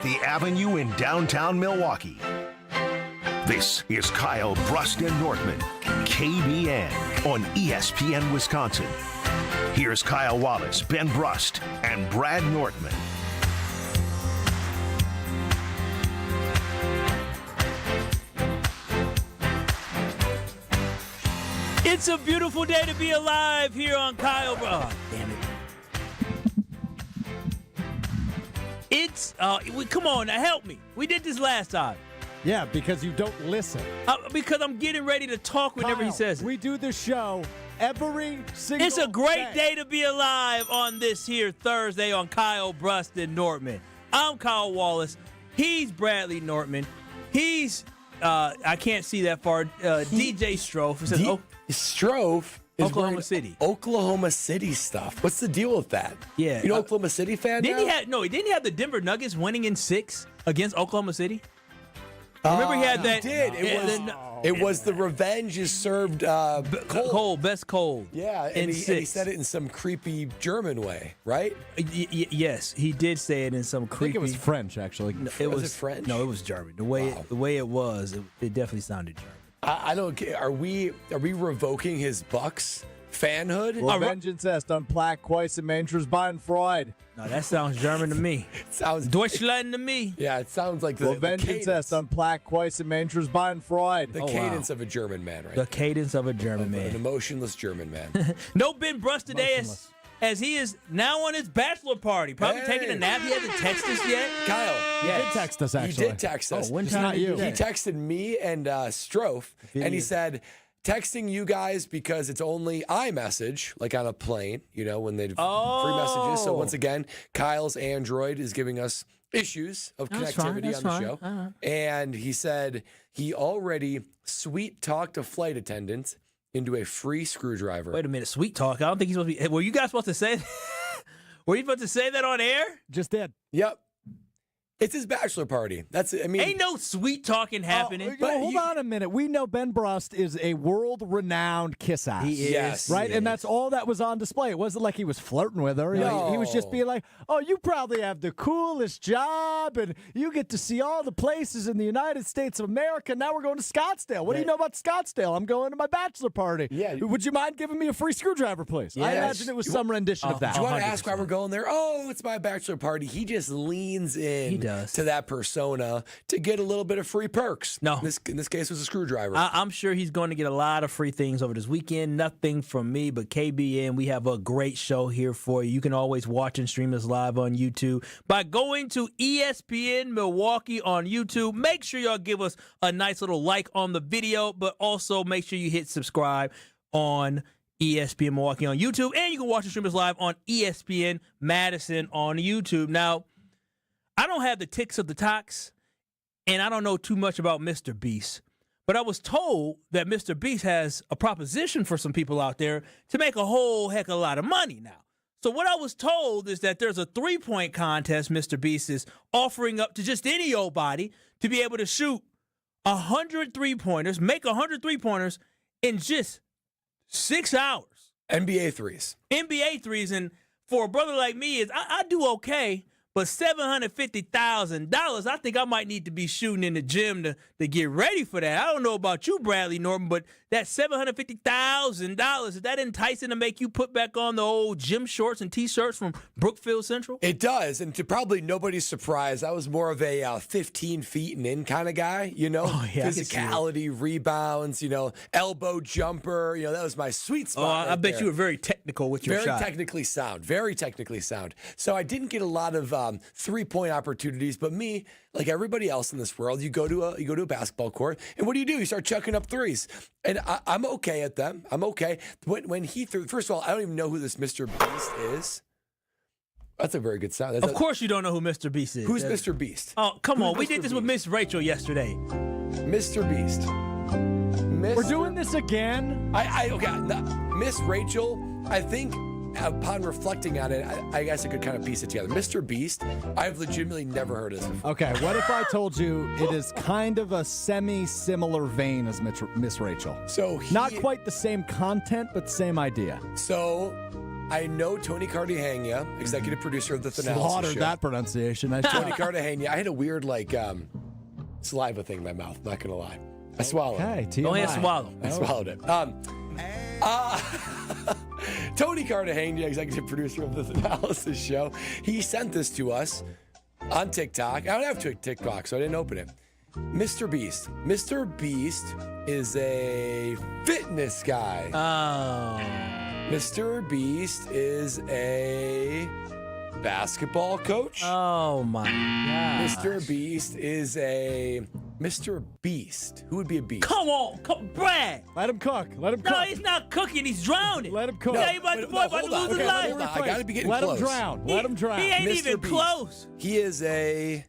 The Avenue in downtown Milwaukee. This is Kyle, Brust, and Nortman, KBN on ESPN Wisconsin. Here's Kyle Wallace, Ben Brust, and Brad Nortman. It's a beautiful day to be alive here on Kyle. Oh, damn it. It's, come on, now help me. We did this last time. Yeah, because you don't listen. Because I'm getting ready to talk whenever he says it. We do the show every single It's a great day to be alive on this here Thursday on Kyle, Brust, and Nortman. I'm Kyle Wallace. He's Bradley Nortman. He's, I can't see that far, DJ Strofe. It says, Strofe is Oklahoma City. Oklahoma City stuff. What's the deal with that? Yeah. You know, Oklahoma City fan Didn't now? he have the Denver Nuggets winning in 6 against Oklahoma City? Remember he had that. He did. It was the revenge is served cold. Best cold. Yeah, and he said it in some creepy German way, right? Yes, he did say it in some creepy. I think it was French, actually. Was it French? No, it was German. The way it was, it definitely sounded German. I don't get. Are we revoking his Bucks fanhood? Well, Vengeance est un Plaque Quais Mantras Bein Freud. No, that sounds German to me. It sounds Deutschland to me. Yeah, it sounds like the Vengeance est un Plaque Quais Mantras Bein Freud. The cadence of a German man, right? The cadence of a German man. An emotionless German man. No Ben Brust today as he is now on his bachelor party. Probably taking a nap. He hasn't texted us yet. Kyle. He did text us, actually. He did text us. Oh, when time you? He texted me and Strofe, and he said, texting you guys because it's only iMessage, like on a plane, you know, when they free messages. So once again, Kyle's Android is giving us issues of connectivity on the show. Uh-huh. And he said he already sweet-talked a flight attendant into a free screwdriver. Wait a minute, sweet talk. I don't think he's supposed to be. Were you guys supposed to say that? Were you supposed to say that on air? Just did. Yep. It's his bachelor party. That's it. I mean, ain't no sweet talking happening. Hold on a minute. We know Ben Brust is a world-renowned kiss ass. He is. Yes, right? he And is. that's all that was on display. It wasn't like he was flirting with her. No. He was just being like, oh, you probably have the coolest job, and you get to see all the places in the United States of America. Now we're going to Scottsdale. What do you know about Scottsdale? I'm going to my bachelor party. Yeah. Would you mind giving me a free screwdriver, please? I imagine it was some rendition of that. Do you want to ask why we're going there? Oh, it's my bachelor party. He just leans in He does. to that persona to get a little bit of free perks. No. In this case, it was a screwdriver. I'm sure he's going to get a lot of free things over this weekend. Nothing from me, but KBN, we have a great show here for you. You can always watch and stream us live on YouTube by going to ESPN Milwaukee on YouTube. Make sure y'all give us a nice little like on the video, but also make sure you hit subscribe on ESPN Milwaukee on YouTube. And you can watch and stream us live on ESPN Madison on YouTube. Now, I don't have the ticks of the talks, and I don't know too much about Mr. Beast. But I was told that Mr. Beast has a proposition for some people out there to make a whole heck of a lot of money now. So what I was told is that there's a 3-point contest Mr. Beast is offering up to just any old body to be able to shoot 100 3-pointers, make 100 3-pointers in just 6 hours. NBA threes. NBA threes, and for a brother like me, I do okay. But $750,000, I think I might need to be shooting in the gym to get ready for that. I don't know about you, Bradley Norton, but that $750,000, is that enticing to make you put back on the old gym shorts and T-shirts from Brookfield Central? It does, and to probably nobody's surprise, I was more of a 15 feet and in kind of guy, you know? Physicality, rebounds, elbow jumper, that was my sweet spot. I bet you were very technical with your shot. Very technically sound. So I didn't get a lot of 3-point opportunities, but me, like everybody else in this world, you go to a basketball court, and what do? You start chucking up threes, and I'm okay at them. I'm okay. When he threw, first of all, I don't even know who this Mr. Beast is. That's a very good sound. Of course you don't know who Mr. Beast is. Who's Mr. Beast? Oh, come on. We did this with Miss Rachel yesterday. Mr. Beast. We're doing this again? Miss Rachel, I think, upon reflecting on it, I guess I could kind of piece it together. Mr. Beast, I've legitimately never heard of this before. Okay, what if I told you it is kind of a semi-similar vein as Miss Rachel? So not quite the same content, but same idea. So I know Tony Cartagena, executive producer of the Thanalis Slaughtered show. that pronunciation. Nice Tony job. Cartagena. I had a weird saliva thing in my mouth. Not gonna lie, I swallowed. Okay, it. TMI. Go ahead, swallow. I swallowed it. Tony Cartagena, executive producer of the Thanalis show, he sent this to us on TikTok. I don't have TikTok, so I didn't open it. Mr. Beast. Mr. Beast is a fitness guy. Oh. Mr. Beast is a basketball coach. Oh my God. Mr. Beast is a Mr. Beast. Who would be a beast? Come on, Brad. Let him cook. Let him cook. No, he's not cooking. He's drowning. Let him cook. Yeah, he about to hold lose on. his Okay, life. hold on. I gotta be getting Let close. him drown. Let him drown. He ain't Mr. even Beast. close. He is a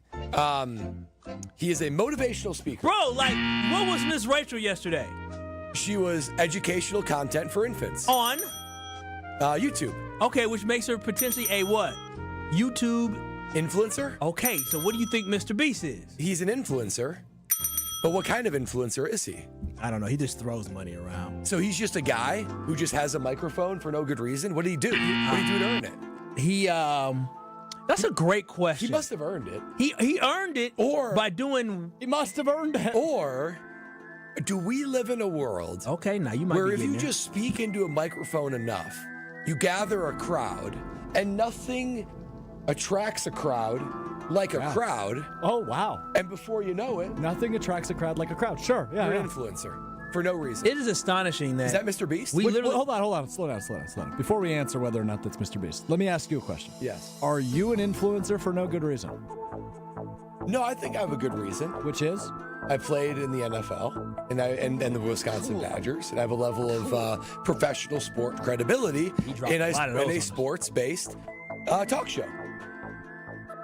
motivational speaker. Bro, like, what was Miss Rachel yesterday? She was educational content for infants. On? YouTube. Okay, which makes her potentially a what? YouTube. Influencer? Okay, so what do you think Mr. Beast is? He's an influencer. But what kind of influencer is he? I don't know. He just throws money around. So he's just a guy who just has a microphone for no good reason? What did he do? What did he do to earn it? He, that's a great question. He must have earned it. He earned it Or- by doing. He must have earned it. Or do we live in a world Okay, now you might where be if getting you there. just speak into a microphone enough, you gather a crowd, and nothing attracts a crowd like a crowd, Oh, wow. and before you know it, Nothing attracts a crowd like a crowd. Sure. Yeah. you're yeah. an influencer for no reason. It is astonishing that. Is that Mr. Beast? We Wait, literally. hold on. Slow down. Before we answer whether or not that's Mr. Beast, let me ask you a question. Yes. Are you an influencer for no good reason? No, I think I have a good reason. Which is? I played in the NFL and the Wisconsin Badgers, and I have a level of professional sport credibility dropped in a lot of those on a us. sports-based talk show.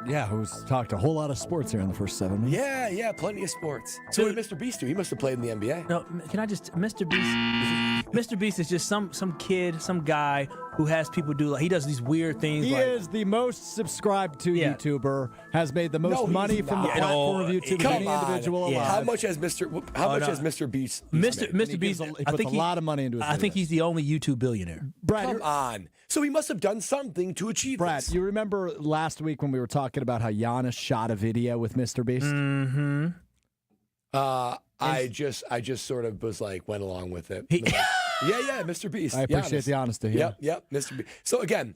Yeah, who's talked a whole lot of sports here in the first 7 minutes. Yeah, plenty of sports. So what did Mr. Beast do? He must have played in the NBA. No, can I just Mr. Beast? Mr. Beast is just some kid, some guy who has people do he does these weird things. He like, is the most subscribed to Yeah. YouTuber, has made the most No, he's money from the not. platform of YouTube of Come any on. individual Yeah. alive. How much has Mr. Beast? Mr. And he Beast. gives he I puts think a lot of money into his I think videos. he's the only YouTube billionaire. Brad, Come on. So he must have done something to achieve Brad, this. you remember last week when we were talking about how Giannis shot a video with Mr. Beast? Mm-hmm. I just sort of was like went along with it. He- Yeah, Mr. Beast. I appreciate Giannis. the honesty. Yeah. Yep, Mr. Beast. So again,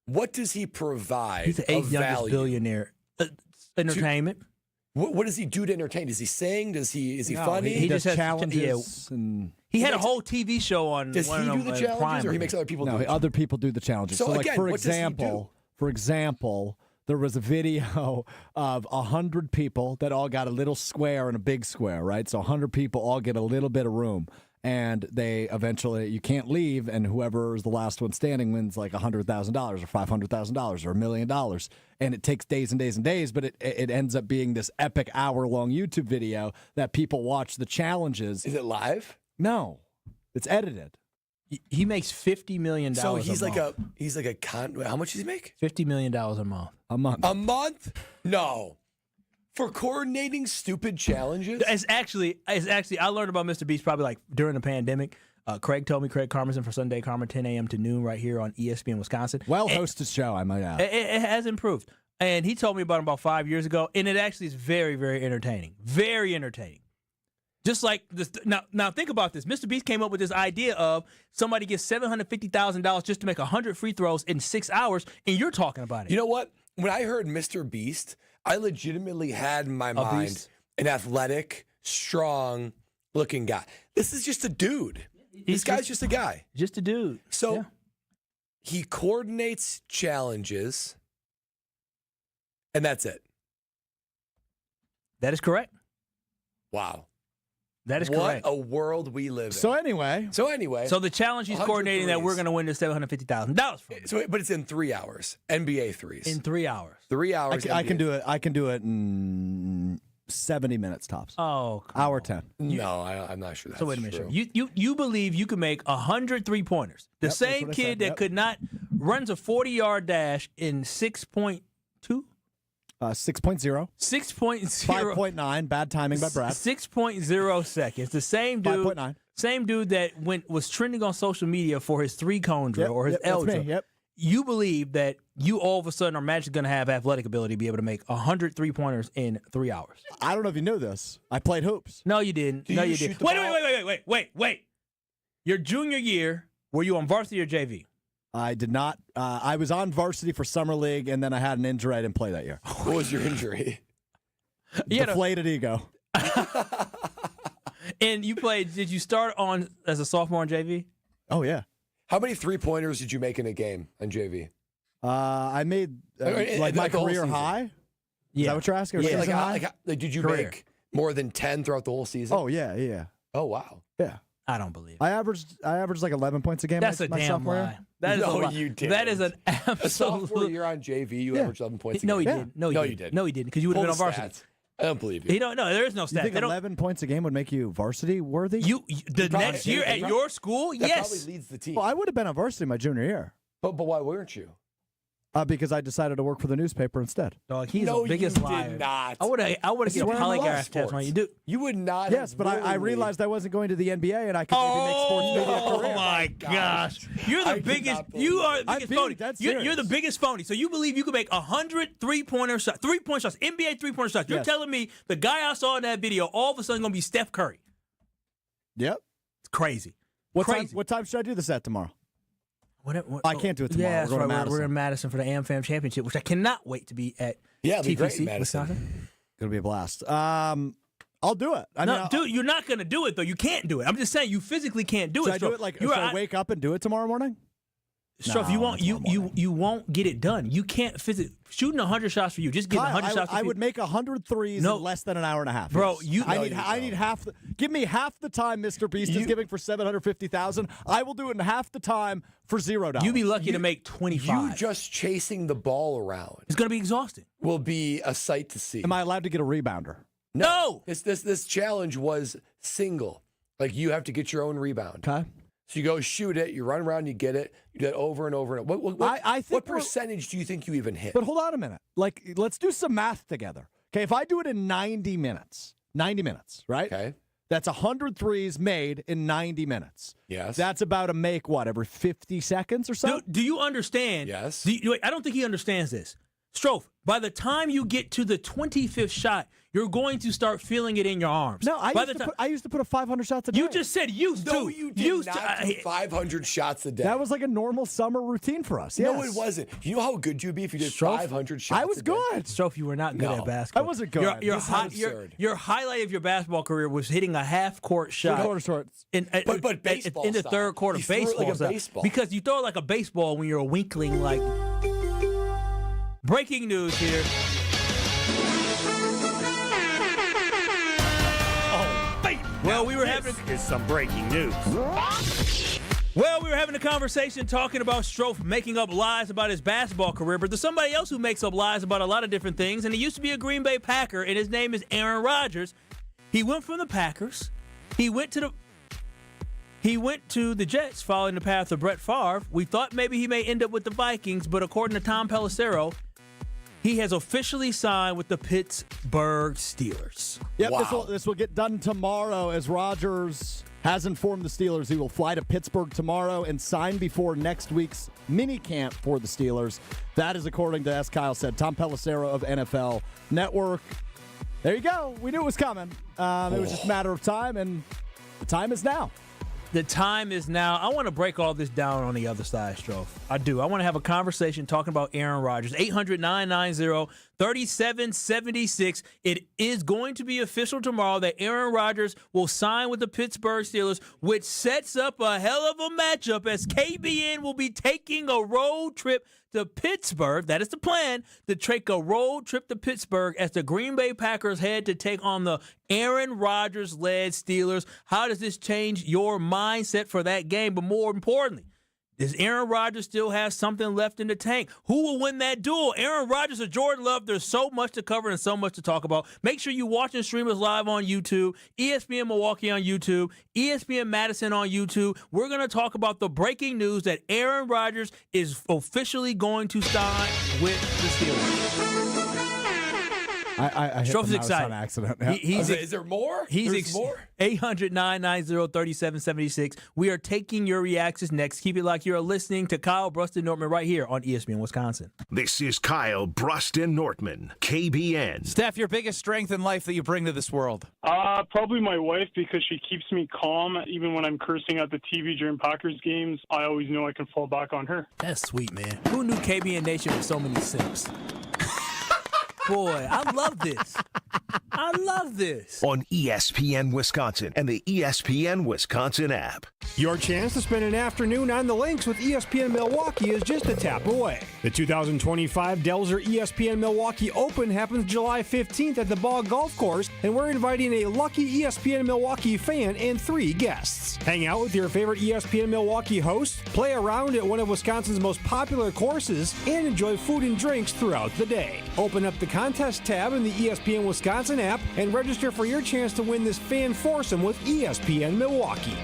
what does he provide He's the of eighth youngest value? billionaire. Entertainment. What does he do to entertain? Does he sing? Is he No, funny? he does just has- challenges and He had a makes- whole TV show on. Does one he of do them, the challenges, Prime, or he I makes think. other people no, do it? other people do the challenges. So like again, for what does he example, there was a video of 100 people that all got a little square and a big square, right? So 100 people all get a little bit of room. And they eventually, you can't leave, and whoever is the last one standing wins like $100,000 or $500,000 or $1 million. And it takes days and days and days, but it ends up being this epic hour-long YouTube video that people watch the challenges. Is it live? No, it's edited. He makes $50 million. So he's a like month. how much does he make? $50 million a month. A month. A month? No. For coordinating stupid challenges? It's actually. I learned about Mr. Beast probably like during the pandemic. Craig told me, Craig Carmenson for Sunday Karma, 10 a.m. to noon right here on ESPN Wisconsin. Well-hosted show, I might add. It has improved. And he told me about it about 5 years ago, and it actually is very, very entertaining. Very entertaining. Just like this. Now think about this. Mr. Beast came up with this idea of somebody gets $750,000 just to make 100 free throws in 6 hours, and you're talking about it. You know what? When I heard Mr. Beast, I legitimately had in my mind beast? an athletic, strong-looking guy. This is just a dude. This guy's just a guy. Just a dude. So Yeah. he coordinates challenges, and that's it. That is correct. Wow. That is What correct. a world we live in. So anyway, So the challenge he's 100 coordinating that we're threes. going to win is $750,000 from. But it's in 3 hours. NBA threes. In 3 hours. 3 hours. I can NBA. do it. I can do it in 70 minutes tops. Oh, come Hour on. 10. No, I'm not sure that's So wait a minute. true. Sure. You believe you can make 100 3-pointers. The Yep, that's same what I kid said, that yep. could not runs a 40-yard dash in 6.2? 6.0. 6.0. 5.9. Bad timing by Brad. 6.0 seconds. The same dude. 5.9. Same dude that was trending on social media for his 3-cone drill or his L that's drill. me. Yep. you believe that you all of a sudden are magically going to have athletic ability to be able to make 100 3-pointers in 3 hours. I don't know if you knew this. I played hoops. No, you didn't. Do No, you you shoot didn't. the ball? Wait. Your junior year, were you on varsity or JV? I did not. I was on varsity for summer league, and then I had an injury. I didn't play that year. What was your injury? Deflated ego. And you played, did you start on as a sophomore on JV? Oh, yeah. How many 3-pointers did you make in a game on JV? I made Like my the whole career season. high. Is that what you're asking? Or Yeah. season high? Like, did you Career. make more than 10 throughout the whole season? Oh, yeah. Oh, wow. Yeah. I don't believe it. I averaged like 11 points a game. That's my a damn sophomore year. lie. That is No, a lie. you didn't. That is an A sophomore absolute. year on JV, you Yeah. averaged 11 points a No, game. he Yeah. didn't. No, No, he you didn't. didn't. No, he didn't, because you would have Pull been on the varsity. stats. I don't believe you. No, there is no You stat. think They don't- 11 points a game would make you varsity worthy? the probably next year did. at your school, That yes. probably leads the team. Well, I would have been on varsity my junior year But why weren't you? because I decided to work for the newspaper instead. Dog, he's No, the biggest you liar. did not. I would have This is get a where I'm at. polygraph test on you. Dude. You would not. Yes, have but I willingly- realized I wasn't going to the NBA and I could maybe make sports media a Oh career. my gosh! You're the I did biggest. not believe You are the I'm biggest being phony. dead You're the serious. biggest phony. So you believe you can make 100 3-pointer shots, 3-point shots, NBA 3-pointer shots? You're Yes. telling me the guy I saw in that video all of a sudden going to be Steph Curry? Yep. It's crazy. What Crazy. time should I do this at tomorrow? What, I can't do it tomorrow. Yeah, that's We're going to right. We're Madison. in Madison for the AmFam Championship, which I cannot wait to be at. Yeah, it'll be great TPC, in Madison. Wisconsin. Gonna be a blast. I'll do it. I No, mean, dude, you're not going to do it though. You can't do it. I'm just saying you physically can't do should it. I do it like? You're Should I wake up and do it tomorrow morning? Stroke, No, you won't. not tomorrow morning. You won't get it done. You can't physically shooting 100 shots for you. Just getting Kyle, 100 shots. I would make 100 threes No. in less than an hour and a half. Bro, Yes. I No, need half. Give me half the time Mr. Beast is giving for 750,000. I will do it in half the time for $0. You'd be lucky to make 25. You just chasing the ball around It's going to be exhausting. will be a sight to see. Am I allowed to get a rebounder? No. This challenge was single. Like you have to get your own rebound. Okay. So you go shoot it, you run around, you get it, you do it over and over and over. I think what we're- percentage do you think you even hit? But hold on a minute. Like, let's do some math together. Okay, if I do it in 90 minutes, right? Okay. That's 100 threes made in 90 minutes. Yes. That's about a make, what, every 50 seconds or so? Do you understand? Yes. Wait, I don't think he understands this. Strofe, by the time you get to the 25th shot, you're going to start feeling it in your arms. No, I By used to put up 500 shots a day. You just said used to. No, you did not do 500 shots a day. That was like a normal summer routine for us. No, yes. it wasn't. You know how good you'd be if you did Strofe, 500 shots I was a day? good. Strofe, you were not good No. at basketball. I wasn't good. Your, This is absurd. your highlight of your basketball career was hitting a half-court shot. Quarter shorts. But baseball in the style. third quarter, You threw it baseball, like a style. baseball. Because you throw it like a baseball when you're a weakling. Like breaking news here. Well, we were having Is some breaking news. Well, we were having a conversation talking about Strofe making up lies about his basketball career, but there's somebody else who makes up lies about a lot of different things, and he used to be a Green Bay Packer, and his name is Aaron Rodgers. He went from the Packers. He went to the Jets, following the path of Brett Favre. We thought maybe he may end up with the Vikings, but according to Tom Pelissero, he has officially signed with the Pittsburgh Steelers. Yep, Wow. this will get done tomorrow as Rodgers has informed the Steelers he will fly to Pittsburgh tomorrow and sign before next week's mini camp for the Steelers. That is according to, as Kyle said, Tom Pelissero of NFL Network. There you go. We knew it was coming. It was just a matter of time, and the time is now. The time is now. I want to break all this down on the other side, Strofe. I do. I want to have a conversation talking about Aaron Rodgers. 800-990-3776. It is going to be official tomorrow that Aaron Rodgers will sign with the Pittsburgh Steelers, which sets up a hell of a matchup as KBN will be taking a road trip to Pittsburgh. That is the plan, to take a road trip to Pittsburgh as the Green Bay Packers head to take on the Aaron Rodgers-led Steelers. How does this change your mindset for that game? But more importantly, does Aaron Rodgers still have something left in the tank? Who will win that duel? Aaron Rodgers or Jordan Love? There's so much to cover and so much to talk about. Make sure you watch and stream us live on YouTube, ESPN Milwaukee on YouTube, ESPN Madison on YouTube. We're going to talk about the breaking news that Aaron Rodgers is officially going to sign with the Steelers. I hit Stroph's the mouse excited. on accident. Yeah. Is there more? There's more? 800-990-3776. We are taking your reactions next. Keep it like you're listening to Kyle, Brust, and Nortman right here on ESPN Wisconsin. This is Kyle, Brust, and Nortman, KBN. Steph, your biggest strength in life that you bring to this world? Probably my wife, because she keeps me calm. Even when I'm cursing at the TV during Packers games, I always know I can fall back on her. That's sweet, man. Who knew KBN Nation with so many simps? Boy, I love this. I love this. On ESPN Wisconsin and the ESPN Wisconsin app. Your chance to spend an afternoon on the links with ESPN Milwaukee is just a tap away. The 2025 Delzer ESPN Milwaukee Open happens July 15th at the Ball Golf Course, and we're inviting a lucky ESPN Milwaukee fan and 3 guests. Hang out with your favorite ESPN Milwaukee hosts, play around at one of Wisconsin's most popular courses, and enjoy food and drinks throughout the day. Open up the contest tab in the ESPN Wisconsin app and register for your chance to win this fan foursome with ESPN Milwaukee.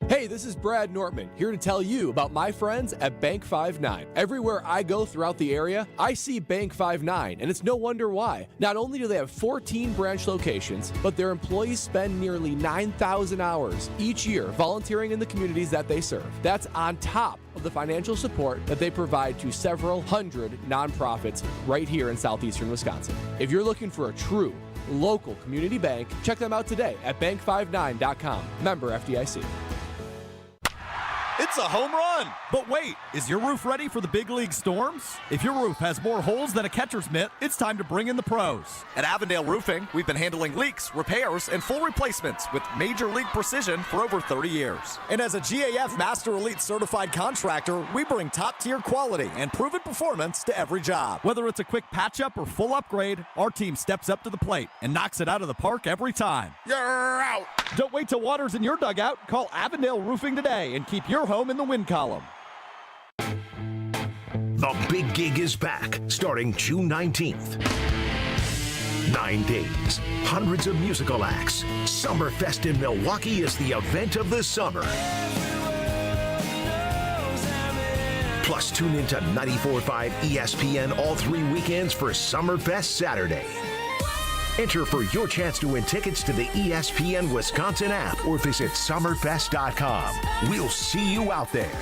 Hey, this is Brad Nortman, here to tell you about my friends at Bank 5-9. Everywhere I go throughout the area, I see Bank 5-9, and it's no wonder why. Not only do they have 14 branch locations, but their employees spend nearly 9,000 hours each year volunteering in the communities that they serve. That's on top of the financial support that they provide to several hundred nonprofits right here in southeastern Wisconsin. If you're looking for a true local community bank, check them out today at bank59.com. Member FDIC. It's a home run! But wait, is your roof ready for the big league storms? If your roof has more holes than a catcher's mitt, it's time to bring in the pros. At Avondale Roofing, we've been handling leaks, repairs, and full replacements with major league precision for over 30 years. And as a GAF Master Elite certified contractor, we bring top-tier quality and proven performance to every job. Whether it's a quick patch-up or full upgrade, our team steps up to the plate and knocks it out of the park every time. You're out! Don't wait till water's in your dugout. Call Avondale Roofing today and keep your home in the win column. The big gig is back, starting June 19th. 9 days, hundreds of musical acts. Summerfest in Milwaukee is the event of the summer. Plus, tune into 94.5 ESPN all 3 weekends for Summerfest Saturday. Enter for your chance to win tickets to the ESPN Wisconsin app or visit summerfest.com. We'll see you out there.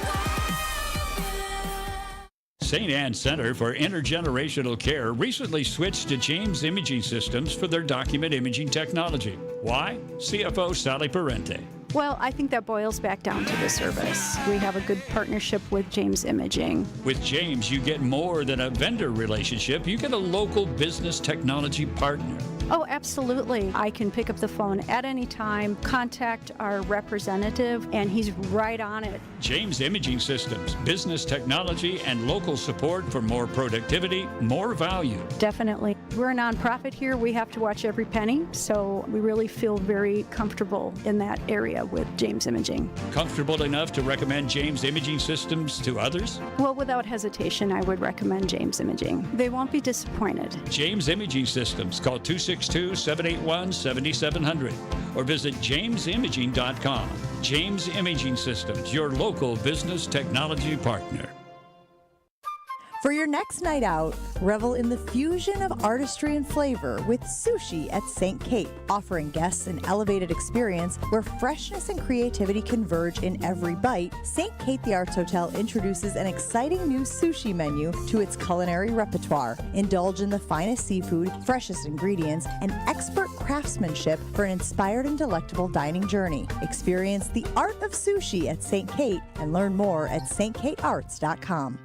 St. Anne's Center for Intergenerational Care recently switched to James Imaging Systems for their document imaging technology. Why? CFO Sally Parente. Well, I think that boils back down to the service. We have a good partnership with James Imaging. With James, you get more than a vendor relationship. You get a local business technology partner. Oh, absolutely. I can pick up the phone at any time, contact our representative, and he's right on it. James Imaging Systems, business technology and local support for more productivity, more value. Definitely. We're a nonprofit here. We have to watch every penny, so we really feel very comfortable in that area with James Imaging. Comfortable enough to recommend James Imaging Systems to others? Well, without hesitation, I would recommend James Imaging. They won't be disappointed. James Imaging Systems. Call 262-781-7700 or visit jamesimaging.com. James Imaging Systems, your local business technology partner. For your next night out, revel in the fusion of artistry and flavor with Sushi at St. Kate, offering guests an elevated experience where freshness and creativity converge in every bite. St. Kate the Arts Hotel introduces an exciting new sushi menu to its culinary repertoire. Indulge in the finest seafood, freshest ingredients, and expert craftsmanship for an inspired and delectable dining journey. Experience the art of sushi at St. Kate and learn more at stkatearts.com.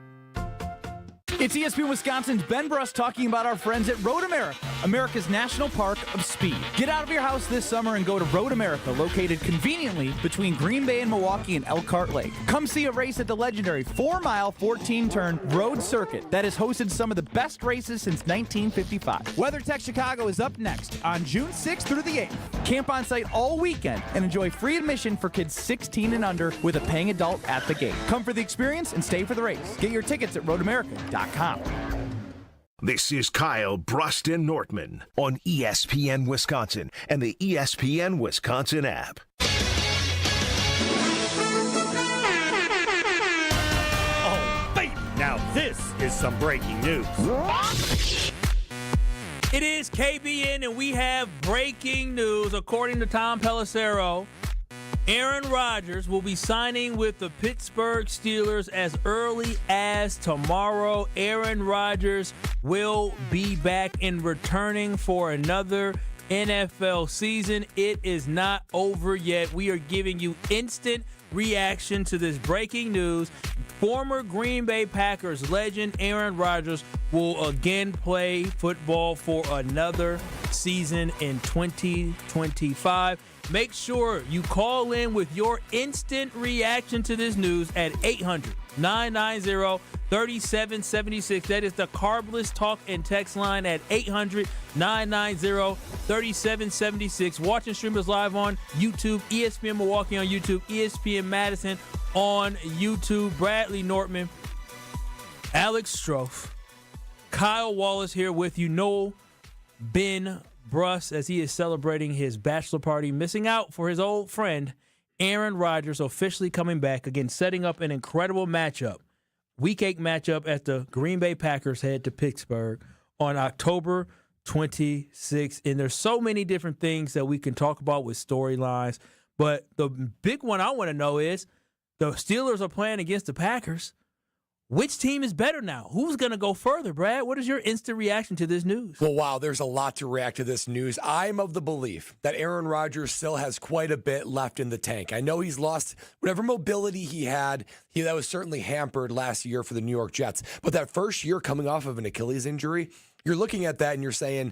It's ESPN Wisconsin's Ben Brust talking about our friends at Road America, America's National Park of Speed. Get out of your house this summer and go to Road America, located conveniently between Green Bay and Milwaukee and Elkhart Lake. Come see a race at the legendary 4-mile, 14-turn road circuit that has hosted some of the best races since 1955. WeatherTech Chicago is up next on June 6th through the 8th. Camp on site all weekend and enjoy free admission for kids 16 and under with a paying adult at the gate. Come for the experience and stay for the race. Get your tickets at roadamerica.com. This is Kyle, Brust, and Nortman on ESPN Wisconsin and the ESPN Wisconsin app. Oh, baby! Now this is some breaking news. It is KBN, and we have breaking news. According to Tom Pelissero, Aaron Rodgers will be signing with the Pittsburgh Steelers as early as tomorrow. Aaron Rodgers will be back and returning for another NFL season. It is not over yet. We are giving you instant reaction to this breaking news. Former Green Bay Packers legend Aaron Rodgers will again play football for another season in 2025. Make sure you call in with your instant reaction to this news at 800-990-3776. That is the Carbless Talk and Text line at 800-990-3776. Watch and stream us live on YouTube, ESPN Milwaukee on YouTube, ESPN Madison on YouTube. Bradley Nortman, Alex Strofe, Kyle Wallace here with you. Noel Ben Brust, as he is celebrating his bachelor party, missing out for his old friend Aaron Rodgers officially coming back, again setting up an incredible matchup, Week 8 matchup as the Green Bay Packers head to Pittsburgh on October 26th. And there's so many different things that we can talk about with storylines, but the big one I want to know is the Steelers are playing against the Packers. Which team is better now? Who's going to go further, Brad? What is your instant reaction to this news? Well, wow, there's a lot to react to this news. I'm of the belief that Aaron Rodgers still has quite a bit left in the tank. I know he's lost whatever mobility he had. That was certainly hampered last year for the New York Jets. But that first year coming off of an Achilles injury, you're looking at that and you're saying,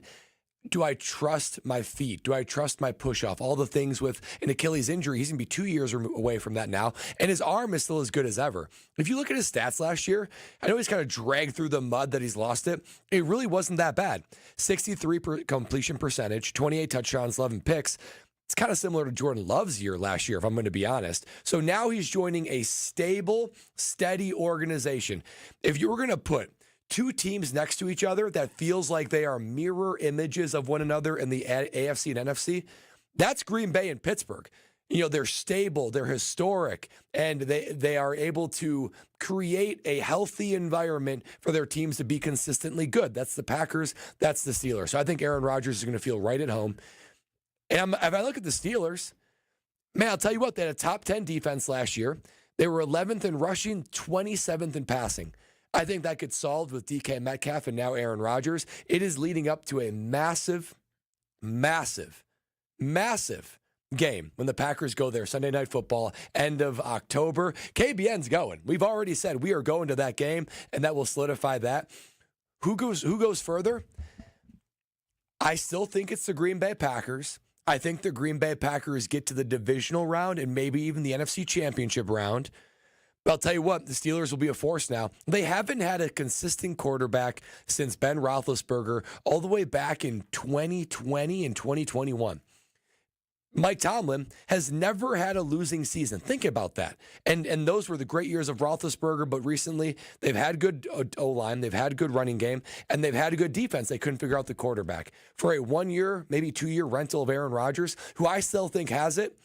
do I trust my feet? Do I trust my push-off? All the things with an Achilles injury, he's going to be 2 years away from that now, and his arm is still as good as ever. If you look at his stats last year, I know he's kind of dragged through the mud that he's lost it. It really wasn't that bad. 63% completion percentage, 28 touchdowns, 11 picks. It's kind of similar to Jordan Love's year last year, if I'm going to be honest. So now he's joining a stable, steady organization. If you were going to put two teams next to each other that feels like they are mirror images of one another in the AFC and NFC, that's Green Bay and Pittsburgh. You know, they're stable, they're historic, and they are able to create a healthy environment for their teams to be consistently good. That's the Packers, that's the Steelers. So I think Aaron Rodgers is going to feel right at home. And if I look at the Steelers, man, I'll tell you what, they had a top 10 defense last year. They were 11th in rushing, 27th in passing. I think that gets solved with DK Metcalf and now Aaron Rodgers. It is leading up to a massive, massive, massive game when the Packers go there, Sunday Night Football, end of October. KBN's going. We've already said we are going to that game, and that will solidify that. Who goes further? I still think it's the Green Bay Packers. I think the Green Bay Packers get to the divisional round and maybe even the NFC Championship round. But I'll tell you what, the Steelers will be a force now. They haven't had a consistent quarterback since Ben Roethlisberger all the way back in 2020 and 2021. Mike Tomlin has never had a losing season. Think about that. And those were the great years of Roethlisberger, but recently they've had good O-line, they've had good running game, and they've had a good defense. They couldn't figure out the quarterback. For a 1 year, maybe 2 year rental of Aaron Rodgers, who I still think has it,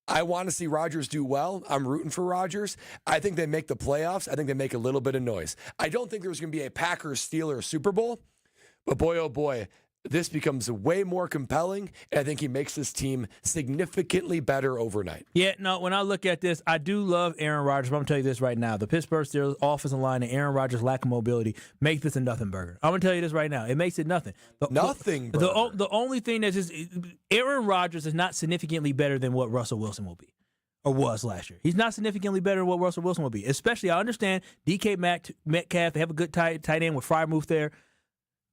I want to see Rodgers do well. I'm rooting for Rodgers. I think they make the playoffs. I think they make a little bit of noise. I don't think there's going to be a Packers-Steelers Super Bowl, but boy, oh boy, this becomes way more compelling, and I think he makes this team significantly better overnight. Yeah, no, when I look at this, I do love Aaron Rodgers, but I'm going to tell you this right now. The Pittsburgh Steelers offensive line and Aaron Rodgers' lack of mobility make this a nothing burger. I'm going to tell you this right now. It makes it nothing. The only thing that's just Aaron Rodgers is not significantly better than what Russell Wilson will be or was last year. He's not significantly better than what Russell Wilson will be, especially I understand DK Metcalf. They have a good tight end with Freiermuth there.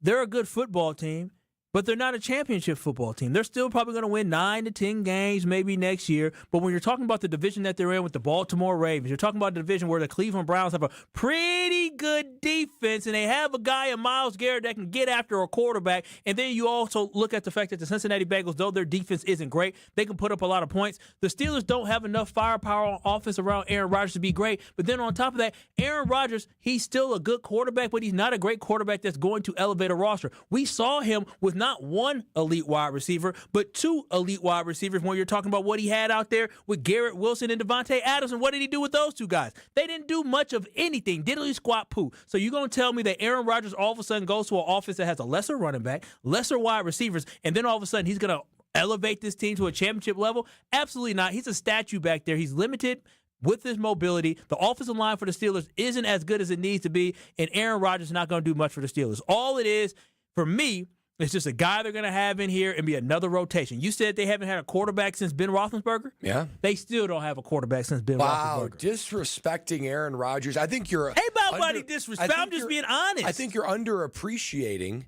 They're a good football team. But they're not a championship football team. They're still probably going to win 9 to 10 games maybe next year. But when you're talking about the division that they're in with the Baltimore Ravens, you're talking about the division where the Cleveland Browns have a pretty good defense, and they have a guy in Myles Garrett that can get after a quarterback. And then you also look at the fact that the Cincinnati Bengals, though their defense isn't great, they can put up a lot of points. The Steelers don't have enough firepower on offense around Aaron Rodgers to be great. But then on top of that, Aaron Rodgers, he's still a good quarterback, but he's not a great quarterback that's going to elevate a roster. We saw him with not one elite wide receiver, but two elite wide receivers when you're talking about what he had out there with Garrett Wilson and Devontae Adams. And what did he do with those two guys? They didn't do much of anything. Diddly squat poo. So you're going to tell me that Aaron Rodgers all of a sudden goes to an offense that has a lesser running back, lesser wide receivers, and then all of a sudden he's going to elevate this team to a championship level? Absolutely not. He's a statue back there. He's limited with his mobility. The offensive line for the Steelers isn't as good as it needs to be, and Aaron Rodgers is not going to do much for the Steelers. All it is, for me, it's just a guy they're going to have in here and be another rotation. You said they haven't had a quarterback since Ben Roethlisberger? Yeah. They still don't have a quarterback since Ben Roethlisberger. Wow, disrespecting Aaron Rodgers. I think you're... Hey, nobody disrespect. I'm just being honest. I think you're underappreciating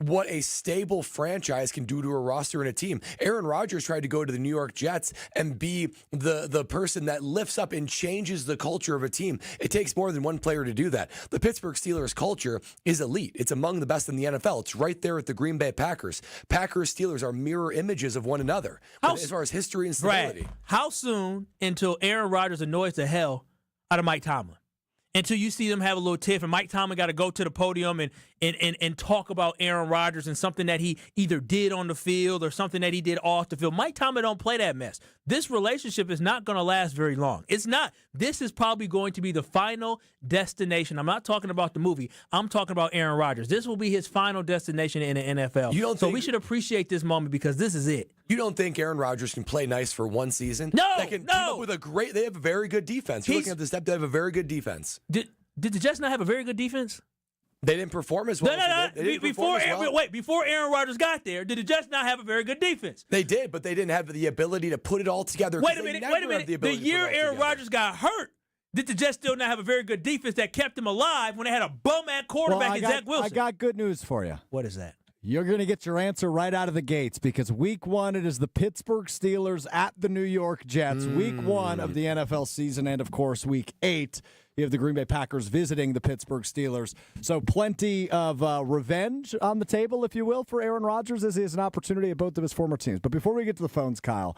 what a stable franchise can do to a roster and a team. Aaron Rodgers tried to go to the New York Jets and be the person that lifts up and changes the culture of a team. It takes more than one player to do that. The Pittsburgh Steelers culture is elite. It's among the best in the NFL. It's right there with the Green Bay Packers. Packers, Steelers are mirror images of one another as far as history and stability. Brad, how soon until Aaron Rodgers annoys the hell out of Mike Tomlin? Until you see them have a little tiff, and Mike Tomlin got to go to the podium and talk about Aaron Rodgers and something that he either did on the field or something that he did off the field. Mike Tomlin don't play that mess. This relationship is not going to last very long. It's not. This is probably going to be the final destination. I'm not talking about the movie. I'm talking about Aaron Rodgers. This will be his final destination in the NFL. So we should appreciate this moment because this is it. You don't think Aaron Rodgers can play nice for one season? No, they can team up with they have a very good defense. You're looking at the step, they have a very good defense. Did the Jets not have a very good defense? They didn't perform as well. Before Aaron Rodgers got there, did the Jets not have a very good defense? They did, but they didn't have the ability to put it all together. Wait a minute. The year Aaron Rodgers got hurt, did the Jets still not have a very good defense that kept him alive when they had a bum-at quarterback in Zach Wilson? I got good news for you. What is that? You're going to get your answer right out of the gates because week one, it is the Pittsburgh Steelers at the New York Jets. Week one of the NFL season, and, of course, week 8. You have the Green Bay Packers visiting the Pittsburgh Steelers. So plenty of revenge on the table, if you will, for Aaron Rodgers as he has an opportunity at both of his former teams. But before we get to the phones, Kyle,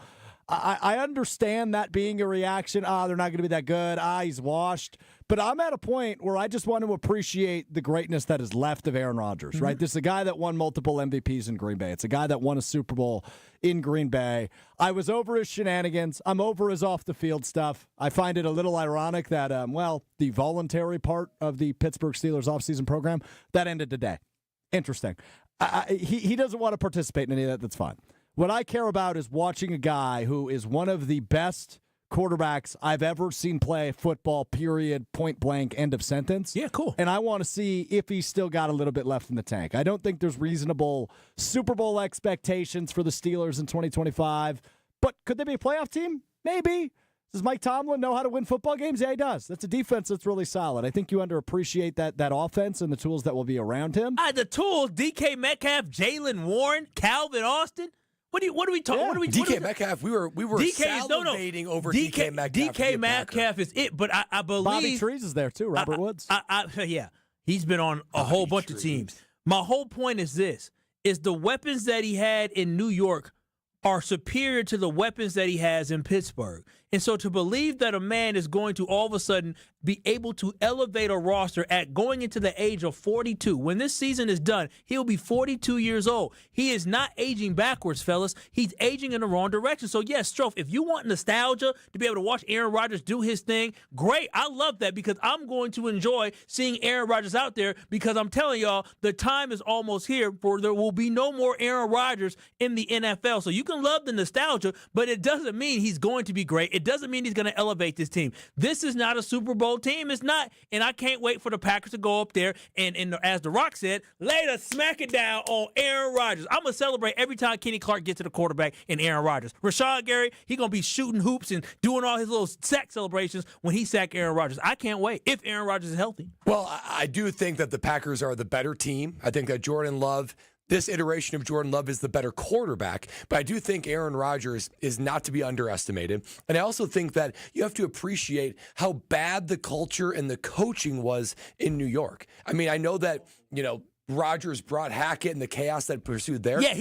I understand that being a reaction. They're not going to be that good. He's washed. But I'm at a point where I just want to appreciate the greatness that is left of Aaron Rodgers, right? This is a guy that won multiple MVPs in Green Bay. It's a guy that won a Super Bowl in Green Bay. I was over his shenanigans. I'm over his off-the-field stuff. I find it a little ironic that, the voluntary part of the Pittsburgh Steelers offseason program, that ended today. Interesting. He doesn't want to participate in any of that. That's fine. What I care about is watching a guy who is one of the best quarterbacks I've ever seen play football, period, point blank, end of sentence. Yeah, cool. And I want to see if he's still got a little bit left in the tank. I don't think there's reasonable Super Bowl expectations for the Steelers in 2025. But could they be a playoff team? Maybe. Does Mike Tomlin know how to win football games? Yeah, he does. That's a defense that's really solid. I think you underappreciate that offense and the tools that will be around him. The tools, DK Metcalf, Jalen Warren, Calvin Austin. What are we talking? Yeah. DK Metcalf, we were salivating over DK Metcalf. DK Metcalf is it, but I believe Bobby Trees is there too. Robert Woods. Yeah, he's been on a whole bunch of teams. My whole point is this: is the weapons that he had in New York are superior to the weapons that he has in Pittsburgh. And so to believe that a man is going to all of a sudden be able to elevate a roster at going into the age of 42, when this season is done, he'll be 42 years old. He is not aging backwards, fellas. He's aging in the wrong direction. So, yes, Strofe, if you want nostalgia to be able to watch Aaron Rodgers do his thing, great. I love that because I'm going to enjoy seeing Aaron Rodgers out there because I'm telling y'all the time is almost here for there will be no more Aaron Rodgers in the NFL. So you can love the nostalgia, but it doesn't mean he's going to be great. It doesn't mean he's going to elevate this team. This is not a Super Bowl team. It's not. And I can't wait for the Packers to go up there and as The Rock said, lay the smack it down on Aaron Rodgers. I'm going to celebrate every time Kenny Clark gets to the quarterback in Aaron Rodgers. Rashawn Gary, he's going to be shooting hoops and doing all his little sack celebrations when he sack Aaron Rodgers. I can't wait if Aaron Rodgers is healthy. Well, I do think that the Packers are the better team. I think that this iteration of Jordan Love is the better quarterback, but I do think Aaron Rodgers is not to be underestimated. And I also think that you have to appreciate how bad the culture and the coaching was in New York. I mean, I know that, Rodgers brought Hackett and the chaos that pursued there. Yeah,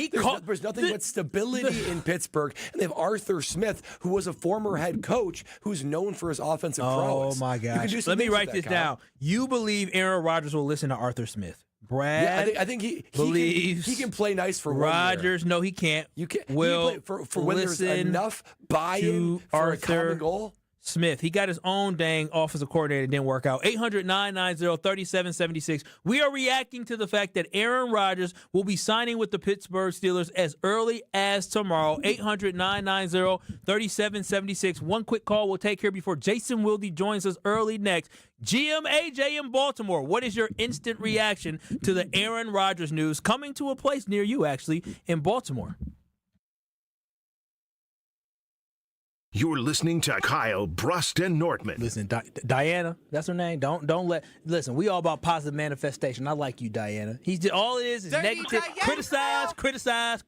there's nothing but stability in Pittsburgh. And they have Arthur Smith, who was a former head coach, who's known for his offensive prowess. Oh, my gosh. Let me write this down. You believe Aaron Rodgers will listen to Arthur Smith. Brad. Yeah, I think he believes he can play nice for Rodgers. 1 year. No, he can't. You can't. Will He can play for when there's enough buy-in for a common goal. Smith. He got his own dang offensive coordinator. Didn't work out. 800-990-3776. We are reacting to the fact that Aaron Rodgers will be signing with the Pittsburgh Steelers as early as tomorrow. 800-990-3776. One quick call we'll take here before Jason Wilde joins us early next. GM AJ in Baltimore, what is your instant reaction to the Aaron Rodgers news coming to a place near you, actually, in Baltimore? You're listening to Kyle, Brust, and Nortman. Listen, Diana, that's her name. Listen, we all about positive manifestation. I like you, Diana. All it is negative. Diana. Criticize.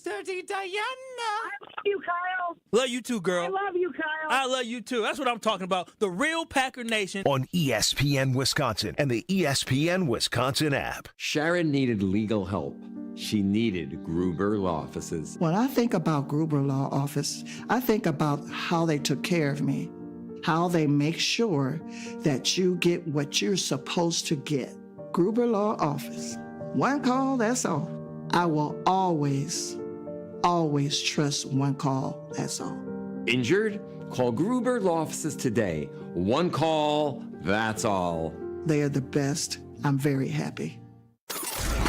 Dirty Diana. I love you, Kyle. Love you too, girl. I love you, Kyle. I love you too. That's what I'm talking about. The real Packer Nation. On ESPN Wisconsin and the ESPN Wisconsin app. Sharon needed legal help. She needed Gruber Law Offices. When I think about Gruber Law Office, I think about how they took care of me, how they make sure that you get what you're supposed to get. Gruber Law Office. One call, that's all. I will always trust one call, that's all. Injured? Call Gruber Law Offices today. One call, that's all. They are the best. I'm very happy.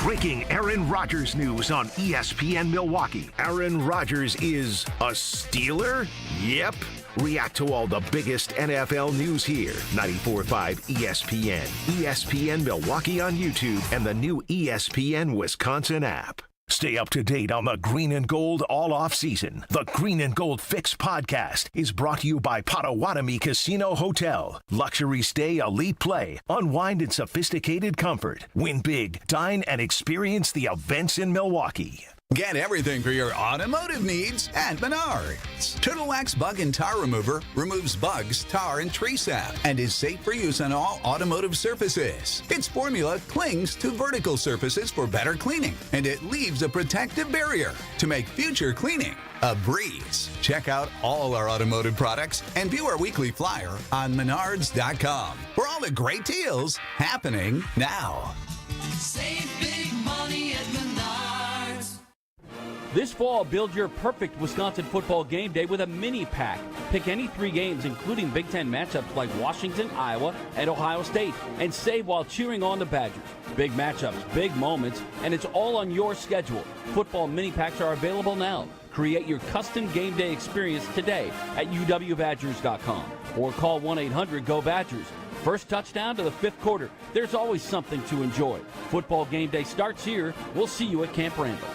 Breaking Aaron Rodgers news on ESPN Milwaukee. Aaron Rodgers is a Steeler? Yep. React to all the biggest NFL news here. 94.5 ESPN. ESPN Milwaukee on YouTube and the new ESPN Wisconsin app. Stay up to date on the Green and Gold all off season. The Green and Gold Fix podcast is brought to you by Potawatomi Casino Hotel. Luxury stay, elite play, unwind in sophisticated comfort. Win big, dine, and experience the events in Milwaukee. Get everything for your automotive needs at Menards. Turtle Wax Bug and Tar Remover removes bugs, tar, and tree sap and is safe for use on all automotive surfaces. Its formula clings to vertical surfaces for better cleaning, and it leaves a protective barrier to make future cleaning a breeze. Check out all our automotive products and view our weekly flyer on Menards.com for all the great deals happening now. Save big money at Menards. This fall, build your perfect Wisconsin football game day with a mini pack. Pick any 3 games, including Big Ten matchups like Washington, Iowa, and Ohio State, and save while cheering on the Badgers. Big matchups, big moments, and it's all on your schedule. Football mini packs are available now. Create your custom game day experience today at uwbadgers.com or call 1-800-GO-BADGERS. First touchdown to the 5th quarter. There's always something to enjoy. Football game day starts here. We'll see you at Camp Randall.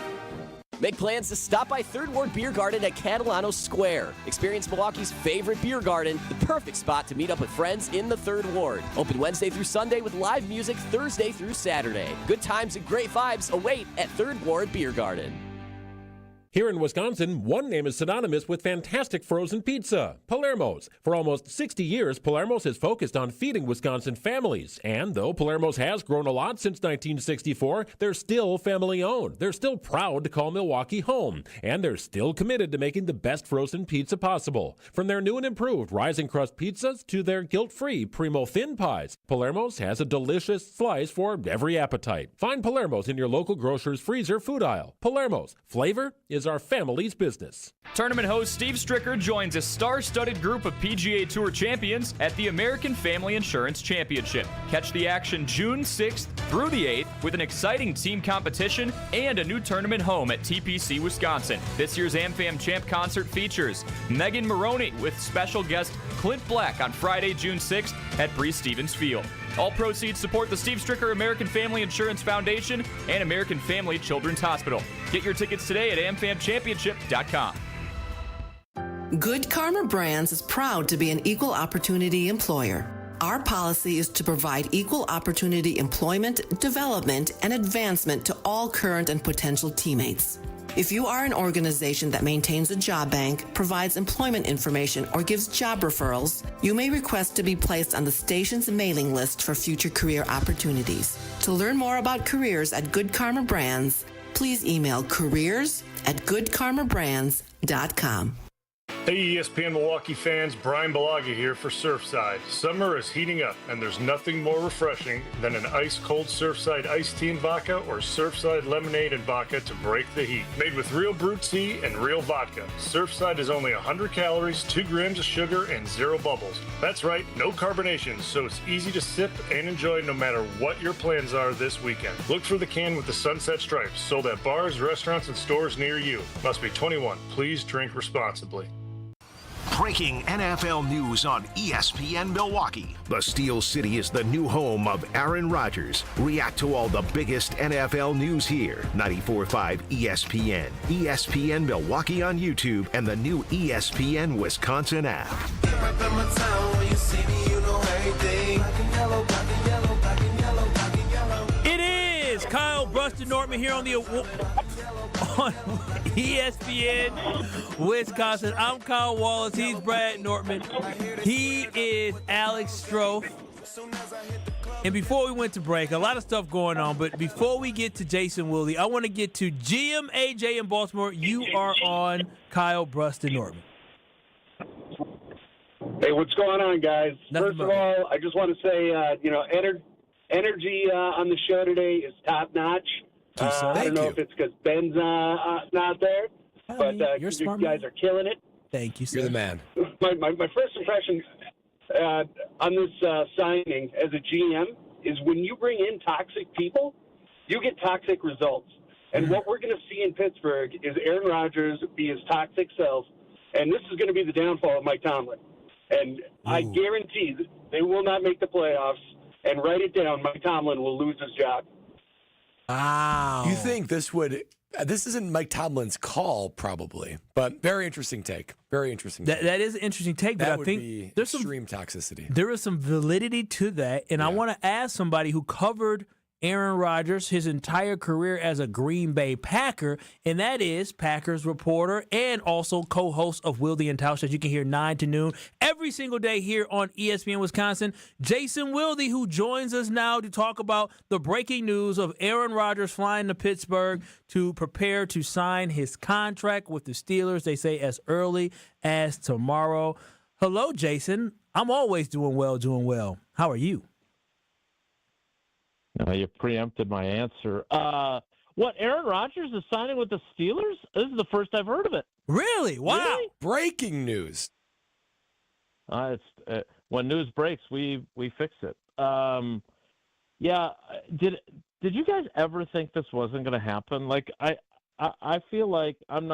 Make plans to stop by Third Ward Beer Garden at Catalano Square. Experience Milwaukee's favorite beer garden, the perfect spot to meet up with friends in the Third Ward. Open Wednesday through Sunday with live music Thursday through Saturday. Good times and great vibes await at Third Ward Beer Garden. Here in Wisconsin, one name is synonymous with fantastic frozen pizza, Palermo's. For almost 60 years, Palermo's has focused on feeding Wisconsin families. And though Palermo's has grown a lot since 1964, they're still family-owned. They're still proud to call Milwaukee home. And they're still committed to making the best frozen pizza possible. From their new and improved rising crust pizzas to their guilt-free Primo thin pies, Palermo's has a delicious slice for every appetite. Find Palermo's in your local grocer's freezer food aisle. Palermo's. Flavor is our family's business. Tournament host Steve Stricker joins a star-studded group of PGA Tour champions at the American Family Insurance Championship. Catch the action June 6th through the 8th with an exciting team competition and a new tournament home at TPC Wisconsin. This year's AmFam Champ concert features Megan Maroney with special guest Clint Black on Friday, June 6th at Breese Stevens Field. All proceeds support the Steve Stricker American Family Insurance Foundation and American Family Children's Hospital. Get your tickets today at amfamchampionship.com. Good Karma Brands is proud to be an equal opportunity employer. Our policy is to provide equal opportunity employment, development, and advancement to all current and potential teammates. If you are an organization that maintains a job bank, provides employment information, or gives job referrals, you may request to be placed on the station's mailing list for future career opportunities. To learn more about careers at Good Karma Brands, please email careers@goodkarmabrands.com. Hey ESPN Milwaukee fans, Brian Bulaga here for Surfside. Summer is heating up and there's nothing more refreshing than an ice-cold Surfside iced tea and vodka or Surfside lemonade and vodka to break the heat. Made with real brewed tea and real vodka, Surfside is only 100 calories, 2 grams of sugar, and 0 bubbles. That's right, no carbonation, so it's easy to sip and enjoy no matter what your plans are this weekend. Look for the can with the sunset stripes, sold at bars, restaurants, and stores near you. Must be 21. Please drink responsibly. Breaking NFL news on ESPN Milwaukee. The Steel City is the new home of Aaron Rodgers. React to all the biggest NFL news here. 94.5 ESPN. ESPN Milwaukee on YouTube and the new ESPN Wisconsin app. It is Kyle Brust and Nortman here on ESPN Wisconsin. I'm Kyle Wallace. He's Brad Nortman. He is Alex Strofe. And before we went to break, a lot of stuff going on, but before we get to Jason Wilde, I want to get to GM AJ in Baltimore. You are on Kyle Brust and Nortman. Hey, what's going on, guys? Nothing First of all, I just want to say, energy on the show today is top notch. I don't know if it's because Ben's not there, but you guys are killing it. Thank you, sir. You're the man. My first impression on this signing as a GM is when you bring in toxic people, you get toxic results. And what we're going to see in Pittsburgh is Aaron Rodgers be his toxic self, and this is going to be the downfall of Mike Tomlin. And I guarantee that they will not make the playoffs. And write it down, Mike Tomlin will lose his job. Wow. You think this isn't Mike Tomlin's call, probably, but very interesting take. Very interesting take. That is an interesting take, but that I would think be there's extreme toxicity. There is some validity to that, and I want to ask somebody who covered Aaron Rodgers his entire career as a Green Bay Packer, and that is Packers reporter and also co-host of Wilde and Tausch that you can hear 9 to noon every single day here on ESPN Wisconsin, Jason Wilde, who joins us now to talk about the breaking news of Aaron Rodgers flying to Pittsburgh to prepare to sign his contract with the Steelers, they say as early as tomorrow. Hello, Jason. I'm always doing well. How are you? You preempted my answer. What, Aaron Rodgers is signing with the Steelers? This is the first I've heard of it. Really? Wow. Really? Breaking news. When news breaks, we fix it. Did you guys ever think this wasn't going to happen? Like, I feel like I'm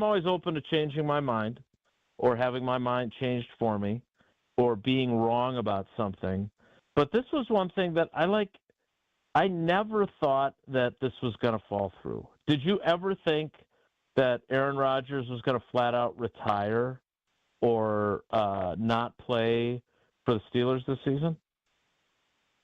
always open to changing my mind or having my mind changed for me or being wrong about something. But this was one thing that I never thought that this was going to fall through. Did you ever think that Aaron Rodgers was going to flat out retire or not play for the Steelers this season?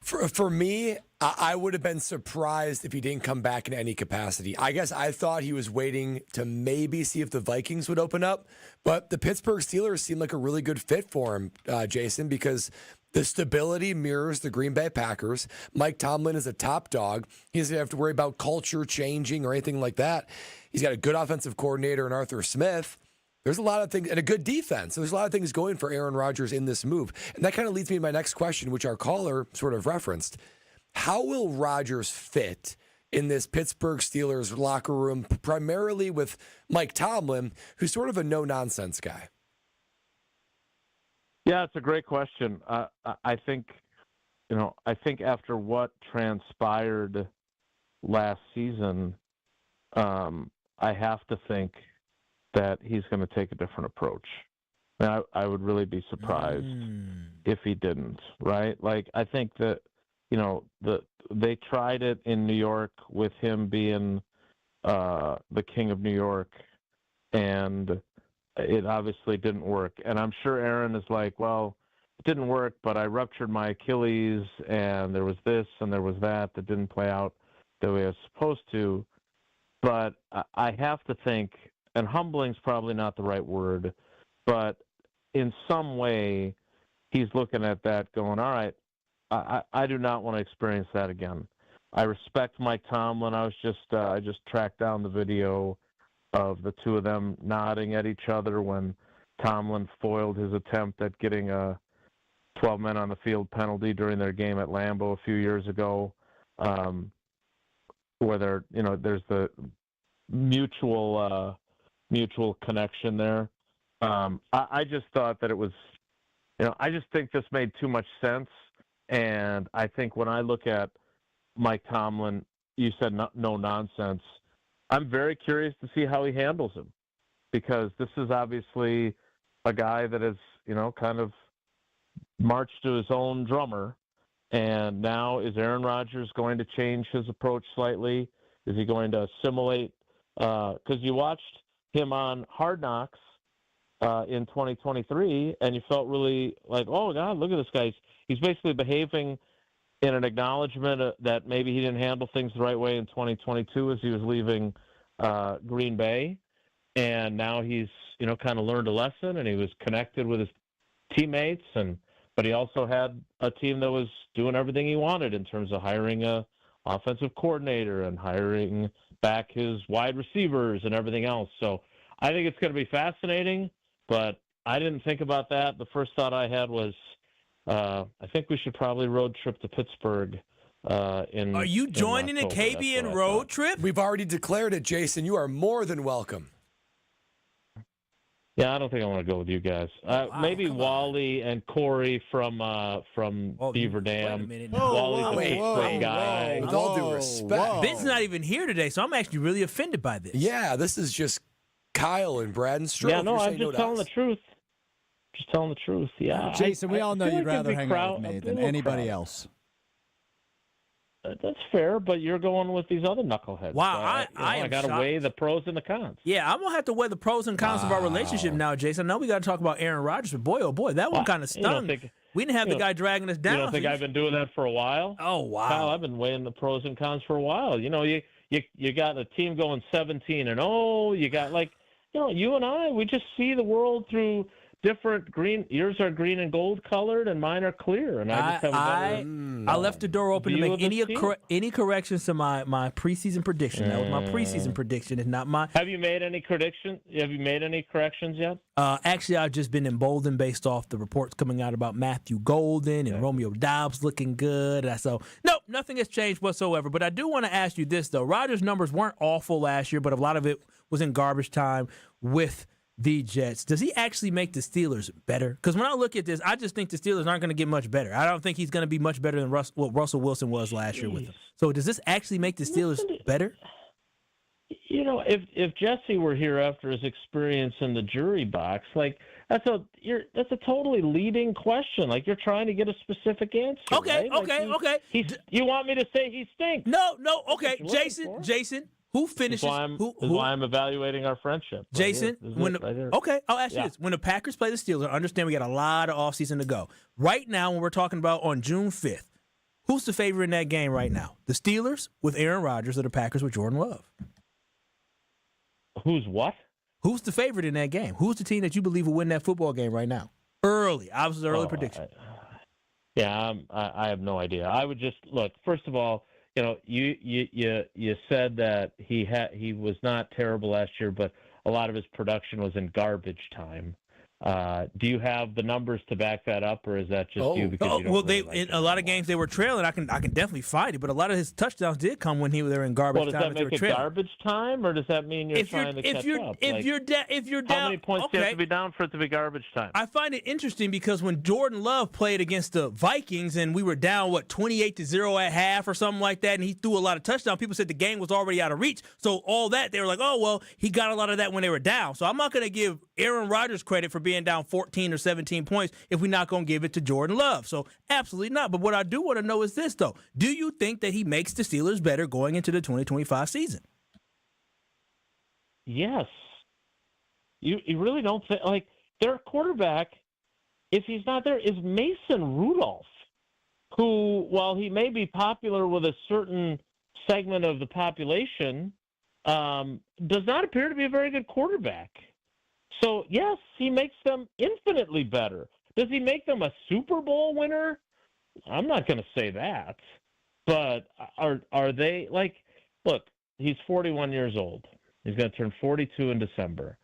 For me, I would have been surprised if he didn't come back in any capacity. I guess I thought he was waiting to maybe see if the Vikings would open up, but the Pittsburgh Steelers seemed like a really good fit for him, Jason, because the stability mirrors the Green Bay Packers. Mike Tomlin is a top dog. He doesn't have to worry about culture changing or anything like that. He's got a good offensive coordinator in Arthur Smith. There's a lot of things, and a good defense. So there's a lot of things going for Aaron Rodgers in this move. And that kind of leads me to my next question, which our caller sort of referenced. How will Rodgers fit in this Pittsburgh Steelers locker room, primarily with Mike Tomlin, who's sort of a no-nonsense guy? Yeah, it's a great question. I think after what transpired last season, I have to think that he's going to take a different approach. And I would really be surprised if he didn't, right? Like, I think that, they tried it in New York with him being the king of New York, and it obviously didn't work. And I'm sure Aaron is like, well, it didn't work, but I ruptured my Achilles, and there was this and there was that didn't play out the way it was supposed to. But I have to think, and humbling's probably not the right word, but in some way he's looking at that going, all right, I do not want to experience that again. I respect Mike Tomlin. I just tracked down the video of the two of them nodding at each other when Tomlin foiled his attempt at getting a 12 men on the field penalty during their game at Lambeau a few years ago, where there's the mutual connection there. I just thought that it was, I just think this made too much sense. And I think when I look at Mike Tomlin, you said no nonsense. I'm very curious to see how he handles him, because this is obviously a guy that has, kind of marched to his own drummer. And now is Aaron Rodgers going to change his approach slightly? Is he going to assimilate? Because you watched him on Hard Knocks in 2023, and you felt really like, oh, God, look at this guy. He's basically behaving in an acknowledgement that maybe he didn't handle things the right way in 2022 as he was leaving Green Bay. And now he's, kind of learned a lesson, and he was connected with his teammates. But he also had a team that was doing everything he wanted in terms of hiring a offensive coordinator and hiring back his wide receivers and everything else. So I think it's going to be fascinating, but I didn't think about that. The first thought I had was, I think we should probably road trip to Pittsburgh. Are you joining a KBN road trip? We've already declared it, Jason. You are more than welcome. Yeah, I don't think I want to go with you guys. Maybe Wally and Corey from Beaver Dam. Wally's a Pittsburgh guy. With all due respect. Ben's not even here today, so I'm actually really offended by this. Yeah, this is just Kyle and Brad and Stroh. Yeah, no, I'm just telling the truth. Just telling the truth, yeah. Jason, we all know you'd rather hang out with me than anybody else. That's fair, but you're going with these other knuckleheads. Wow, so I got to weigh the pros and the cons. Yeah, I'm going to have to weigh the pros and cons of our relationship now, Jason. I know we got to talk about Aaron Rodgers, but boy, oh boy, that one kind of stung. We didn't have the guy dragging us down. You don't think I've been doing that for a while? Oh, wow. Kyle, I've been weighing the pros and cons for a while. You got a team going 17-0. You got you and I, we just see the world through different green. Yours are green and gold colored, and mine are clear. And I just have I left the door open to make any corrections to my preseason prediction. That was my preseason prediction. It's not my. Have you made any corrections yet? Actually, I've just been emboldened based off the reports coming out about Matthew Golden and Romeo Doubs looking good. So nope, nothing has changed whatsoever. But I do want to ask you this though: Rodgers' numbers weren't awful last year, but a lot of it was in garbage time with the Jets. Does he actually make the Steelers better? Because when I look at this, I just think the Steelers aren't going to get much better. I don't think he's going to be much better than what Russell Wilson was last year with them. So does this actually make the Steelers better? If Jesse were here after his experience in the jury box, that's a totally leading question. You're trying to get a specific answer. Okay, right? okay. You want me to say he stinks? No. Okay, Jason. Who finishes? Why I'm evaluating our friendship. Jason, I'll ask you this. When the Packers play the Steelers, I understand we got a lot of offseason to go. Right now, when we're talking about on June 5th, who's the favorite in that game right now? The Steelers with Aaron Rodgers or the Packers with Jordan Love? Who's what? Who's the favorite in that game? Who's the team that you believe will win that football game right now? Early. Obviously, the early prediction. I have no idea. I would just look, first of all, you said that he was not terrible last year, but a lot of his production was in garbage time. Do you have the numbers to back that up, or is that just you? Because you don't in a lot of games they were trailing. I can definitely fight it, but a lot of his touchdowns did come when they were in garbage time. Does that make it garbage time, or does that mean you're trying to catch up? If you're down, how many points do you have to be down for it to be garbage time? I find it interesting because when Jordan Love played against the Vikings and we were down 28-0 at half or something like that, and he threw a lot of touchdowns, people said the game was already out of reach. So all that they were like, oh well, he got a lot of that when they were down. So I'm not going to give Aaron Rodgers credit for being down 14 or 17 points if we're not going to give it to Jordan Love. So absolutely not. But what I do want to know is this, though. Do you think that he makes the Steelers better going into the 2025 season? Yes. You really don't think, their quarterback, if he's not there, is Mason Rudolph, who, while he may be popular with a certain segment of the population, does not appear to be a very good quarterback. So, yes, he makes them infinitely better. Does he make them a Super Bowl winner? I'm not going to say that. But are they, look, he's 41 years old. He's going to turn 42 in December.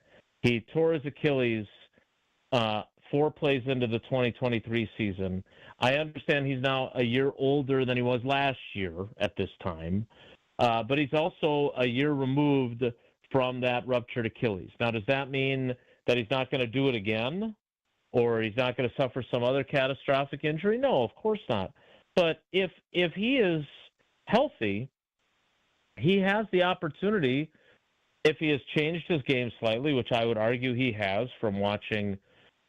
He tore his Achilles 4 plays into the 2023 season. I understand he's now a year older than he was last year at this time, but he's also a year removed from that ruptured Achilles. Now, does that mean that he's not going to do it again, or he's not going to suffer some other catastrophic injury? No, of course not. But if he is healthy, he has the opportunity, if he has changed his game slightly, which I would argue he has from watching,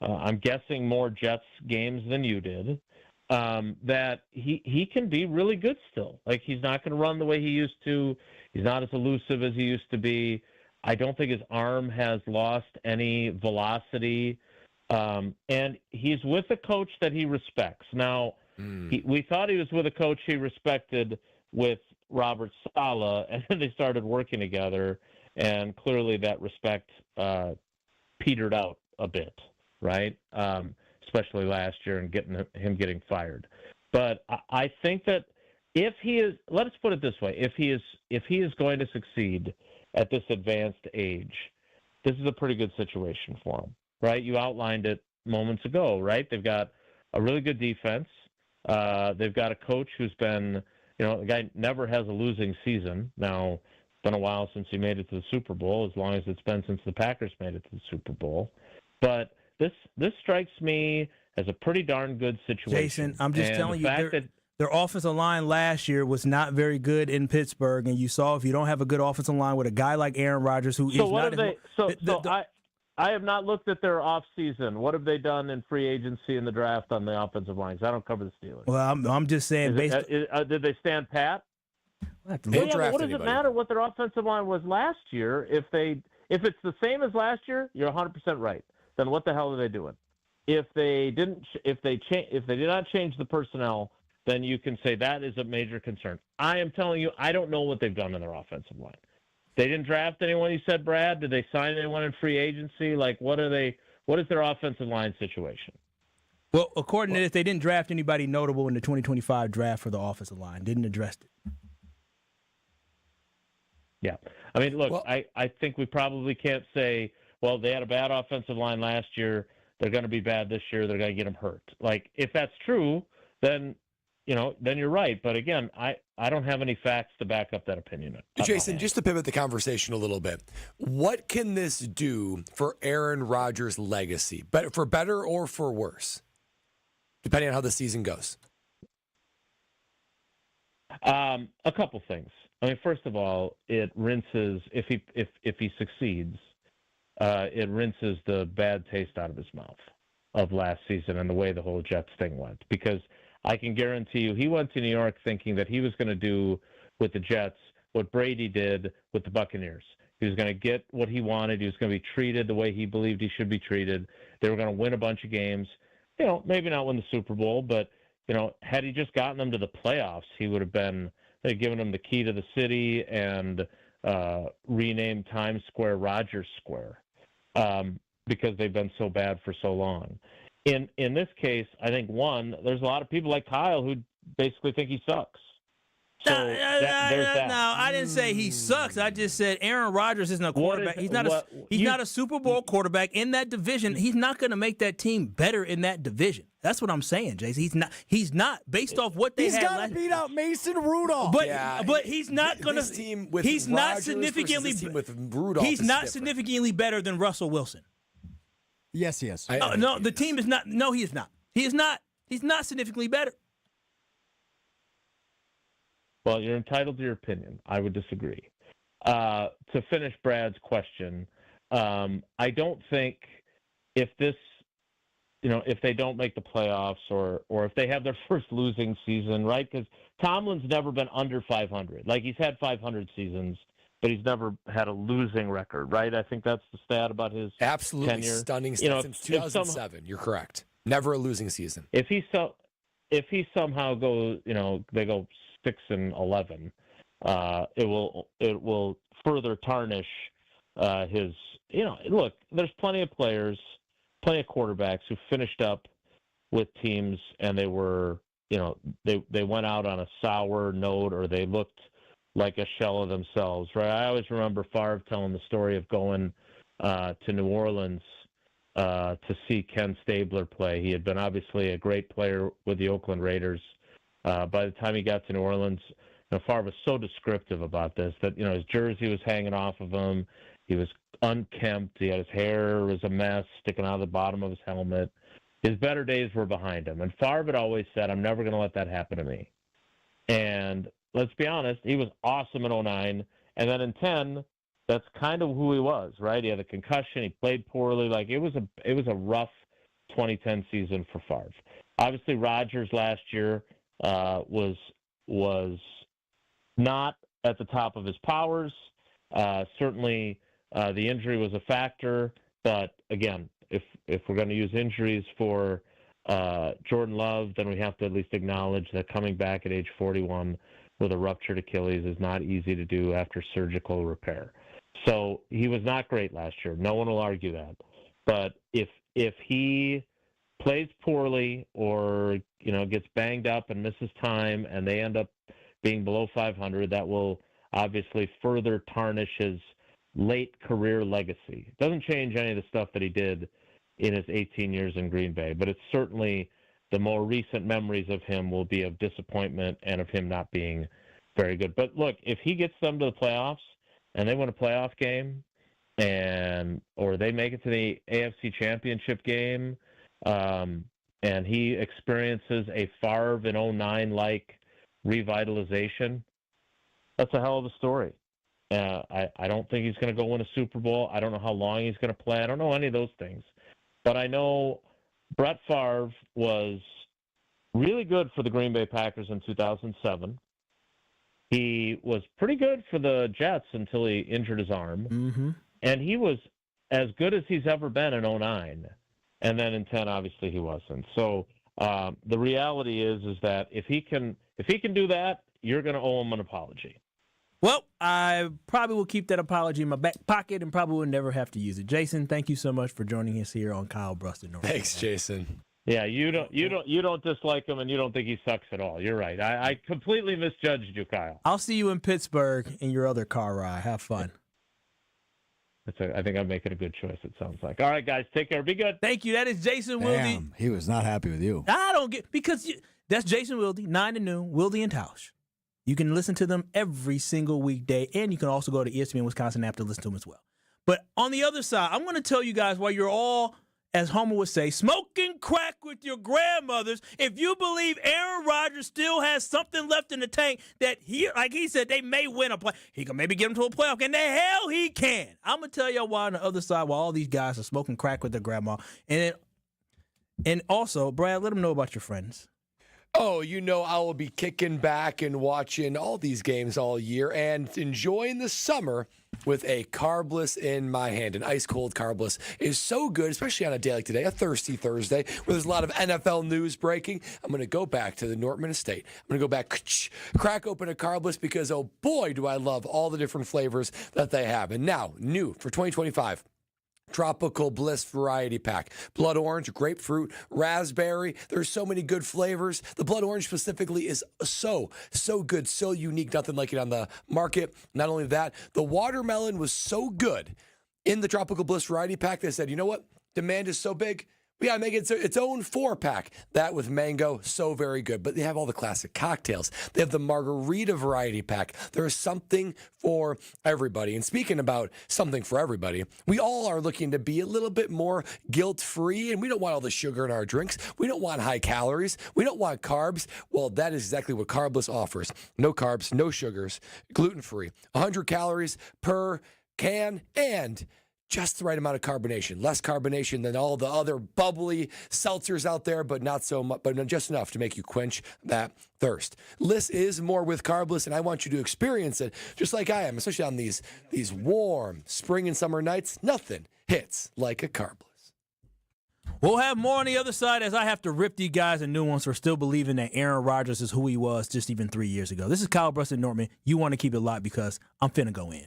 I'm guessing, more Jets games than you did, that he can be really good still. Like, he's not going to run the way he used to. He's not as elusive as he used to be. I don't think his arm has lost any velocity. And he's with a coach that he respects. Now, we thought he was with a coach he respected with Robert Saleh, and then they started working together, and clearly that respect petered out a bit, right? Especially last year and him getting fired. But I think that if he is, let us put it this way, if he is going to succeed at this advanced age, this is a pretty good situation for him, right? You outlined it moments ago, right? They've got a really good defense. They've got a coach who's been, the guy never has a losing season. Now, it's been a while since he made it to the Super Bowl, as long as it's been since the Packers made it to the Super Bowl. But this strikes me as a pretty darn good situation. Jason, I'm just telling you, their offensive line last year was not very good in Pittsburgh, and you saw if you don't have a good offensive line with a guy like Aaron Rodgers, who so is what not. Have they, I have not looked at their offseason. What have they done in free agency in the draft on the offensive lines? I don't cover the Steelers. Well, I'm just saying. Did they stand pat? What does it matter what their offensive line was last year? If it's the same as last year, you're 100% right. Then what the hell are they doing? If they did not change the personnel, then you can say that is a major concern. I am telling you, I don't know what they've done in their offensive line. They didn't draft anyone, you said, Brad? Did they sign anyone in free agency? Like, what is their offensive line situation? Well, according to this, they didn't draft anybody notable in the 2025 draft for the offensive line. Didn't address it. Yeah. I mean, look, I think we probably can't say, well, they had a bad offensive line last year. They're going to be bad this year. They're going to get them hurt. Like, if that's true, then you're right. But again, I don't have any facts to back up that opinion. Jason, just to pivot the conversation a little bit, what can this do for Aaron Rodgers' legacy? For better or for worse, depending on how the season goes? A couple things. I mean, first of all, it rinses, if he succeeds, it rinses the bad taste out of his mouth of last season and the way the whole Jets thing went. Because I can guarantee you, he went to New York thinking that he was going to do with the Jets what Brady did with the Buccaneers. He was going to get what he wanted. He was going to be treated the way he believed he should be treated. They were going to win a bunch of games. Maybe not win the Super Bowl, but, had he just gotten them to the playoffs, he would have been, they'd given him the key to the city and renamed Times Square Rodgers Square because they've been so bad for so long. In this case, I think, there's a lot of people like Kyle who basically think he sucks. So there's that. No, I didn't say he sucks. I just said Aaron Rodgers isn't a quarterback. He's not a Super Bowl quarterback in that division. He's not going to make that team better in that division. That's what I'm saying, Jason. He's not based off what they had. He's got to beat out Mason Rudolph. But he's not going to. He's not significantly. He's not significantly better than Russell Wilson. Yes, he is. No, the team is not. No, he is not. He is not. He's not significantly better. Well, you're entitled to your opinion. I would disagree. To finish Brad's question, I don't think if they don't make the playoffs or if they have their first losing season, right? Because Tomlin's never been under 500. Like, he's had 500 seasons, but he's never had a losing record, right? I think that's the stat about his absolutely tenure. Stunning stat since 2007. You're correct. Never a losing season. If he somehow goes, they go 6-11, it will further tarnish his. Look, there's plenty of players, plenty of quarterbacks who finished up with teams and they were, they went out on a sour note or they looked like a shell of themselves, right? I always remember Favre telling the story of going to New Orleans to see Ken Stabler play. He had been obviously a great player with the Oakland Raiders. By the time he got to New Orleans, Favre was so descriptive about this that, his jersey was hanging off of him. He was unkempt. He had his hair was a mess sticking out of the bottom of his helmet. His better days were behind him. And Favre had always said, I'm never going to let that happen to me. And let's be honest, he was awesome in 2009. And then in 2010, that's kind of who he was, right? He had a concussion. He played poorly. Like, it was a rough 2010 season for Favre. Obviously, Rodgers last year was not at the top of his powers. Certainly, the injury was a factor. But again, if we're going to use injuries for Jordan Love, then we have to at least acknowledge that coming back at age 41 with a ruptured Achilles is not easy to do after surgical repair. So he was not great last year. No one will argue that. But if he plays poorly or gets banged up and misses time and they end up being below 500, that will obviously further tarnish his late career legacy. It doesn't change any of the stuff that he did in his 18 years in Green Bay, but it's certainly the more recent memories of him will be of disappointment and of him not being very good. But look, if he gets them to the playoffs and they win a playoff game or they make it to the AFC Championship game, and he experiences a Favre in 2009 like revitalization, that's a hell of a story. I don't think he's going to go win a Super Bowl. I don't know how long he's going to play. I don't know any of those things. But I know Brett Favre was really good for the Green Bay Packers in 2007. He was pretty good for the Jets until he injured his arm. Mm-hmm. And he was as good as he's ever been in 2009. And then in 2010, obviously, he wasn't. So the reality is that if he can do that, you're going to owe him an apology. Well, I probably will keep that apology in my back pocket and probably will never have to use it. Jason, thank you so much for joining us here on Kyle Brust and Nortman. Thanks, Jason. Yeah, you don't dislike him and you don't think he sucks at all. You're right. I completely misjudged you, Kyle. I'll see you in Pittsburgh in your other car ride. Have fun. I think I'm making a good choice, it sounds like. All right, guys, take care. Be good. Thank you. That is Jason Wilde. He was not happy with you. I don't get because that's Jason Wilde, 9 to noon, Wilde and Tausch. You can listen to them every single weekday, and you can also go to ESPN Wisconsin app to listen to them as well. But on the other side, I'm going to tell you guys why you're all, as Homer would say, smoking crack with your grandmothers. If you believe Aaron Rodgers still has something left in the tank that he, like he said, they may win a play. He can maybe get them to a playoff game. The hell he can. I'm going to tell you why on the other side, why all these guys are smoking crack with their grandma. And also, Brad, let them know about your friends. Oh, I will be kicking back and watching all these games all year and enjoying the summer with a carbless in my hand. An ice-cold carbless is so good, especially on a day like today, a thirsty Thursday, where there's a lot of NFL news breaking. I'm going to go back to the Nortman estate. I'm going to go back, crack open a carbless because, oh boy, do I love all the different flavors that they have. And now, new for 2025. Tropical Bliss Variety Pack. Blood orange, grapefruit, raspberry. There's so many good flavors. The blood orange specifically is so good, so unique. Nothing like it on the market. Not only that, the watermelon was so good in the Tropical Bliss Variety Pack. They said, you know what? Demand is so big. We got to make it its own 4-pack. That with mango, so very good. But they have all the classic cocktails. They have the margarita variety pack. There's something for everybody. And speaking about something for everybody, we all are looking to be a little bit more guilt-free, and we don't want all the sugar in our drinks. We don't want high calories. We don't want carbs. Well, that is exactly what Carbless offers. No carbs, no sugars, gluten-free, 100 calories per can, and just the right amount of carbonation. Less carbonation than all the other bubbly seltzers out there, but not so much, but just enough to make you quench that thirst. This is more with Carbless, and I want you to experience it just like I am, especially on these warm spring and summer nights. Nothing hits like a Carbless. We'll have more on the other side as I have to rip these guys a new ones for still believing that Aaron Rodgers is who he was just even 3 years ago. This is Kyle Brust and Nortman. You want to keep it locked because I'm finna go in.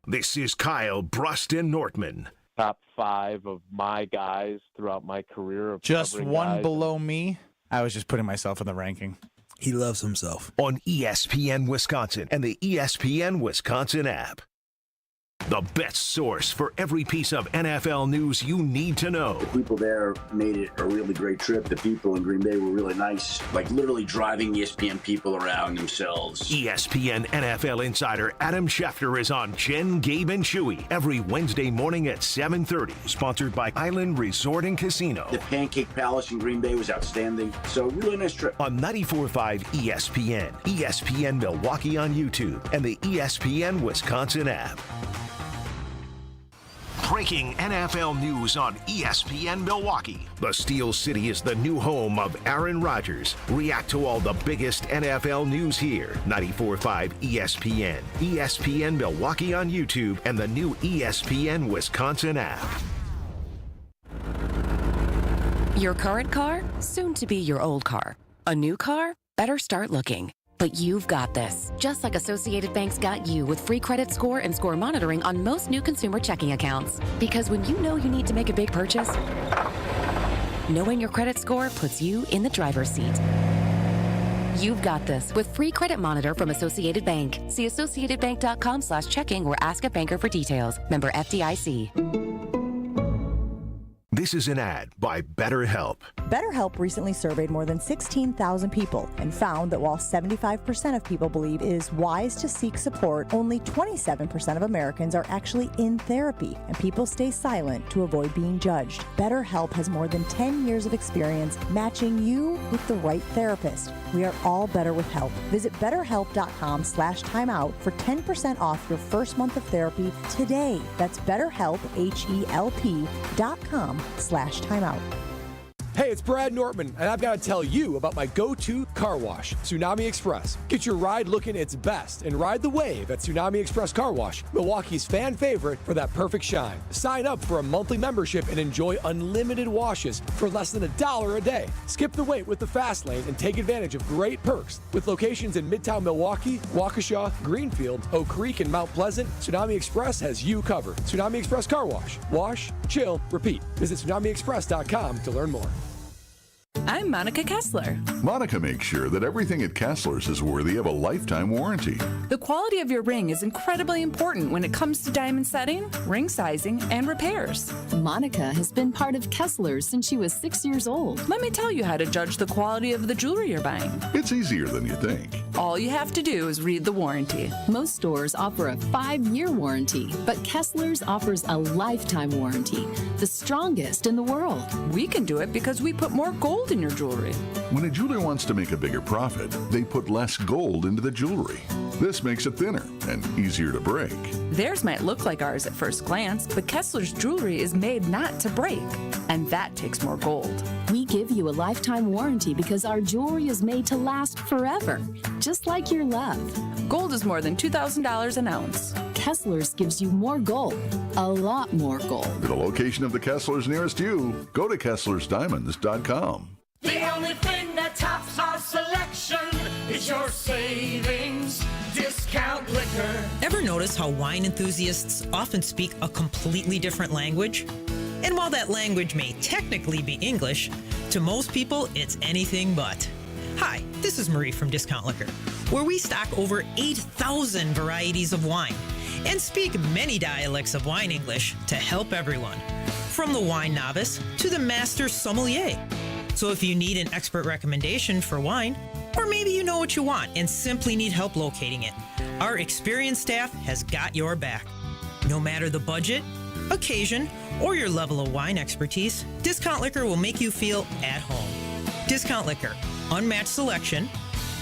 This is Kyle Brust and Nortman. Top 5 of my guys throughout my career. Just one guys. below me. I was just putting myself in the ranking. He loves himself. On ESPN Wisconsin and the ESPN Wisconsin app. the best source for every piece of NFL news you need to know. The people there made it a really great trip. The people in Green Bay were really nice, like literally driving ESPN people around themselves. ESPN NFL insider Adam Schefter is on Jen, Gabe, and Chewy every Wednesday morning at 7:30. Sponsored by Island Resort and Casino. The Pancake Palace in Green Bay was outstanding. So really nice trip. On 94.5 ESPN, ESPN Milwaukee on YouTube, and the ESPN Wisconsin app. Breaking NFL news on ESPN Milwaukee. The Steel City is the new home of Aaron Rodgers. React to all the biggest NFL news here. 94.5 ESPN, ESPN Milwaukee on YouTube, and the new ESPN Wisconsin app. Your current car, soon to be your old car. A new car? Better start looking. But you've got this. Just like Associated Bank's got you with free credit score and score monitoring on most new consumer checking accounts. Because when you know you need to make a big purchase, knowing your credit score puts you in the driver's seat. You've got this with free credit monitor from Associated Bank. See associatedbank.com/checking or ask a banker for details. Member FDIC. This is an ad by BetterHelp. BetterHelp recently surveyed more than 16,000 people and found that while 75% of people believe it is wise to seek support, only 27% of Americans are actually in therapy, and people stay silent to avoid being judged. BetterHelp has more than 10 years of experience matching you with the right therapist. We are all better with help. Visit BetterHelp.com/timeout for 10% off your first month of therapy today. That's BetterHelp, HELP.com/timeout. Hey, it's Brad Nortman, and I've got to tell you about my go-to car wash, Tsunami Express. Get your ride looking its best and ride the wave at Tsunami Express Car Wash, Milwaukee's fan favorite for that perfect shine. Sign up for a monthly membership and enjoy unlimited washes for less than $1 a day. Skip the wait with the fast lane and take advantage of great perks. With locations in Midtown Milwaukee, Waukesha, Greenfield, Oak Creek, and Mount Pleasant, Tsunami Express has you covered. Tsunami Express Car Wash. Wash, chill, repeat. Visit TsunamiExpress.com to learn more. I'm Monica Kessler. Monica makes sure that everything at Kessler's is worthy of a lifetime warranty. The quality of your ring is incredibly important when it comes to diamond setting, ring sizing, and repairs. Monica has been part of Kessler's since she was 6 years old. Let me tell you how to judge the quality of the jewelry you're buying. It's easier than you think. All you have to do is read the warranty. Most stores offer a 5-year warranty, but Kessler's offers a lifetime warranty, the strongest in the world. We can do it because we put more gold in your jewelry. When a jeweler wants to make a bigger profit, they put less gold into the jewelry. This makes it thinner and easier to break. Theirs might look like ours at first glance, but Kessler's jewelry is made not to break, and that takes more gold. We give you a lifetime warranty because our jewelry is made to last forever, just like your love. Gold is more than $2,000 an ounce. Kessler's gives you more gold, a lot more gold. For the location of the Kessler's nearest you, go to KesslersDiamonds.com. The only thing that tops our selection is your savings discount liquor. Ever notice how wine enthusiasts often speak a completely different language? And while that language may technically be English, to most people it's anything but. Hi, this is Marie from Discount Liquor, where we stock over 8,000 varieties of wine and speak many dialects of wine English to help everyone, from the wine novice to the master sommelier. So if you need an expert recommendation for wine, or maybe you know what you want and simply need help locating it, our experienced staff has got your back. No matter the budget, occasion, or your level of wine expertise, Discount Liquor will make you feel at home. Discount Liquor, unmatched selection,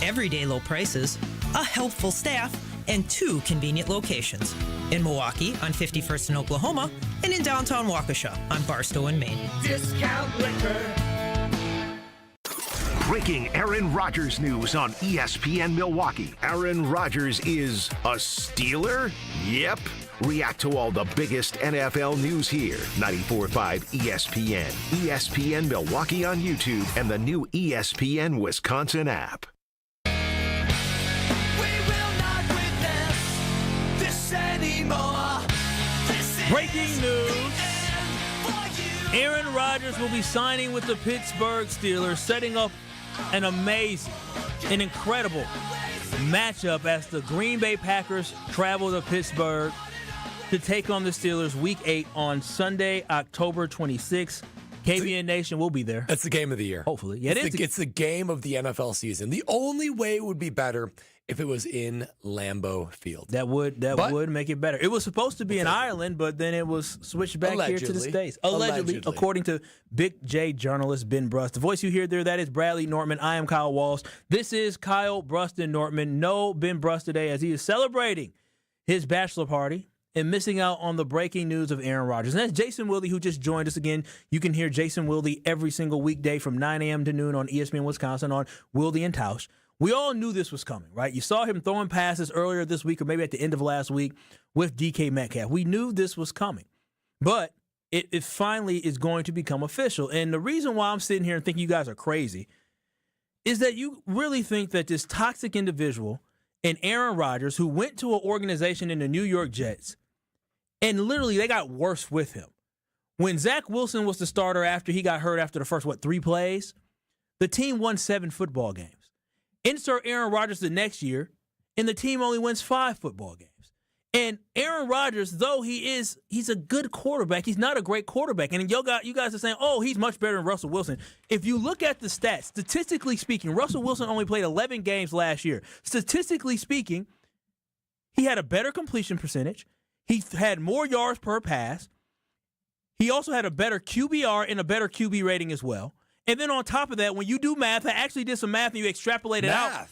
everyday low prices, a helpful staff, and 2 convenient locations. In Milwaukee on 51st and Oklahoma, and in downtown Waukesha on Barstow and Maine. Discount Liquor. Breaking Aaron Rodgers news on ESPN Milwaukee. Aaron Rodgers is a Steeler? Yep. React to all the biggest NFL news here. 94.5 ESPN, ESPN Milwaukee on YouTube, and the new ESPN Wisconsin app. Breaking news. Aaron Rodgers will be signing with the Pittsburgh Steelers, setting up an amazing, an incredible matchup as the Green Bay Packers travel to Pittsburgh. to take on the Steelers Week 8 on Sunday, October 26th. KBN Nation will be there. That's the game of the year. Hopefully. Yeah, it's the game of the NFL season. The only way it would be better if it was in Lambeau Field. That would make it better. It was supposed to be in Ireland, but then it was switched back here to the States. Allegedly, according to Big J journalist Ben Brust. The voice you hear there, that is Bradley Nortman. I am Kyle Walsh. This is Kyle, Brust, and Nortman. No Ben Brust today as he is celebrating his bachelor party and missing out on the breaking news of Aaron Rodgers. And that's Jason Wilde, who just joined us again. You can hear Jason Wilde every single weekday from 9 a.m. to noon on ESPN Wisconsin on Wilde and Tausch. We all knew this was coming, right? You saw him throwing passes earlier this week or maybe at the end of last week with DK Metcalf. We knew this was coming. But it finally is going to become official. And the reason why I'm sitting here and think you guys are crazy is that you really think that this toxic individual and Aaron Rodgers, who went to an organization in the New York Jets, and literally they got worse with him. When Zach Wilson was the starter after he got hurt after the first, 3 plays, the team won 7 football games. Insert Aaron Rodgers the next year, and the team only wins 5 football games. And Aaron Rodgers, though he's a good quarterback, he's not a great quarterback. And you guys are saying, oh, he's much better than Russell Wilson. If you look at the stats, statistically speaking, Russell Wilson only played 11 games last year. Statistically speaking, he had a better completion percentage. He had more yards per pass. He also had a better QBR and a better QB rating as well. And then on top of that, when you do math, I actually did some math and you extrapolate it out.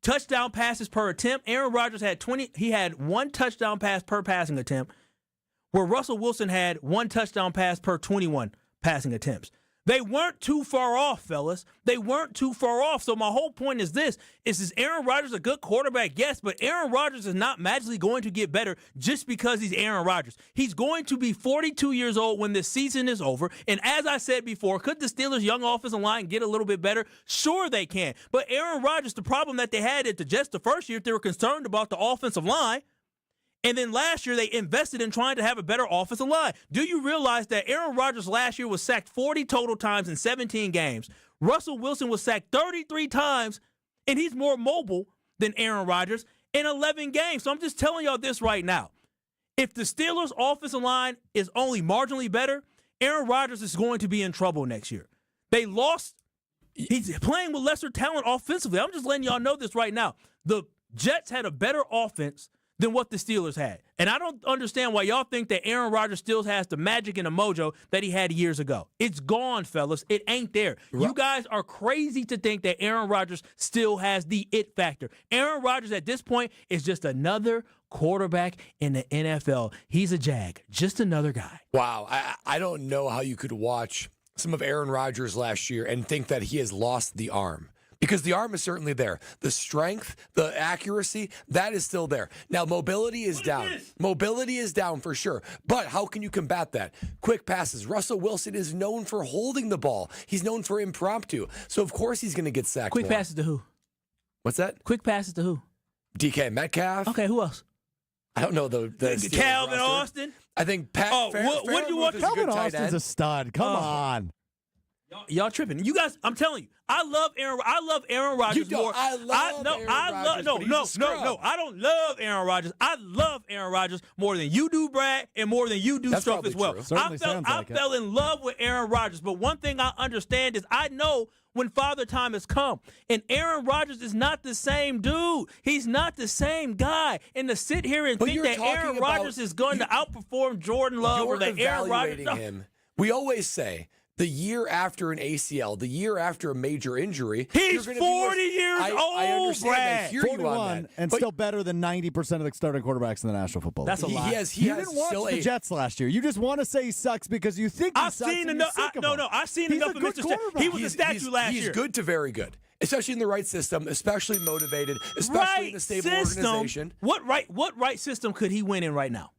Touchdown passes per attempt. Aaron Rodgers had 20. He had 1 touchdown pass per passing attempt, where Russell Wilson had 1 touchdown pass per 21 passing attempts. They weren't too far off, fellas. They weren't too far off. So my whole point is this. Is Aaron Rodgers a good quarterback? Yes, but Aaron Rodgers is not magically going to get better just because he's Aaron Rodgers. He's going to be 42 years old when this season is over. And as I said before, could the Steelers' young offensive line get a little bit better? Sure they can. But Aaron Rodgers, the problem that they had at the Jets the first year, they were concerned about the offensive line. And then last year, they invested in trying to have a better offensive line. Do you realize that Aaron Rodgers last year was sacked 40 total times in 17 games? Russell Wilson was sacked 33 times, and he's more mobile than Aaron Rodgers in 11 games. So I'm just telling y'all this right now. If the Steelers' offensive line is only marginally better, Aaron Rodgers is going to be in trouble next year. They lost. He's playing with lesser talent offensively. I'm just letting y'all know this right now. The Jets had a better offense than what the Steelers had. And I don't understand why y'all think that Aaron Rodgers still has the magic and the mojo that he had years ago. It's gone, fellas. It ain't there. You guys are crazy to think that Aaron Rodgers still has the it factor. Aaron Rodgers at this point is just another quarterback in the NFL. He's a jag, just another guy. Wow. I don't know how you could watch some of Aaron Rodgers last year and think that he has lost the arm. Because the arm is certainly there. The strength, the accuracy, that is still there. Now, mobility is down. Mobility is down for sure. But how can you combat that? Quick passes. Russell Wilson is known for holding the ball. He's known for impromptu. So, of course, he's going to get sacked Quick more. passes to who? What's that? Quick passes to who? DK Metcalf. Okay, who else? I don't know the Calvin Austin. I think Pat. What do you want? Calvin Austin's a stud. Come on. Y'all tripping. You guys, I'm telling you, I love Aaron Rodgers more. I love Aaron Rodgers. No. I don't love Aaron Rodgers. I love Aaron Rodgers more than you do, Brad, and more than you do, Stroke as well. I fell in love with Aaron Rodgers, but one thing I understand is I know when Father Time has come, and Aaron Rodgers is not the same dude. He's not the same guy. And to sit here and think that Aaron Rodgers is going to outperform Jordan Love or that Aaron Rodgers. Him. We always say, the year after an ACL, the year after a major injury, he's 40 years old, I understand. Brad. I hear you on that. And still better than 90% of the starting quarterbacks in the National Football League. That's a lot. You didn't watch the Jets last year. You just want to say he sucks because you think he sucks. I've seen enough of Mr. He was a statue last year. He's good to very good. Especially in the right system, especially motivated, especially in a stable organization. What right system could he win in right now?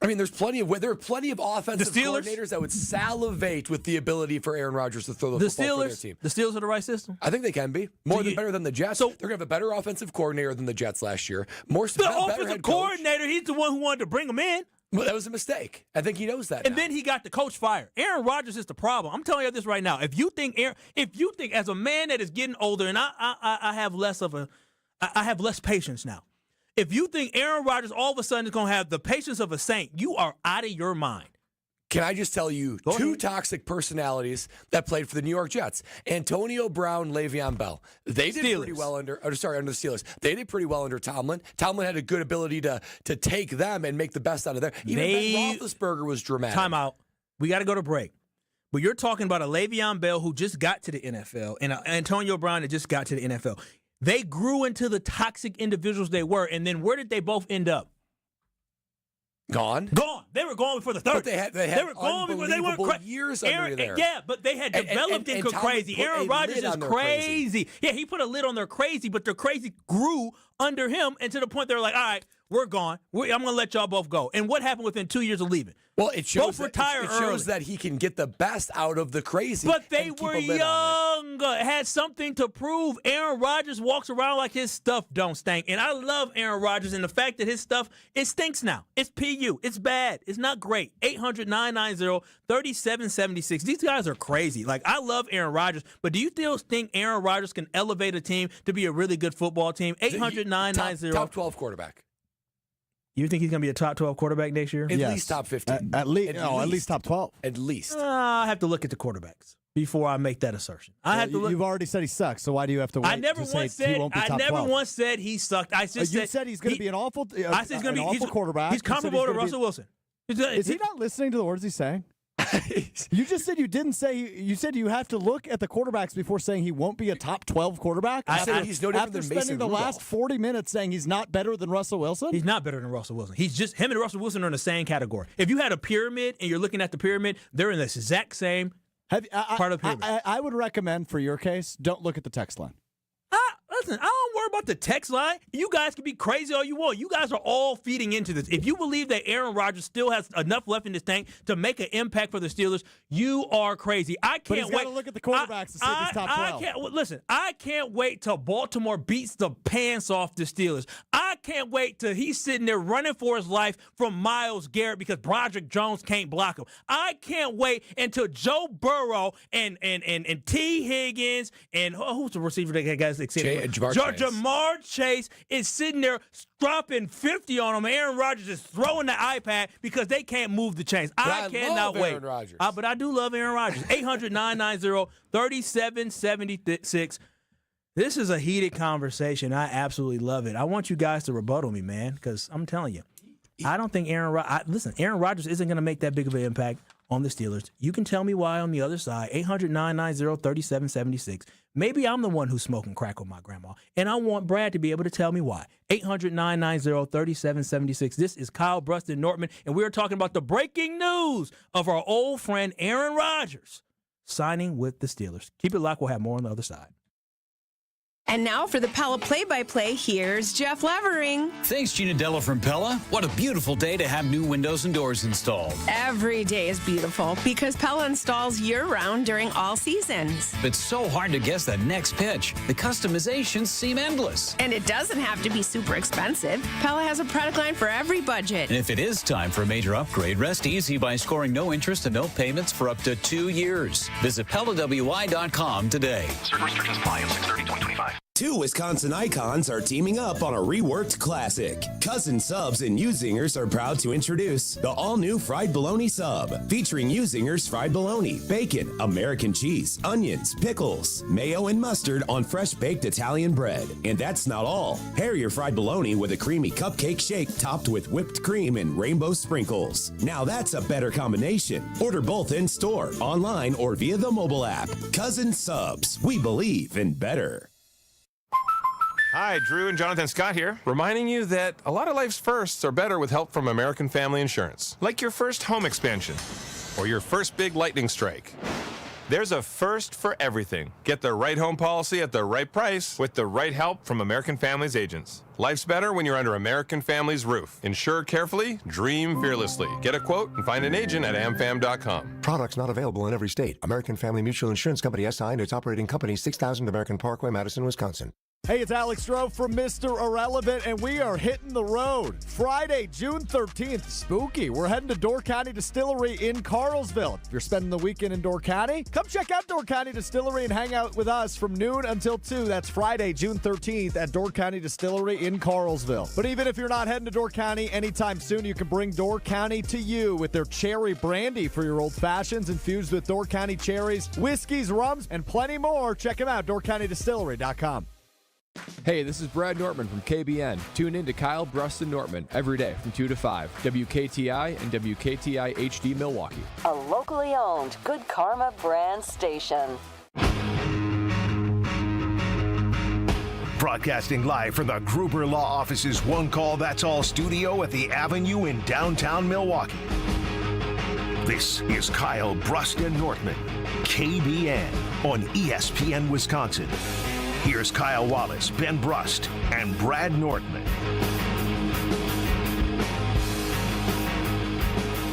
I mean, there are plenty of offensive coordinators that would salivate with the ability for Aaron Rodgers to throw the football for their team. The Steelers are the right system? I think they can be. Better than the Jets. So, they're going to have a better offensive coordinator than the Jets last year. The offensive coordinator, he's the one who wanted to bring him in. Well, that was a mistake. I think he knows that. And then he got the coach fired. Aaron Rodgers is the problem. I'm telling you this right now. If you think as a man that is getting older, and I have less patience now. If you think Aaron Rodgers all of a sudden is going to have the patience of a saint, you are out of your mind. Can I just tell you two toxic personalities that played for the New York Jets? Antonio Brown, Le'Veon Bell. They did pretty well under the Steelers. They did pretty well under Tomlin. Tomlin had a good ability to take them and make the best out of them. Even Ben Roethlisberger was dramatic. Time out. We got to go to break. But you're talking about a Le'Veon Bell who just got to the NFL and Antonio Brown that just got to the NFL. They grew into the toxic individuals they were, and then where did they both end up? Gone. They were gone before the third. But they were gone before they were years under there. Yeah, but they had developed into crazy. Aaron Rodgers is crazy. Yeah, he put a lid on their crazy, but their crazy grew under him, and to the point they were like, all right, we're gone. I'm going to let y'all both go. And what happened within 2 years of leaving? Well, it shows, both retire it shows that he can get the best out of the crazy. But they were young. Had something to prove. Aaron Rodgers walks around like his stuff don't stink. And I love Aaron Rodgers and the fact that his stuff, it stinks now. It's PU. It's bad. It's not great. 800-990-3776. These guys are crazy. Like, I love Aaron Rodgers, but do you still think Aaron Rodgers can elevate a team to be a really good football team? 800-990. Top 12 quarterback. You think he's going to be a top 12 quarterback next year? At least top 15. At least top 12. At least. I have to look at the quarterbacks before I make that assertion. I have to look. You've already said he sucks, so why do you have to wait? I never once said he sucked. I just you said he's going to be an awful. I said he's going to be awful quarterback. He's comparable to Russell Wilson. Is he not listening to the words he's saying? You just said you didn't say. You said you have to look at the quarterbacks before saying he won't be a top 12 quarterback. I said he's no different than Mason spending the last 40 minutes saying he's not better than Russell Wilson. He's not better than Russell Wilson. He's just him and Russell Wilson are in the same category. If you had a pyramid and you're looking at the pyramid, they're in the exact same part of the pyramid. I would recommend for your case, don't look at the text line. Listen, I don't worry about the text line. You guys can be crazy all you want. You guys are all feeding into this. If you believe that Aaron Rodgers still has enough left in this tank to make an impact for the Steelers, you are crazy. I can't but he's wait. Got to look at the quarterbacks to see if he's top 12. I can't wait till Baltimore beats the pants off the Steelers. I can't wait till he's sitting there running for his life from Myles Garrett because Broderick Jones can't block him. I can't wait until Joe Burrow and T. Higgins and who's the receiver that guy's excited? Jamar Chase is sitting there dropping 50 on him. Aaron Rodgers is throwing the iPad because they can't move the chains. I cannot wait. Aaron Rodgers. But I do love Aaron Rodgers. 800-990-3776. This is a heated conversation. I absolutely love it. I want you guys to rebuttal me, man, because I'm telling you, I don't think Aaron Rodgers isn't going to make that big of an impact on the Steelers. You can tell me why on the other side. 800-990-3776. Maybe I'm the one who's smoking crack with my grandma, and I want Brad to be able to tell me why. 800-990-3776. This is Kyle, Brust, and Nortman, and we're talking about the breaking news of our old friend Aaron Rodgers signing with the Steelers. Keep it locked. We'll have more on the other side. And now for the Pella play-by-play, here's Jeff Levering. Thanks, Gina Della from Pella. What a beautiful day to have new windows and doors installed. Every day is beautiful because Pella installs year-round during all seasons. It's so hard to guess that next pitch. The customizations seem endless. And it doesn't have to be super expensive. Pella has a product line for every budget. And if it is time for a major upgrade, rest easy by scoring no interest and no payments for up to 2 years. Visit PellaWI.com today. Certain restrictions apply on 6/30/2025. Two Wisconsin icons are teaming up on a reworked classic. Cousin Subs and U-Zingers are proud to introduce the all-new Fried Bologna Sub, featuring U-Zingers fried bologna, bacon, American cheese, onions, pickles, mayo, and mustard on fresh-baked Italian bread. And that's not all. Pair your fried bologna with a creamy cupcake shake topped with whipped cream and rainbow sprinkles. Now that's a better combination. Order both in-store, online, or via the mobile app. Cousin Subs. We believe in better. Hi, Drew and Jonathan Scott here, reminding you that a lot of life's firsts are better with help from American Family Insurance, like your first home expansion or your first big lightning strike. There's a first for everything. Get the right home policy at the right price with the right help from American Family's agents. Life's better when you're under American Family's roof. Insure carefully, dream fearlessly. Get a quote and find an agent at amfam.com. Products not available in every state. American Family Mutual Insurance Company SI and its operating company 6000 American Parkway, Madison, Wisconsin. Hey, it's Alex Stroh from Mr. Irrelevant, and we are hitting the road. Friday, June 13th, spooky. We're heading to Door County Distillery in Carlsville. If you're spending the weekend in Door County, come check out Door County Distillery and hang out with us from noon until 2. That's Friday, June 13th at Door County Distillery in Carlsville. But even if you're not heading to Door County anytime soon, you can bring Door County to you with their cherry brandy for your old fashions infused with Door County cherries, whiskeys, rums, and plenty more. Check them out, doorcountydistillery.com. Hey, this is Brad Nortman from KBN. Tune in to Kyle, Brust, and Nortman every day from 2 to 5. WKTI and WKTI HD Milwaukee. A locally owned Good Karma brand station. Broadcasting live from the Gruber Law Office's One Call That's All studio at the Avenue in downtown Milwaukee. This is Kyle, Brust, and Nortman, KBN on ESPN Wisconsin. Here's Kyle Wallace, Ben Brust, and Brad Nortman.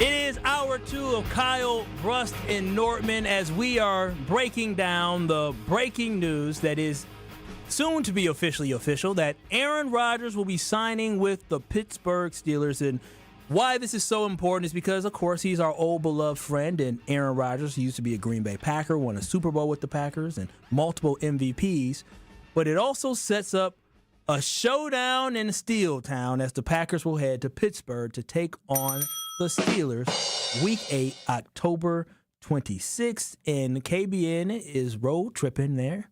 It is hour 2 of Kyle, Brust, and Nortman as we are breaking down the breaking news that is soon to be officially official, that Aaron Rodgers will be signing with the Pittsburgh Steelers. And why this is so important is because, of course, he's our old beloved friend, and Aaron Rodgers, he used to be a Green Bay Packer, won a Super Bowl with the Packers and multiple MVPs. But it also sets up a showdown in Steel Town as the Packers will head to Pittsburgh to take on the Steelers Week 8, October 26th. And KBN is road tripping there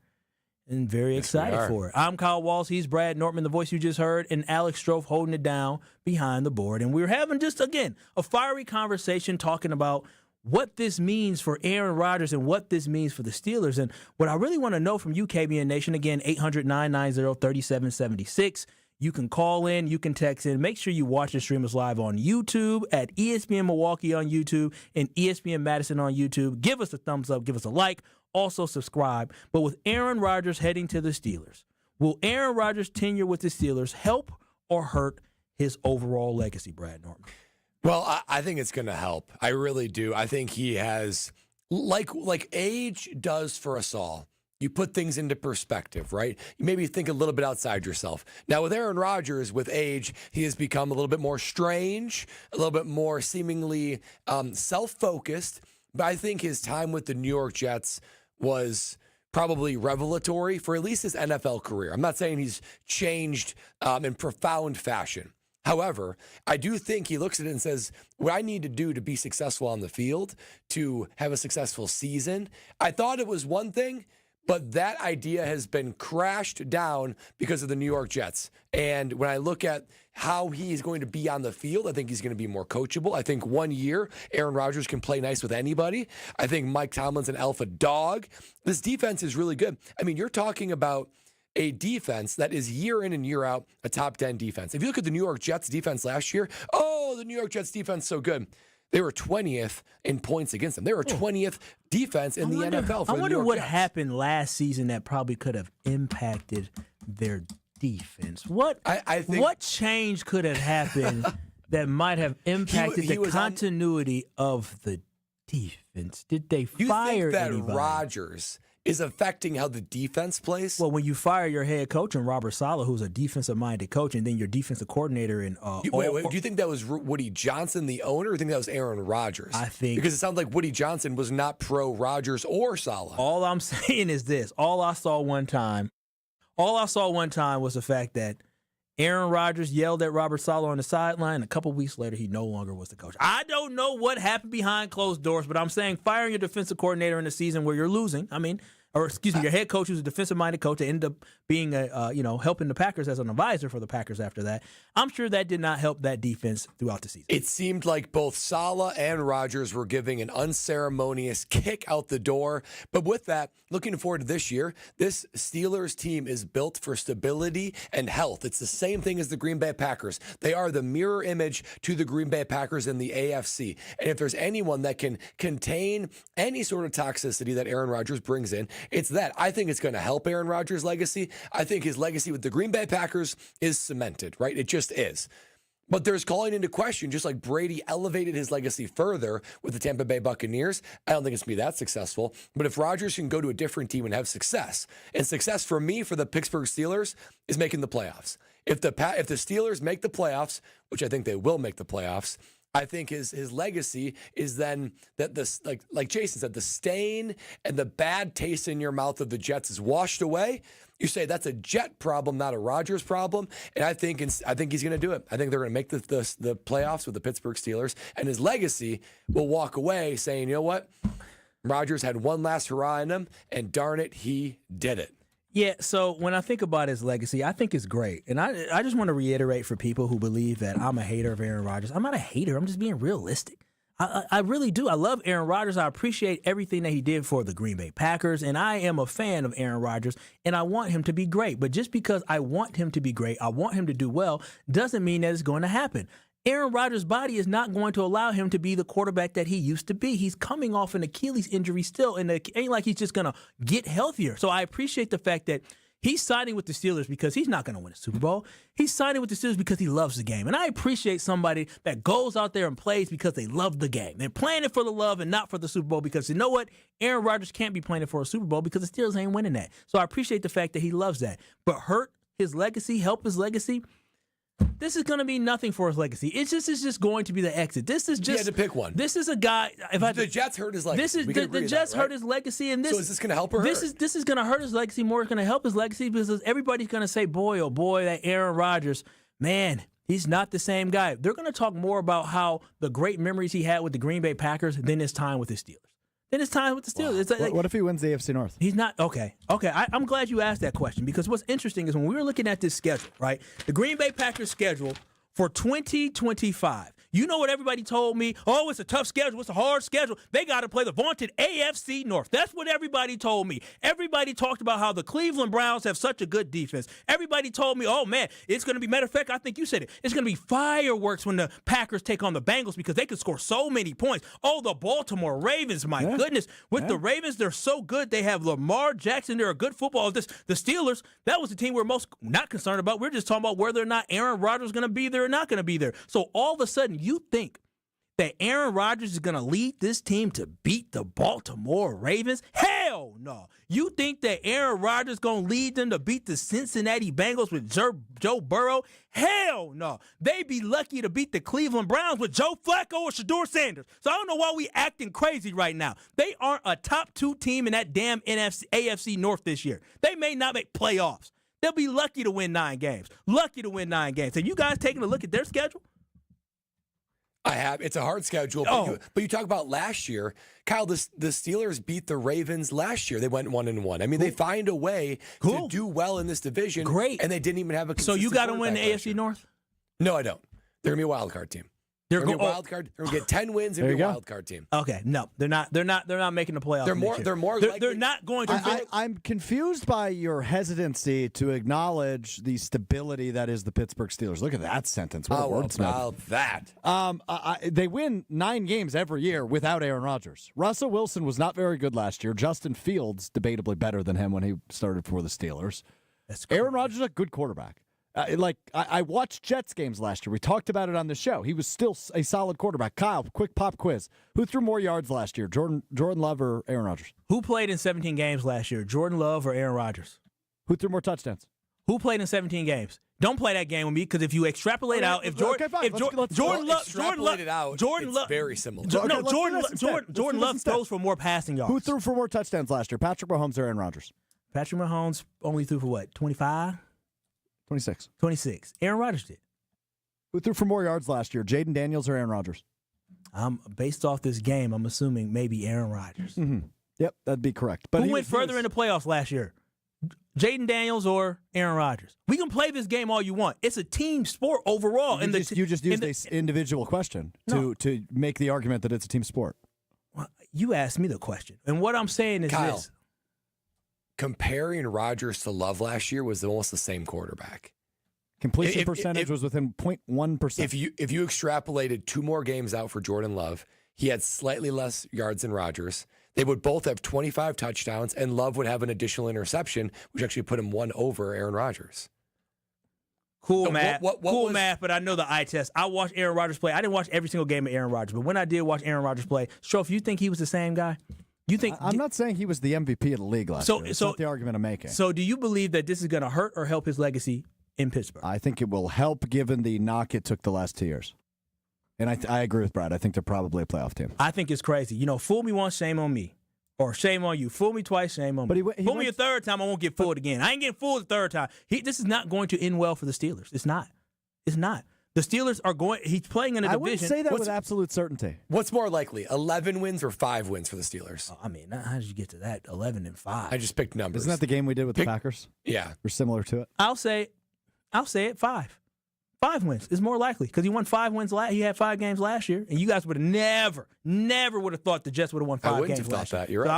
and very excited for it. I'm Kyle Wallace. He's Brad Nortman, the voice you just heard, and Alex Stroh holding it down behind the board. And we're having just, again, a fiery conversation talking about what this means for Aaron Rodgers and what this means for the Steelers. And what I really want to know from you, KBN Nation, again, 800-990-3776. You can call in, you can text in. Make sure you watch and stream us live on YouTube at ESPN Milwaukee on YouTube and ESPN Madison on YouTube. Give us a thumbs up, give us a like, also subscribe. But with Aaron Rodgers heading to the Steelers, will Aaron Rodgers' tenure with the Steelers help or hurt his overall legacy, Brad Nortman? Well, I think it's going to help. I really do. I think he has, like age does for us all. You put things into perspective, right? You maybe think a little bit outside yourself. Now, with Aaron Rodgers, with age, he has become a little bit more strange, a little bit more seemingly self-focused. But I think his time with the New York Jets was probably revelatory for at least his NFL career. I'm not saying he's changed in profound fashion. However, I do think he looks at it and says, what I need to do to be successful on the field, to have a successful season, I thought it was one thing, but that idea has been crashed down because of the New York Jets. And when I look at how he's going to be on the field, I think he's going to be more coachable. I think 1 year, Aaron Rodgers can play nice with anybody. I think Mike Tomlin's an alpha dog. This defense is really good. I mean, you're talking about a defense that is year in and year out a top 10 defense. If you look at the New York Jets defense last year, the New York Jets defense so good. They were 20th in points against them. They were 20th defense in the NFL for the New York Jets. I wonder what happened last season that probably could have impacted their defense. What change could have happened that might have impacted the continuity of the defense? Did they fire that anybody? Rodgers is affecting how the defense plays? Well, when you fire your head coach and Robert Saleh, who's a defensive-minded coach, and then your defensive coordinator and wait, do you think that was Woody Johnson, the owner, or do you think that was Aaron Rodgers? I think because it sounds like Woody Johnson was not pro Rodgers or Saleh. All I'm saying is this: all I saw one time was the fact that Aaron Rodgers yelled at Robert Saleh on the sideline. A couple weeks later, he no longer was the coach. I don't know what happened behind closed doors, but I'm saying firing your defensive coordinator in a season where you're losing. Your head coach who's a defensive-minded coach that ended up being helping the Packers as an advisor for the Packers after that. I'm sure that did not help that defense throughout the season. It seemed like both Saleh and Rodgers were giving an unceremonious kick out the door. But with that, looking forward to this year, this Steelers team is built for stability and health. It's the same thing as the Green Bay Packers. They are the mirror image to the Green Bay Packers in the AFC. And if there's anyone that can contain any sort of toxicity that Aaron Rodgers brings in, it's that. I think it's going to help Aaron Rodgers' legacy. I think his legacy with the Green Bay Packers is cemented, right? It just is. But there's calling into question, just like Brady elevated his legacy further with the Tampa Bay Buccaneers. I don't think it's going to be that successful. But if Rodgers can go to a different team and have success, and success for me, for the Pittsburgh Steelers, is making the playoffs. If the Steelers make the playoffs, which I think they will make the playoffs, I think his legacy is then that this, like Jason said, the stain and the bad taste in your mouth of the Jets is washed away. You say that's a Jet problem, not a Rodgers problem, and I think he's going to do it. I think they're going to make the playoffs with the Pittsburgh Steelers, and his legacy will walk away saying, you know what, Rodgers had one last hurrah in him, and darn it, he did it. Yeah, so when I think about his legacy, I think it's great. And I just want to reiterate for people who believe that I'm a hater of Aaron Rodgers. I'm not a hater. I'm just being realistic. I really do. I love Aaron Rodgers. I appreciate everything that he did for the Green Bay Packers, and I am a fan of Aaron Rodgers, and I want him to be great. But just because I want him to be great, I want him to do well, doesn't mean that it's going to happen. Aaron Rodgers' body is not going to allow him to be the quarterback that he used to be. He's coming off an Achilles injury still, and it ain't like he's just going to get healthier. So I appreciate the fact that he's signing with the Steelers because he's not going to win a Super Bowl. He's signing with the Steelers because he loves the game. And I appreciate somebody that goes out there and plays because they love the game. They're playing it for the love and not for the Super Bowl because you know what? Aaron Rodgers can't be playing it for a Super Bowl because the Steelers ain't winning that. So I appreciate the fact that he loves that. But hurt his legacy, help his legacy, this is going to be nothing for his legacy. It's just going to be the exit. This is just. You had to pick one. This is a guy. The Jets hurt his legacy. This is the Jets hurt his legacy, and this. So is this going to help or hurt? This is going to hurt his legacy more. It's going to help his legacy because everybody's going to say, "Boy, oh boy, that Aaron Rodgers, man, he's not the same guy." They're going to talk more about how the great memories he had with the Green Bay Packers than his time with the Steelers. Then it's time with the Steelers. Wow. It's like, what if he wins the AFC North? He's not. Okay. I'm glad you asked that question because what's interesting is when we were looking at this schedule, right? The Green Bay Packers schedule for 2025. You know what everybody told me? Oh, it's a tough schedule. It's a hard schedule. They got to play the vaunted AFC North. That's what everybody told me. Everybody talked about how the Cleveland Browns have such a good defense. Everybody told me, oh, man, it's going to be, matter of fact, I think you said it, it's going to be fireworks when the Packers take on the Bengals because they could score so many points. Oh, the Baltimore Ravens, my goodness. With the Ravens, they're so good. They have Lamar Jackson. They're a good football. The Steelers, that was the team we're most not concerned about. We're just talking about whether or not Aaron Rodgers is going to be there or not going to be there. So all of a sudden, you think that Aaron Rodgers is going to lead this team to beat the Baltimore Ravens? Hell no. You think that Aaron Rodgers is going to lead them to beat the Cincinnati Bengals with Joe Burrow? Hell no. They'd be lucky to beat the Cleveland Browns with Joe Flacco or Shedeur Sanders. So I don't know why we acting crazy right now. They aren't a top 2 team in that damn AFC North this year. They may not make playoffs. They'll be lucky to win 9 games. Lucky to win 9 games. Have you guys taken a look at their schedule? I have. It's a hard schedule. But you talk about last year, Kyle, the Steelers beat the Ravens last year. They went 1-1. I mean, they find a way to do well in this division. Great. And they didn't even have a So you got to win the AFC North? No, I don't. They're going to be a wild card team. They're going to be a wild card. They're going to get 10 wins and be a wild card team. Okay, no, they're not making the playoffs. They're not going to. I'm confused by your hesitancy to acknowledge the stability that is the Pittsburgh Steelers. Look at that sentence. What a wordsmith. They win 9 games every year without Aaron Rodgers. Russell Wilson was not very good last year. Justin Fields, debatably better than him when he started for the Steelers. Aaron Rodgers is a good quarterback. I watched Jets games last year. We talked about it on the show. He was still a solid quarterback. Kyle, quick pop quiz. Who threw more yards last year, Jordan Love or Aaron Rodgers? Who played in 17 games last year, Jordan Love or Aaron Rodgers? Who threw more touchdowns? Who played in 17 games? Don't play that game with me because if you extrapolate out, if Jordan Love, very similar. Jordan Love throws for more passing yards. Who threw for more touchdowns last year, Patrick Mahomes or Aaron Rodgers? Patrick Mahomes only threw for what, 25? 26. Aaron Rodgers did. Who threw for more yards last year, Jaden Daniels or Aaron Rodgers? Based off this game, I'm assuming maybe Aaron Rodgers. Mm-hmm. Yep, that'd be correct. But who went further in the playoffs last year? Jaden Daniels or Aaron Rodgers? We can play this game all you want. It's a team sport overall. You just used this individual question to make the argument that it's a team sport. Well, you asked me the question. And what I'm saying is Kyle, this. Comparing Rodgers to Love last year was almost the same quarterback. Completion percentage was within 0.1%. If you extrapolated 2 more games out for Jordan Love, he had slightly less yards than Rodgers. They would both have 25 touchdowns, and Love would have an additional interception, which actually put him 1 over Aaron Rodgers. Cool So math. what Cool was- math, but I know the eye test. I watched Aaron Rodgers play. I didn't watch every single game of Aaron Rodgers, but when I did watch Aaron Rodgers play, Strofe, you think he was the same guy? You think I'm not saying he was the MVP of the league last year. That's not the argument I'm making. So do you believe that this is going to hurt or help his legacy in Pittsburgh? I think it will help given the knock it took the last 2 years. And I agree with Brad. I think they're probably a playoff team. I think it's crazy. You know, fool me once, shame on me. Or shame on you. Fool me twice, shame on me. Fool me a third time, I won't get fooled again. I ain't getting fooled the third time. This is not going to end well for the Steelers. It's not. It's not. The Steelers are going – he's playing in a division. I wouldn't say that with absolute certainty. What's more likely, 11 wins or 5 wins for the Steelers? I mean, how did you get to that? 11 and 5. I just picked numbers. Isn't that the game we did with the Packers? Yeah. We're similar to it. I'll say it 5. 5 wins is more likely because he won 5 wins he had 5 games last year, and you guys would have never would have thought the Jets would have won 5 games. I wouldn't have thought last year. that. You're right. So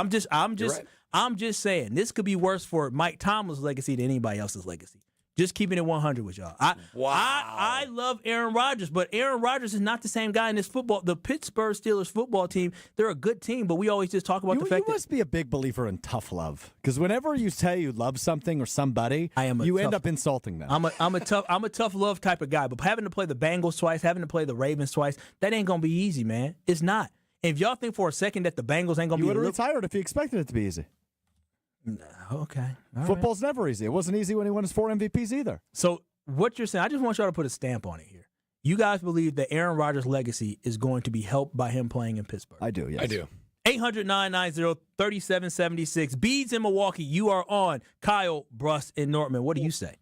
I'm just saying this could be worse for Mike Tomlin's legacy than anybody else's legacy. Just keeping it 100 with y'all. I love Aaron Rodgers, but Aaron Rodgers is not the same guy in this football. The Pittsburgh Steelers football team, they're a good team, but we always just talk about the fact you must be a big believer in tough love, because whenever you say you love something or somebody, you end up insulting them. I'm a tough love type of guy, but having to play the Bengals twice, having to play the Ravens twice, that ain't gonna be easy, man. It's not. If y'all think for a second that the Bengals ain't gonna be, you would have retired if you expected it to be easy. Okay. All Football's never easy. It wasn't easy when he won his 4 MVPs either. So what you're saying, I just want y'all to put a stamp on it here. You guys believe that Aaron Rodgers' legacy is going to be helped by him playing in Pittsburgh? I do, yes. I do. 800-990-3776. Bees in Milwaukee, you are on. Kyle, Brust, and Nortman. What do you say?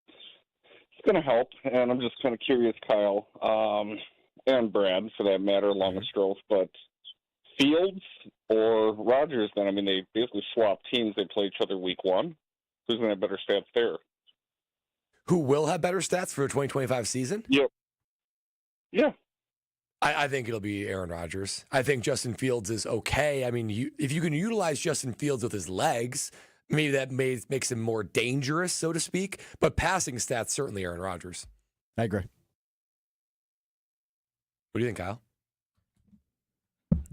It's going to help, and I'm just kind of curious, Kyle, and Brad, for that matter, along with Strofe, but Fields or Rodgers, then, I mean, they basically swapped teams. They play each other week 1. Who's going to have better stats there? Who will have better stats for a 2025 season? Yep. Yeah. I think it'll be Aaron Rodgers. I think Justin Fields is okay. I mean, if you can utilize Justin Fields with his legs, maybe that makes him more dangerous, so to speak. But passing stats, certainly Aaron Rodgers. I agree. What do you think, Kyle?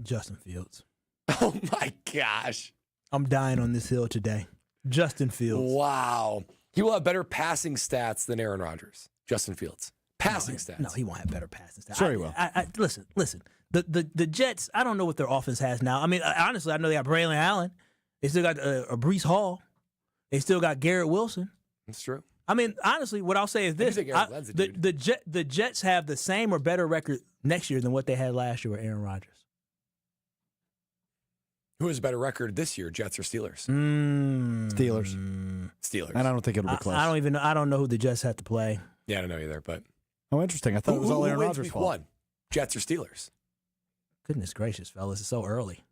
Justin Fields. Oh, my gosh. I'm dying on this hill today. Justin Fields. Wow. He will have better passing stats than Aaron Rodgers. Justin Fields. Passing stats. No, he won't have better passing stats. Sure he will. Listen. The Jets, I don't know what their offense has now. I mean, honestly, I know they got Braylon Allen. They still got Breece Hall. They still got Garrett Wilson. That's true. I mean, honestly, what I'll say is this. The Jets have the same or better record next year than what they had last year with Aaron Rodgers. Who has a better record this year, Jets or Steelers? Steelers. Steelers. And I don't think it'll be close. I don't know who the Jets have to play. Yeah, I don't know either, but. Oh, interesting. I thought it was all Aaron wins Rodgers' week fault. 1? Jets or Steelers? Goodness gracious, fellas, it's so early.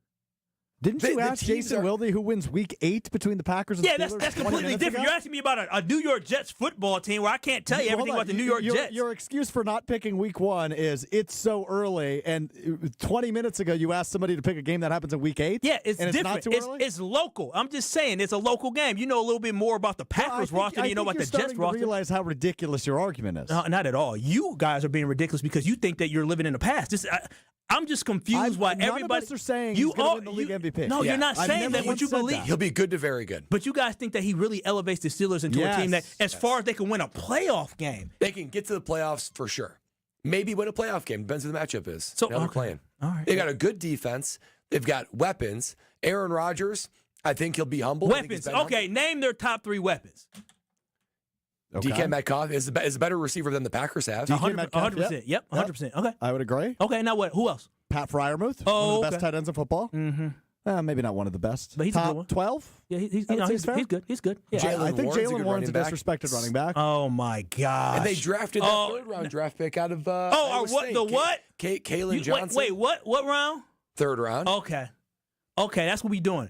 Didn't you ask Jason Wilde who wins week 8 between the Packers and Steelers? That's completely different. You're asking me about a New York Jets football team where I can't tell you everything about the New York Jets. Your excuse for not picking week 1 is it's so early, and 20 minutes ago you asked somebody to pick a game that happens in week 8? Yeah, it's and different. It's not too early? It's local. I'm just saying it's a local game. You know a little bit more about the Packers roster than you know about the Jets roster. I realize how ridiculous your argument is. Not at all. You guys are being ridiculous because you think that you're living in the past. I'm just confused why everybody. None of us are saying he's going to win the league MVP. No, you're not saying that. What you believe? He'll be good to very good. But you guys think that he really elevates the Steelers into a team that, as far as they can win a playoff game, they can get to the playoffs for sure. Maybe win a playoff game. Depends who the matchup is. So they're playing. All right. They got a good defense. They've got weapons. Aaron Rodgers, I think he'll be humble. Weapons. Okay, name their top 3 weapons. Okay. DK Metcalf is a better receiver than the Packers have. 100%. Yep, 100%. Okay. I would agree. Okay, now what? Who else? Pat Freiermuth, one of the best tight ends in football. Mm-hmm. Maybe not one of the best. But he's top a good one. 12? Yeah, he's good. He's good. Yeah. I think Jalen Warren's a disrespected running back. Oh, my gosh. And they drafted that 3rd-round draft pick out of Iowa State. What? Kalen Johnson. Wait, what round? 3rd round. Okay, that's what we doing.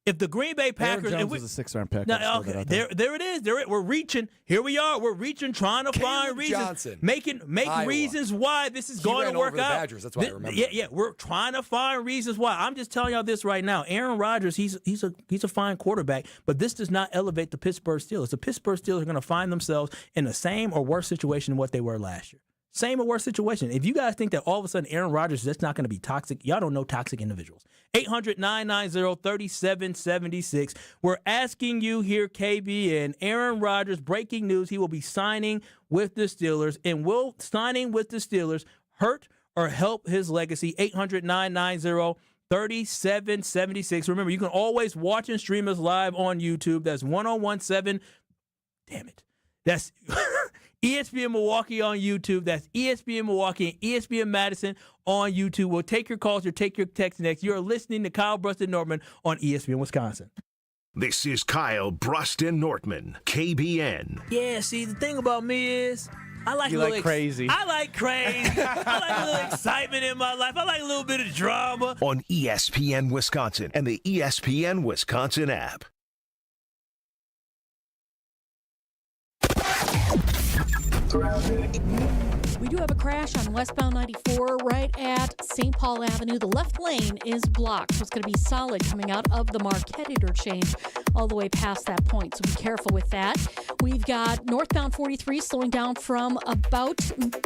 If the Green Bay Packers, Aaron Jones was a 6th-round pick. There it is. We're reaching. Here we are. We're reaching, trying to find reasons, Johnson, make reasons why this is going to work over out. The Badgers. That's why I remember. Yeah. We're trying to find reasons why. I'm just telling y'all this right now. Aaron Rodgers, he's a fine quarterback, but this does not elevate the Pittsburgh Steelers. The Pittsburgh Steelers are going to find themselves in the same or worse situation than what they were last year. same or worse situation. If you guys think that all of a sudden Aaron Rodgers is just not going to be toxic, y'all don't know toxic individuals. 800-990-3776. We're asking you here, KBN, Aaron Rodgers, breaking news, he will be signing with the Steelers. And will signing with the Steelers hurt or help his legacy? 800-990-3776. Remember, you can always watch and stream us live on YouTube. That's 1017. Damn it. That's ESPN Milwaukee on YouTube. That's ESPN Milwaukee and ESPN Madison on YouTube. We'll take your calls or take your texts next. You're listening to Kyle, Brust, and Nortman on ESPN Wisconsin. This is Kyle, Brust, and Nortman, KBN. Yeah, see, the thing about me is I like crazy. I like crazy. I like a little excitement in my life. I like a little bit of drama. On ESPN Wisconsin and the ESPN Wisconsin app. We do have a crash on westbound 94 right at St. Paul Avenue. The left lane is blocked, so it's going to be solid coming out of the Marquette interchange all the way past that point, so be careful with that. We've got northbound 43 slowing down from about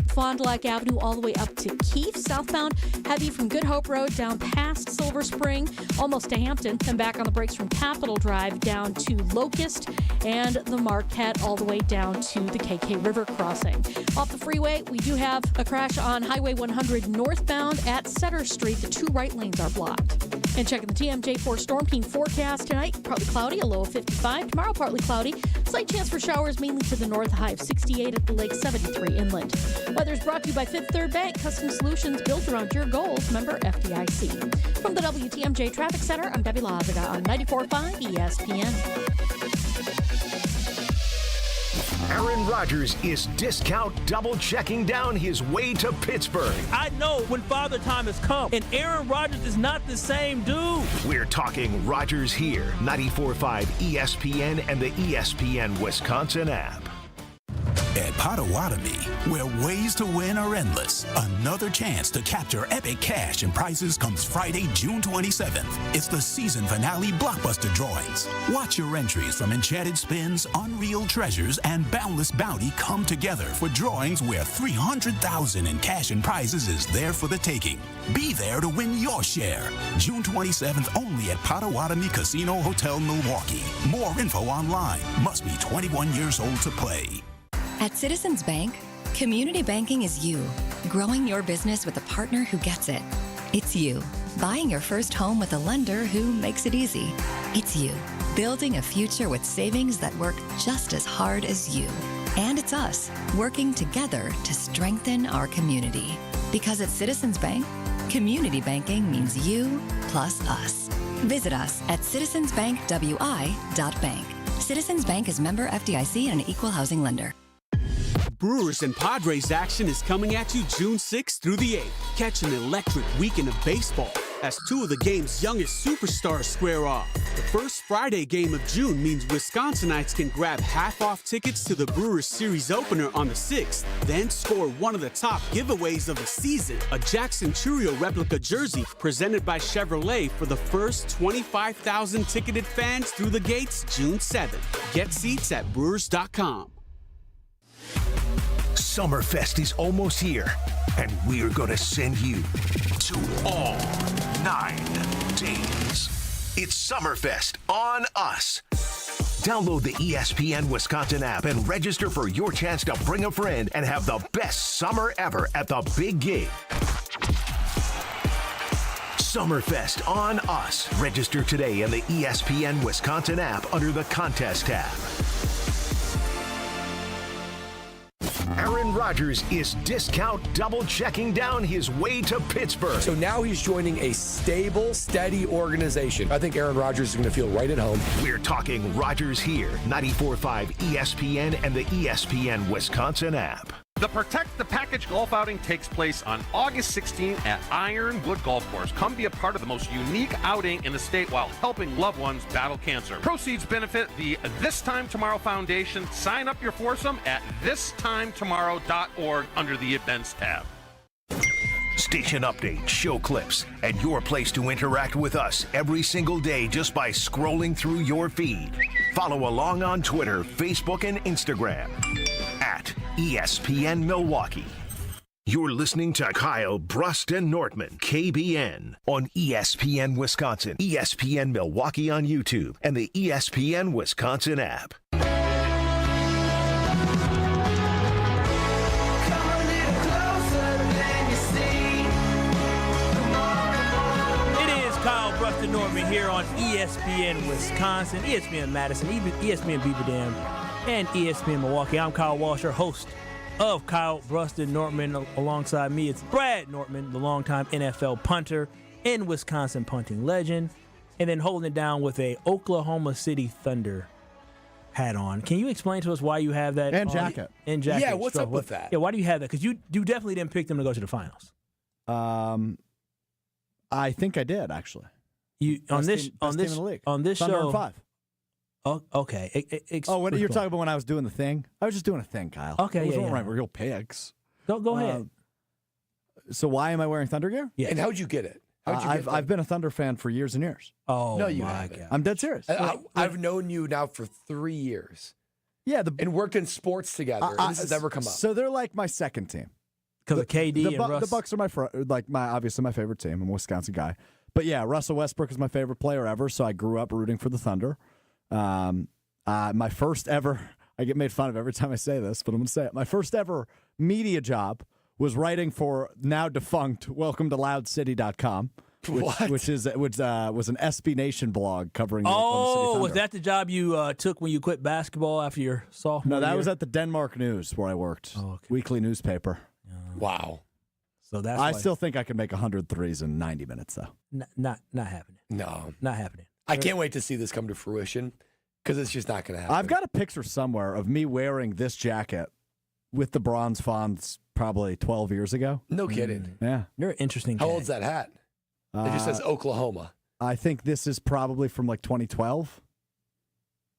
Fond du Lac Avenue all the way up to Keefe. Southbound heavy from Good Hope Road down past Silver Spring, almost to Hampton, and back on the brakes from Capitol Drive down to Locust and the Marquette all the way down to the KK River crossing. Off the freeway, we do have a crash on Highway 100 northbound at Sutter Street. The two right lanes are blocked. And checking the TMJ4 Storm Team forecast tonight, partly cloudy, a low of 55. Tomorrow, partly cloudy. Slight chance for showers mainly to the north, high of 68 at the lake, 73 inland. Weather's brought to you by Fifth Third Bank, custom solutions built around your goals. Member FDIC. From the WTMJ Traffic Center, I'm Debbie Lazaga on 94.5 ESPN. Aaron Rodgers is discount double-checking down his way to Pittsburgh. I know when Father Time has come, and Aaron Rodgers is not the same dude. We're talking Rodgers here, 94.5 ESPN and the ESPN Wisconsin app. At Potawatomi, where ways to win are endless, another chance to capture epic cash and prizes comes Friday, June 27th. It's the season finale blockbuster drawings. Watch your entries from Enchanted Spins, Unreal Treasures, and Boundless Bounty come together for drawings where $300,000 in cash and prizes is there for the taking. Be there to win your share. June 27th only at Potawatomi Casino Hotel, Milwaukee. More info online. Must be 21 years old to play. At Citizens Bank, community banking is you, growing your business with a partner who gets it. It's you, buying your first home with a lender who makes it easy. It's you, building a future with savings that work just as hard as you. And it's us, working together to strengthen our community. Because at Citizens Bank, community banking means you plus us. Visit us at citizensbankwi.bank. Citizens Bank is member FDIC and an equal housing lender. Brewers and Padres action is coming at you June 6th through the 8th. Catch an electric weekend of baseball as two of the game's youngest superstars square off. The first Friday game of June means Wisconsinites can grab half-off tickets to the Brewers series opener on the 6th, then score one of the top giveaways of the season, a Jackson Churio replica jersey presented by Chevrolet for the first 25,000 ticketed fans through the gates June 7th. Get seats at Brewers.com. Summerfest is almost here, and we're going to send you to all 9 days. It's Summerfest on us. Download the ESPN Wisconsin app and register for your chance to bring a friend and have the best summer ever at the big gig. Summerfest on us. Register today in the ESPN Wisconsin app under the contest tab. Aaron Rodgers is discount double-checking down his way to Pittsburgh. So now he's joining a stable, steady organization. I think Aaron Rodgers is going to feel right at home. We're talking Rodgers here, 94.5 ESPN and the ESPN Wisconsin app. The Protect the Package golf outing takes place on August 16 at Ironwood Golf Course. Come be a part of the most unique outing in the state while helping loved ones battle cancer. Proceeds benefit the This Time Tomorrow Foundation. Sign up your foursome at thistimetomorrow.org under the Events tab. Station updates, show clips, and your place to interact with us every single day just by scrolling through your feed. Follow along on Twitter, Facebook, and Instagram at ESPN Milwaukee. You're listening to Kyle, Brust, and Nortman, KBN, on ESPN Wisconsin, ESPN Milwaukee on YouTube, and the ESPN Wisconsin app. Brust and Nortman here on ESPN Wisconsin, ESPN Madison, ESPN Beaver Dam, and ESPN Milwaukee. I'm Kyle Walsh, your host of Kyle, Brust, and Nortman. Alongside me, it's Brad Nortman, the longtime NFL punter and Wisconsin punting legend, and then holding it down with a Oklahoma City Thunder hat on. Can you explain to us why you have that? And jacket. And jacket. Yeah, what's up with that? Yeah, why do you have that? Because you definitely didn't pick them to go to the finals. I think I did, actually. You on this team in the league. On this Thunder show. and 5. Oh, okay. What you're talking about when I was doing the thing? I was just doing a thing, Kyle. Okay, it yeah, wasn't real picks. Go ahead. So why am I wearing Thunder gear? Yeah. And how'd you get it? I've been a Thunder fan for years and years. Oh, no, you my haven't. God. I'm dead serious. I've known you now for 3 years. Yeah, and worked in sports together. And this has never come up. So they're like my second team. Because of KD and Russ. The Bucks are obviously my favorite team. I'm a Wisconsin guy. But yeah, Russell Westbrook is my favorite player ever, so I grew up rooting for the Thunder. My first ever, I get made fun of every time I say this, but I'm going to say it. My first ever media job was writing for now defunct WelcomeToLoudCity.com, which was an SB Nation blog covering the Oklahoma City Thunder. Was that the job you took when you quit basketball after your sophomore No, that year? was at the Denmark News where I worked, weekly newspaper. Wow. So that's I still think I can make 100 threes in 90 minutes, though. Not happening. No. Not happening. I can't wait to see this come to fruition because it's just not going to happen. I've got a picture somewhere of me wearing this jacket with the bronze fonts probably 12 years ago. No kidding. Yeah. You're an interesting How guy. old's that hat? It just says Oklahoma. I think this is probably from like 2012.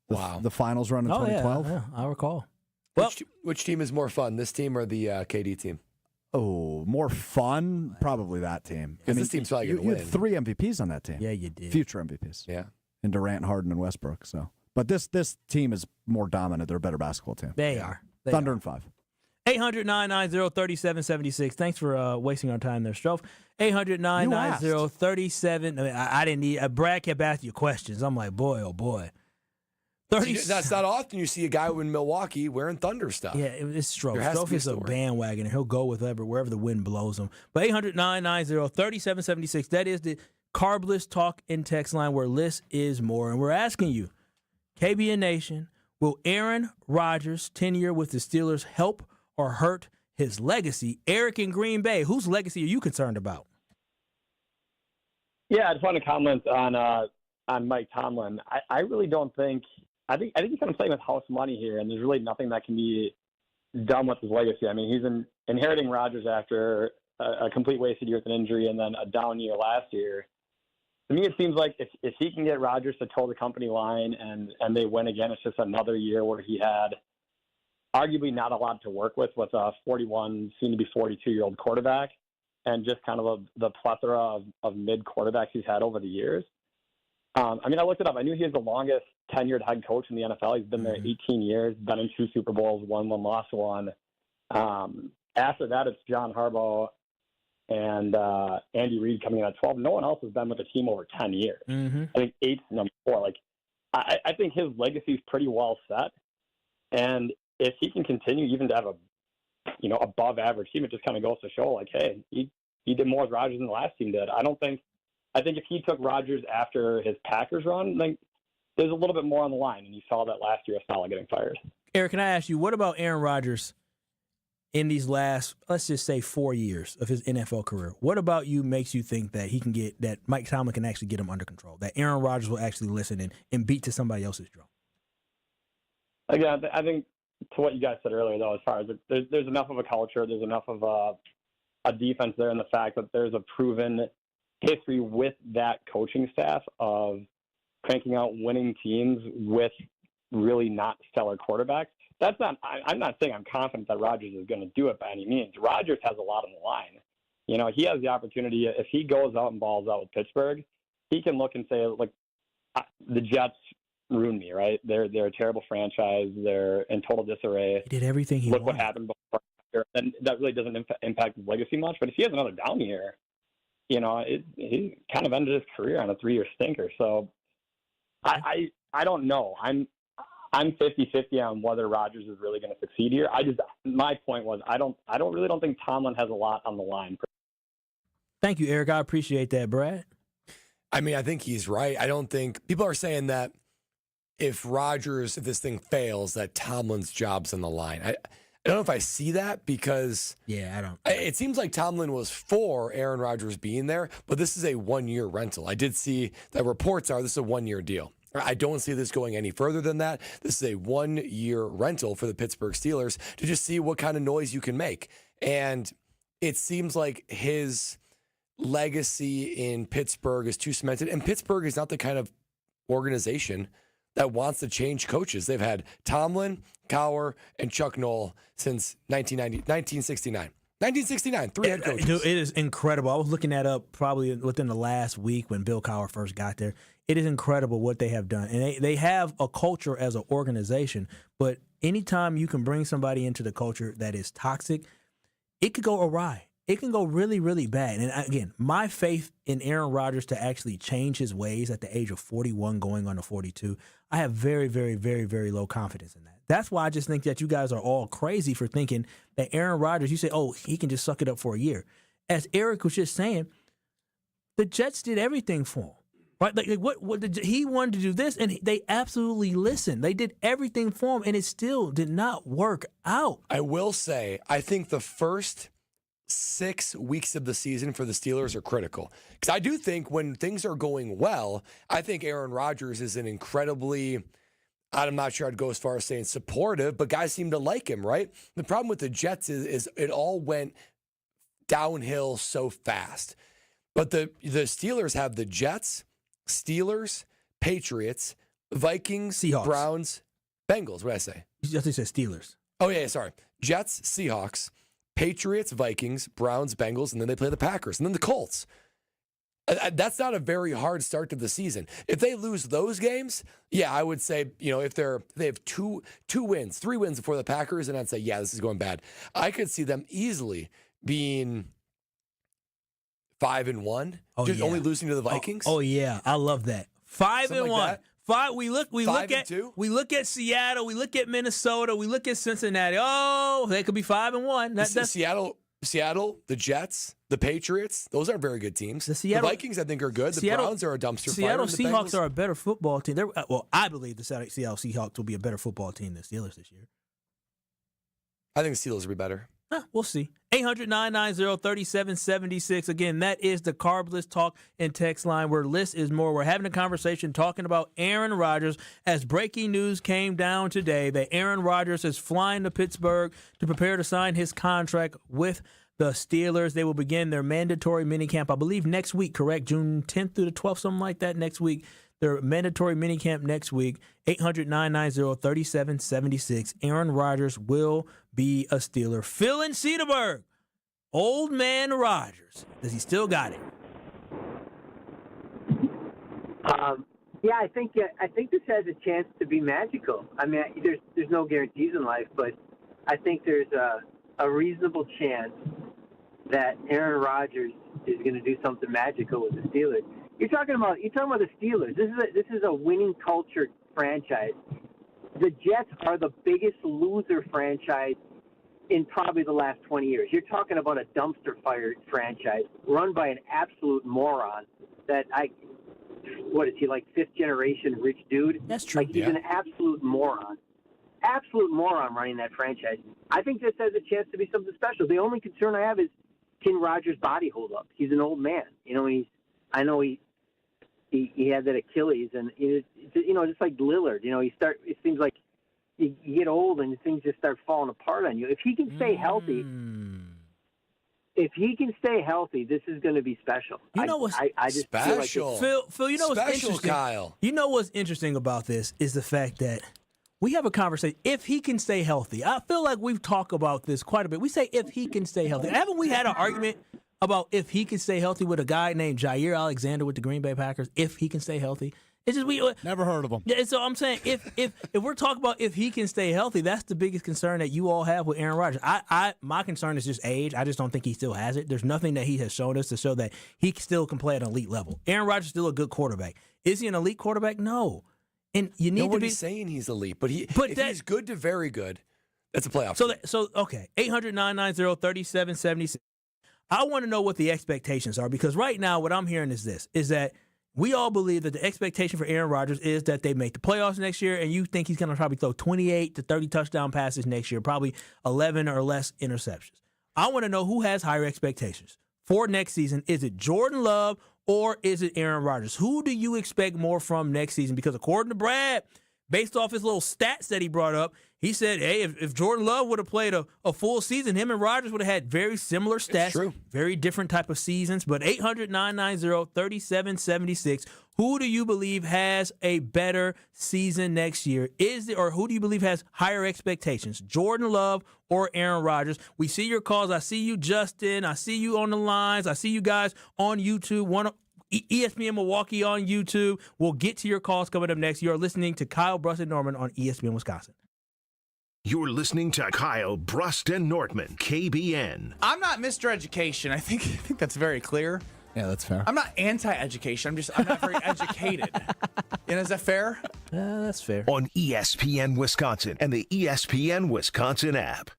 Wow. The finals run in 2012. Yeah, I recall. Which team is more fun, this team or the KD team? Oh, more fun? Probably that team. Because this team's probably going to You win. had 3 MVPs on that team. Yeah, you did. Future MVPs. Yeah. And Durant, Harden, and Westbrook. So, but this team is more dominant. They're a better basketball team. They are. Thunder and 5. 800-990-3776. Thanks for wasting our time there, Strofe. 800-990-37. I didn't need. Brad kept asking you questions. I'm like, boy, oh boy. That's not often you see a guy in Milwaukee wearing Thunder stuff. Yeah, it's Strofe. There has to Strofe be a is a story. bandwagon, and he'll go with wherever the wind blows him. But 800-990-3776. That is the Carbless Talk and Text line where less is more. And we're asking you, KBN Nation, will Aaron Rodgers' tenure with the Steelers help or hurt his legacy? Eric in Green Bay, whose legacy are you concerned about? Yeah, I just want to comment on Mike Tomlin. I really don't think – I think he's kind of playing with house money here, and there's really nothing that can be done with his legacy. I mean, he's inheriting Rodgers after a complete wasted year with an injury and then a down year last year. To me, it seems like if he can get Rodgers to toe the company line and they win again, it's just another year where he had arguably not a lot to work with a 41, soon to be 42-year-old quarterback, and just kind of the plethora of mid quarterbacks he's had over the years. I mean, I looked it up. I knew he was the longest tenured head coach in the NFL. He's been there 18 years, been in 2 Super Bowls, won one, lost one. After that, it's John Harbaugh and Andy Reid coming in at 12. No one else has been with the team over 10 years. Mm-hmm. I think 8's number 4. Like, I think his legacy is pretty well set. And if he can continue even to have a, above average team, it just kind of goes to show, like, hey, he did more with Rodgers than the last team did. I think if he took Rodgers after his Packers run, then there's a little bit more on the line, and you saw that last year, Saleh getting fired. Eric, can I ask you, what about Aaron Rodgers in these last, let's just say, 4 years of his NFL career? What about you makes you think that he can get, that Mike Tomlin can actually get him under control, that Aaron Rodgers will actually listen and beat to somebody else's drum? Again, I think to what you guys said earlier, though, as far as there's enough of a culture, there's enough of a defense there, and the fact that there's a proven history with that coaching staff of cranking out winning teams with really not stellar quarterbacks. I'm not saying I'm confident that Rodgers is going to do it by any means. Rodgers has a lot on the line. He has the opportunity, if he goes out and balls out with Pittsburgh, he can look and say, like, the Jets ruined me, right? They're a terrible franchise. They're in total disarray. He did everything he wanted. wanted. What happened before. year, then that really doesn't impact his legacy much. But if he has another down year, he kind of ended his career on a 3-year stinker. So I don't know. I'm 50-50 on whether Rodgers is really going to succeed here. My point was I really don't think Tomlin has a lot on the line. Thank you, Eric. I appreciate that, Brad. I mean, I think he's right. I don't think people are saying that if this thing fails, that Tomlin's job's on the line. I don't know if I see that because I don't. It seems like Tomlin was for Aaron Rodgers being there, but this is a 1-year rental. I did see that reports are this is a 1-year deal. I don't see this going any further than that. This is a 1-year rental for the Pittsburgh Steelers to just see what kind of noise you can make. And it seems like his legacy in Pittsburgh is too cemented. And Pittsburgh is not the kind of organization that wants to change coaches. They've had Tomlin, Cowher, and Chuck Noll since 1969. 1969, 3 head coaches. Dude, it is incredible. I was looking that up probably within the last week when Bill Cowher first got there. It is incredible what they have done. And they have a culture as an organization, but anytime you can bring somebody into the culture that is toxic, it could go awry. It can go really, really bad. And again, my faith in Aaron Rodgers to actually change his ways at the age of 41 going on to 42, I have very, very, very, very low confidence in that. That's why I just think that you guys are all crazy for thinking that Aaron Rodgers, you say, oh, he can just suck it up for a year. As Eric was just saying, the Jets did everything for him. Right? He wanted to do this, and they absolutely listened. They did everything for him, and it still did not work out. I will say, I think the first 6 weeks of the season for the Steelers are critical. Because I do think when things are going well, I think Aaron Rodgers is an incredibly, I'm not sure I'd go as far as saying supportive, but guys seem to like him, right? The problem with the Jets is it all went downhill so fast. But the Steelers have the Jets, Steelers, Patriots, Vikings, Seahawks, Browns, Bengals. What did I say? You just said Steelers. Oh, yeah, sorry. Jets, Seahawks, Patriots, Vikings, Browns, Bengals, and then they play the Packers, and then the Colts. That's not a very hard start to the season. If they lose those games, yeah, I would say, if they have two wins, 3 wins before the Packers, and I'd say, yeah, this is going bad. I could see them easily being 5-1, only losing to the Vikings. Oh yeah, I love that. 5-1. Like 5. We look at Seattle. We look at Minnesota. We look at Cincinnati. Oh, they could be 5-1. That's Seattle, the Jets, the Patriots. Those are very good teams. The Vikings, I think, are good. The Browns are a dumpster fire. Seattle Seahawks are a better football team. I believe the Seattle Seahawks will be a better football team than Steelers this year. I think the Steelers will be better. We'll see. 800-990-3776. Again, that is the Carbless Talk and Text line where less is more. We're having a conversation talking about Aaron Rodgers as breaking news came down today that Aaron Rodgers is flying to Pittsburgh to prepare to sign his contract with the Steelers. They will begin their mandatory minicamp, I believe, next week, correct? June 10th through the 12th, something like that next week. Their mandatory minicamp next week, 800-990-3776. Aaron Rodgers will be a Steeler. Phil in Cedarburg. Old man Rodgers. Does he still got it? Yeah, I think this has a chance to be magical. I mean, there's no guarantees in life, but I think there's a reasonable chance that Aaron Rodgers is going to do something magical with the Steelers. You're talking about the Steelers. This is a winning culture franchise. The Jets are the biggest loser franchise in probably the last 20 years. You're talking about a dumpster fire franchise run by an absolute moron what is he, like 5th generation rich dude? That's true. He's an absolute moron. Absolute moron running that franchise. I think this has a chance to be something special. The only concern I have is, can Rodgers' body hold up? He's an old man. I know he had that Achilles, and just like Lillard. It seems like you get old and things just start falling apart on you. If he can stay healthy, this is going to be special. You know what's I just special? Feel like Phil, you know what's special, interesting? Kyle. You know what's interesting about this is the fact that we have a conversation. If he can stay healthy, I feel like we've talked about this quite a bit. We say if he can stay healthy. Haven't we had an argument about if he can stay healthy with a guy named Jair Alexander with the Green Bay Packers? If he can stay healthy, It's just we never heard of him. Yeah, so I'm saying if we're talking about if he can stay healthy, that's the biggest concern that you all have with Aaron Rodgers. My concern is just age. I just don't think he still has it. There's nothing that he has shown us to show that he still can play at an elite level. Aaron Rodgers is still a good quarterback. Is he an elite quarterback? No. And you need Nobody's to be saying he's elite, but he's good to very good. That's a playoff. Okay, 800-990-3776. I want to know what the expectations are, because right now what I'm hearing is that we all believe that the expectation for Aaron Rodgers is that they make the playoffs next year, and you think he's going to probably throw 28 to 30 touchdown passes next year, probably 11 or less interceptions. I want to know who has higher expectations for next season. Is it Jordan Love or is it Aaron Rodgers? Who do you expect more from next season? Because according to Brad, based off his little stats that he brought up, he said, hey, if Jordan Love would have played a full season, him and Rodgers would have had very similar stats. True. Very different type of seasons. But 800-990-3776, who do you believe has a better season next year? Or who do you believe has higher expectations, Jordan Love or Aaron Rodgers? We see your calls. I see you, Justin. I see you on the lines. I see you guys on YouTube. ESPN Milwaukee on YouTube. We'll get to your calls coming up next. You are listening to Kyle, Brust, and Norman on ESPN Wisconsin. You're listening to Kyle, Brust, and Nortman, KBN. I'm not Mr. Education. I think that's very clear. Yeah, that's fair. I'm not anti-education. I'm not very educated. Is that fair? That's fair. On ESPN Wisconsin and the ESPN Wisconsin app.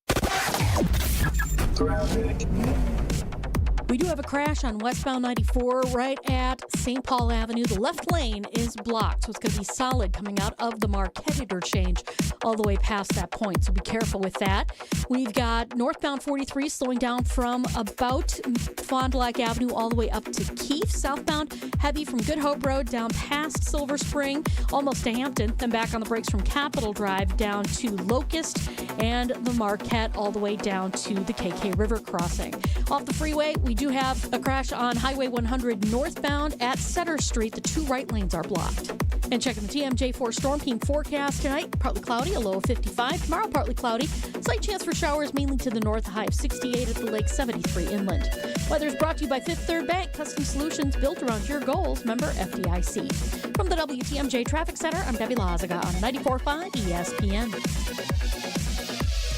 We do have a crash on westbound 94 right at St. Paul Avenue. The left lane is blocked, so it's going to be solid coming out of the Marquette interchange all the way past that point, so be careful with that. We've got northbound 43 slowing down from about Fond du Lac Avenue all the way up to Keefe. Southbound heavy from Good Hope Road down past Silver Spring, almost to Hampton, then back on the brakes from Capitol Drive down to Locust and the Marquette all the way down to the KK River crossing. Off the freeway, we do have a crash on Highway 100 northbound at Center Street. The two right lanes are blocked. And checking the TMJ4 Storm Team forecast tonight, partly cloudy, a low of 55. Tomorrow, partly cloudy. Slight chance for showers mainly to the north, high of 68 at the lake, 73 inland. Weather is brought to you by Fifth Third Bank, custom solutions built around your goals. Member FDIC. From the WTMJ Traffic Center, I'm Debbie Lazaga on 94.5 ESPN.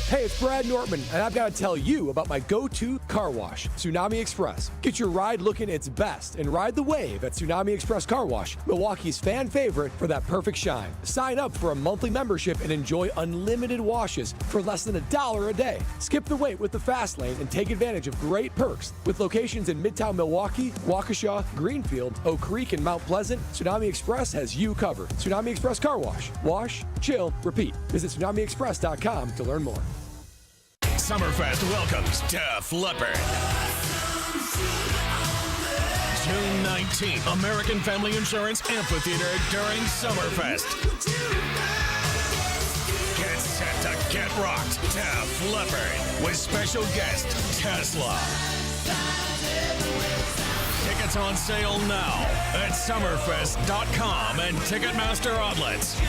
Hey, it's Brad Nortman, and I've got to tell you about my go-to car wash, Tsunami Express. Get your ride looking its best and ride the wave at Tsunami Express Car Wash, Milwaukee's fan favorite for that perfect shine. Sign up for a monthly membership and enjoy unlimited washes for less than $1 a day. Skip the wait with the fast lane and take advantage of great perks. With locations in Midtown Milwaukee, Waukesha, Greenfield, Oak Creek, and Mount Pleasant, Tsunami Express has you covered. Tsunami Express Car Wash. Wash, chill, repeat. Visit TsunamiExpress.com to learn more. Summerfest welcomes Def Leppard. June 19th, American Family Insurance Amphitheater during Summerfest. Get set to get rocked. Def Leppard with special guest Tesla. Tickets on sale now at Summerfest.com and Ticketmaster outlets.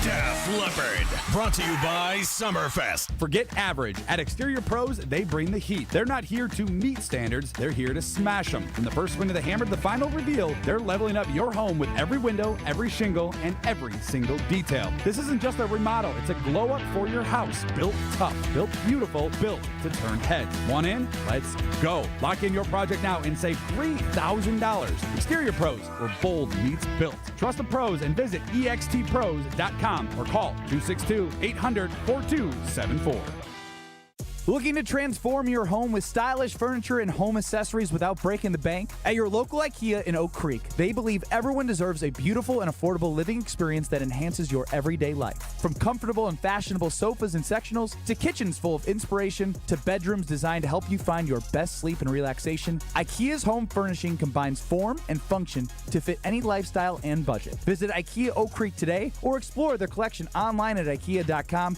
Def Leppard, brought to you by Summerfest. Forget average. At Exterior Pros, they bring the heat. They're not here to meet standards, they're here to smash them. From the first swing of the hammer to the final reveal, they're leveling up your home with every window, every shingle, and every single detail. This isn't just a remodel, it's a glow up for your house. Built tough, built beautiful, built to turn heads. Want in? Let's go. Lock in your project now and save $3,000. Exterior Pros, where bold meets built. Trust the pros and visit extpros.com. Or call 262-800-4274. Looking to transform your home with stylish furniture and home accessories without breaking the bank? At your local IKEA in Oak Creek, they believe everyone deserves a beautiful and affordable living experience that enhances your everyday life. From comfortable and fashionable sofas and sectionals, to kitchens full of inspiration, to bedrooms designed to help you find your best sleep and relaxation, IKEA's home furnishing combines form and function to fit any lifestyle and budget. Visit IKEA Oak Creek today or explore their collection online at ikea.com/US.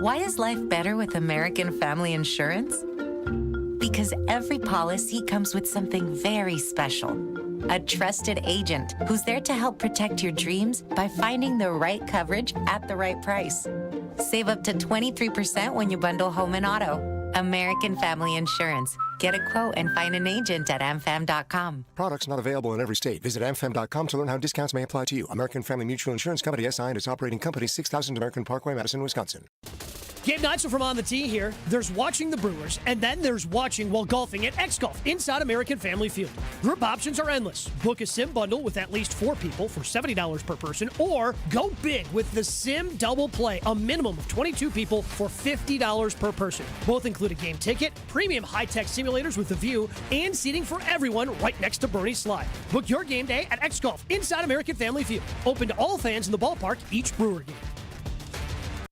Why is life better with American Family Insurance? Because every policy comes with something very special. A trusted agent who's there to help protect your dreams by finding the right coverage at the right price. Save up to 23% when you bundle home and auto. American Family Insurance. Get a quote and find an agent at amfam.com. Products not available in every state. Visit amfam.com to learn how discounts may apply to you. American Family Mutual Insurance Company, SI, and its operating company, 6000 American Parkway, Madison, Wisconsin. Gabe Neitzel from On the Tee here. There's watching the Brewers, and then there's watching while golfing at X-Golf inside American Family Field. Group options are endless. Book a sim bundle with at least 4 people for $70 per person, or go big with the Sim Double Play, a minimum of 22 people for $50 per person. Both include a game ticket, premium high-tech simulators with a view, and seating for everyone right next to Bernie's Slide. Book your game day at X-Golf inside American Family Field. Open to all fans in the ballpark each Brewer game.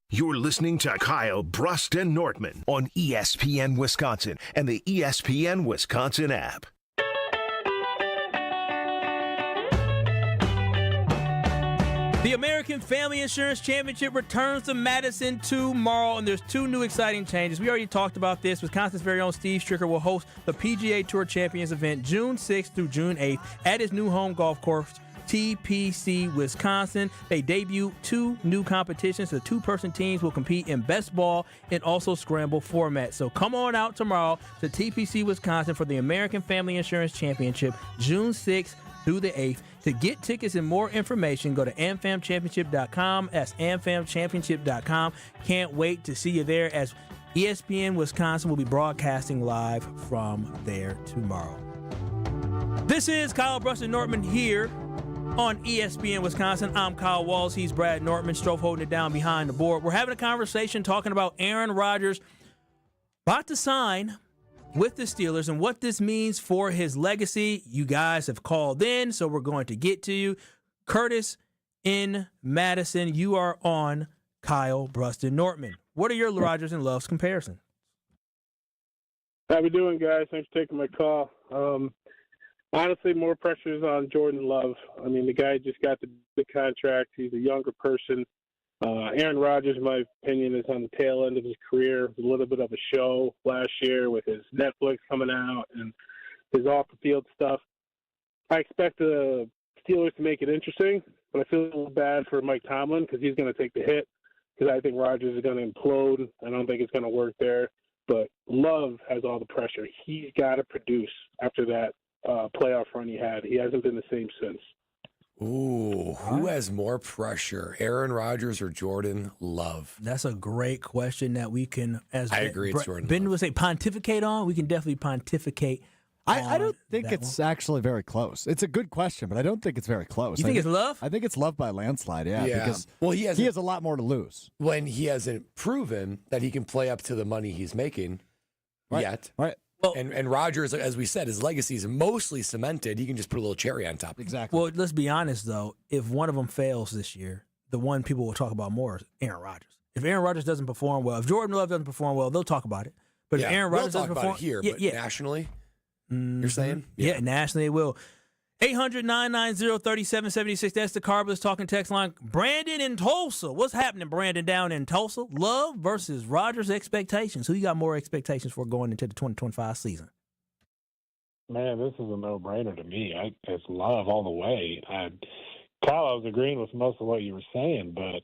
You're listening to Kyle, Brust, and Nortman on ESPN Wisconsin and the ESPN Wisconsin app. The American Family Insurance Championship returns to Madison tomorrow, and there's 2 new exciting changes. We already talked about this. Wisconsin's very own Steve Stricker will host the PGA Tour Champions event June 6th through June 8th at his new home golf course, TPC Wisconsin. They debut 2 new competitions. The 2-person teams will compete in best ball and also scramble format. So come on out tomorrow to TPC Wisconsin for the American Family Insurance Championship, June 6th through the 8th. To get tickets and more information, go to amfamchampionship.com. That's amfamchampionship.com. Can't wait to see you there, as ESPN Wisconsin will be broadcasting live from there tomorrow. This is Kyle, Brust, and Nortman here on ESPN Wisconsin. I'm Kyle Wallace. He's Brad Nortman. Strofe holding it down behind the board. We're having a conversation talking about Aaron Rodgers about to sign with the Steelers and what this means for his legacy. You guys have called in, so we're going to get to you. Curtis in Madison, you are on Kyle, Brust, and Nortman. What are your Rodgers and Loves comparisons? How we doing, guys? Thanks for taking my call. Honestly, more pressure is on Jordan Love. I mean, the guy just got the contract. He's a younger person. Aaron Rodgers, in my opinion, is on the tail end of his career. It was a little bit of a show last year with his Netflix coming out and his off-the-field stuff. I expect the Steelers to make it interesting, but I feel a little bad for Mike Tomlin because he's going to take the hit, because I think Rodgers is going to implode. I don't think it's going to work there. But Love has all the pressure. He's got to produce after that playoff run he had. He hasn't been the same since. Ooh, who has more pressure, Aaron Rodgers or Jordan Love? That's a great question that we can, as I agree, it's Jordan Ben would say, pontificate on. We can definitely pontificate. I don't think it's actually very close. It's a good question, but I don't think it's very close. You think it's Love? I think it's Love by landslide, yeah. Because well, he has a lot more to lose. When he hasn't proven that he can play up to the money he's making yet. Right. Well, and Rodgers, as we said, his legacy is mostly cemented. He can just put a little cherry on top. Exactly. Well, let's be honest, though. If one of them fails this year, the one people will talk about more is Aaron Rodgers. If Aaron Rodgers doesn't perform well, if Jordan Love doesn't perform well, they'll talk about it. But if Aaron Rodgers doesn't perform here, but nationally, you're saying? Yeah, nationally it will. 800-990-3776. That's the Carbless Talking text line. Brandon in Tulsa. What's happening, Brandon, down in Tulsa? Love versus Rodgers expectations. Who you got more expectations for going into the 2025 season? Man, this is a no-brainer to me. It's Love all the way. Kyle, I was agreeing with most of what you were saying, but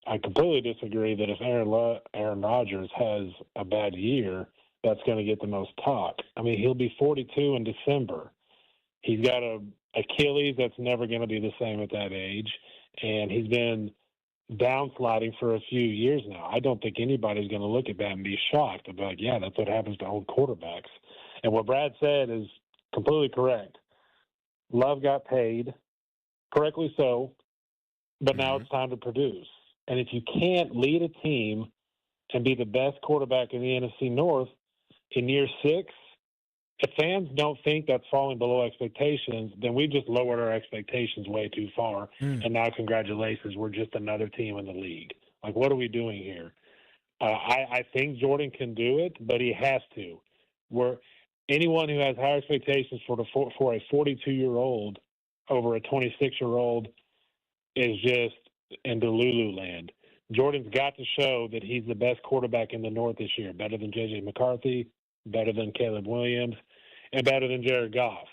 I completely disagree that if Aaron Rodgers has a bad year, that's going to get the most talk. I mean, he'll be 42 in December. He's got a Achilles that's never going to be the same at that age, and he's been downsliding for a few years now. I don't think anybody's going to look at that and be shocked and be like, yeah, that's what happens to old quarterbacks. And what Brad said is completely correct. Love got paid, correctly so, but now it's time to produce. And if you can't lead a team and be the best quarterback in the NFC North in year 6, if fans don't think that's falling below expectations, then we just lowered our expectations way too far. And now, congratulations, we're just another team in the league. Like, what are we doing here? I think Jordan can do it, but he has to. Anyone who has higher expectations for a 42-year-old over a 26-year-old is just in Delulu land. Jordan's got to show that he's the best quarterback in the North this year, better than J.J. McCarthy, better than Caleb Williams, and better than Jared Goff.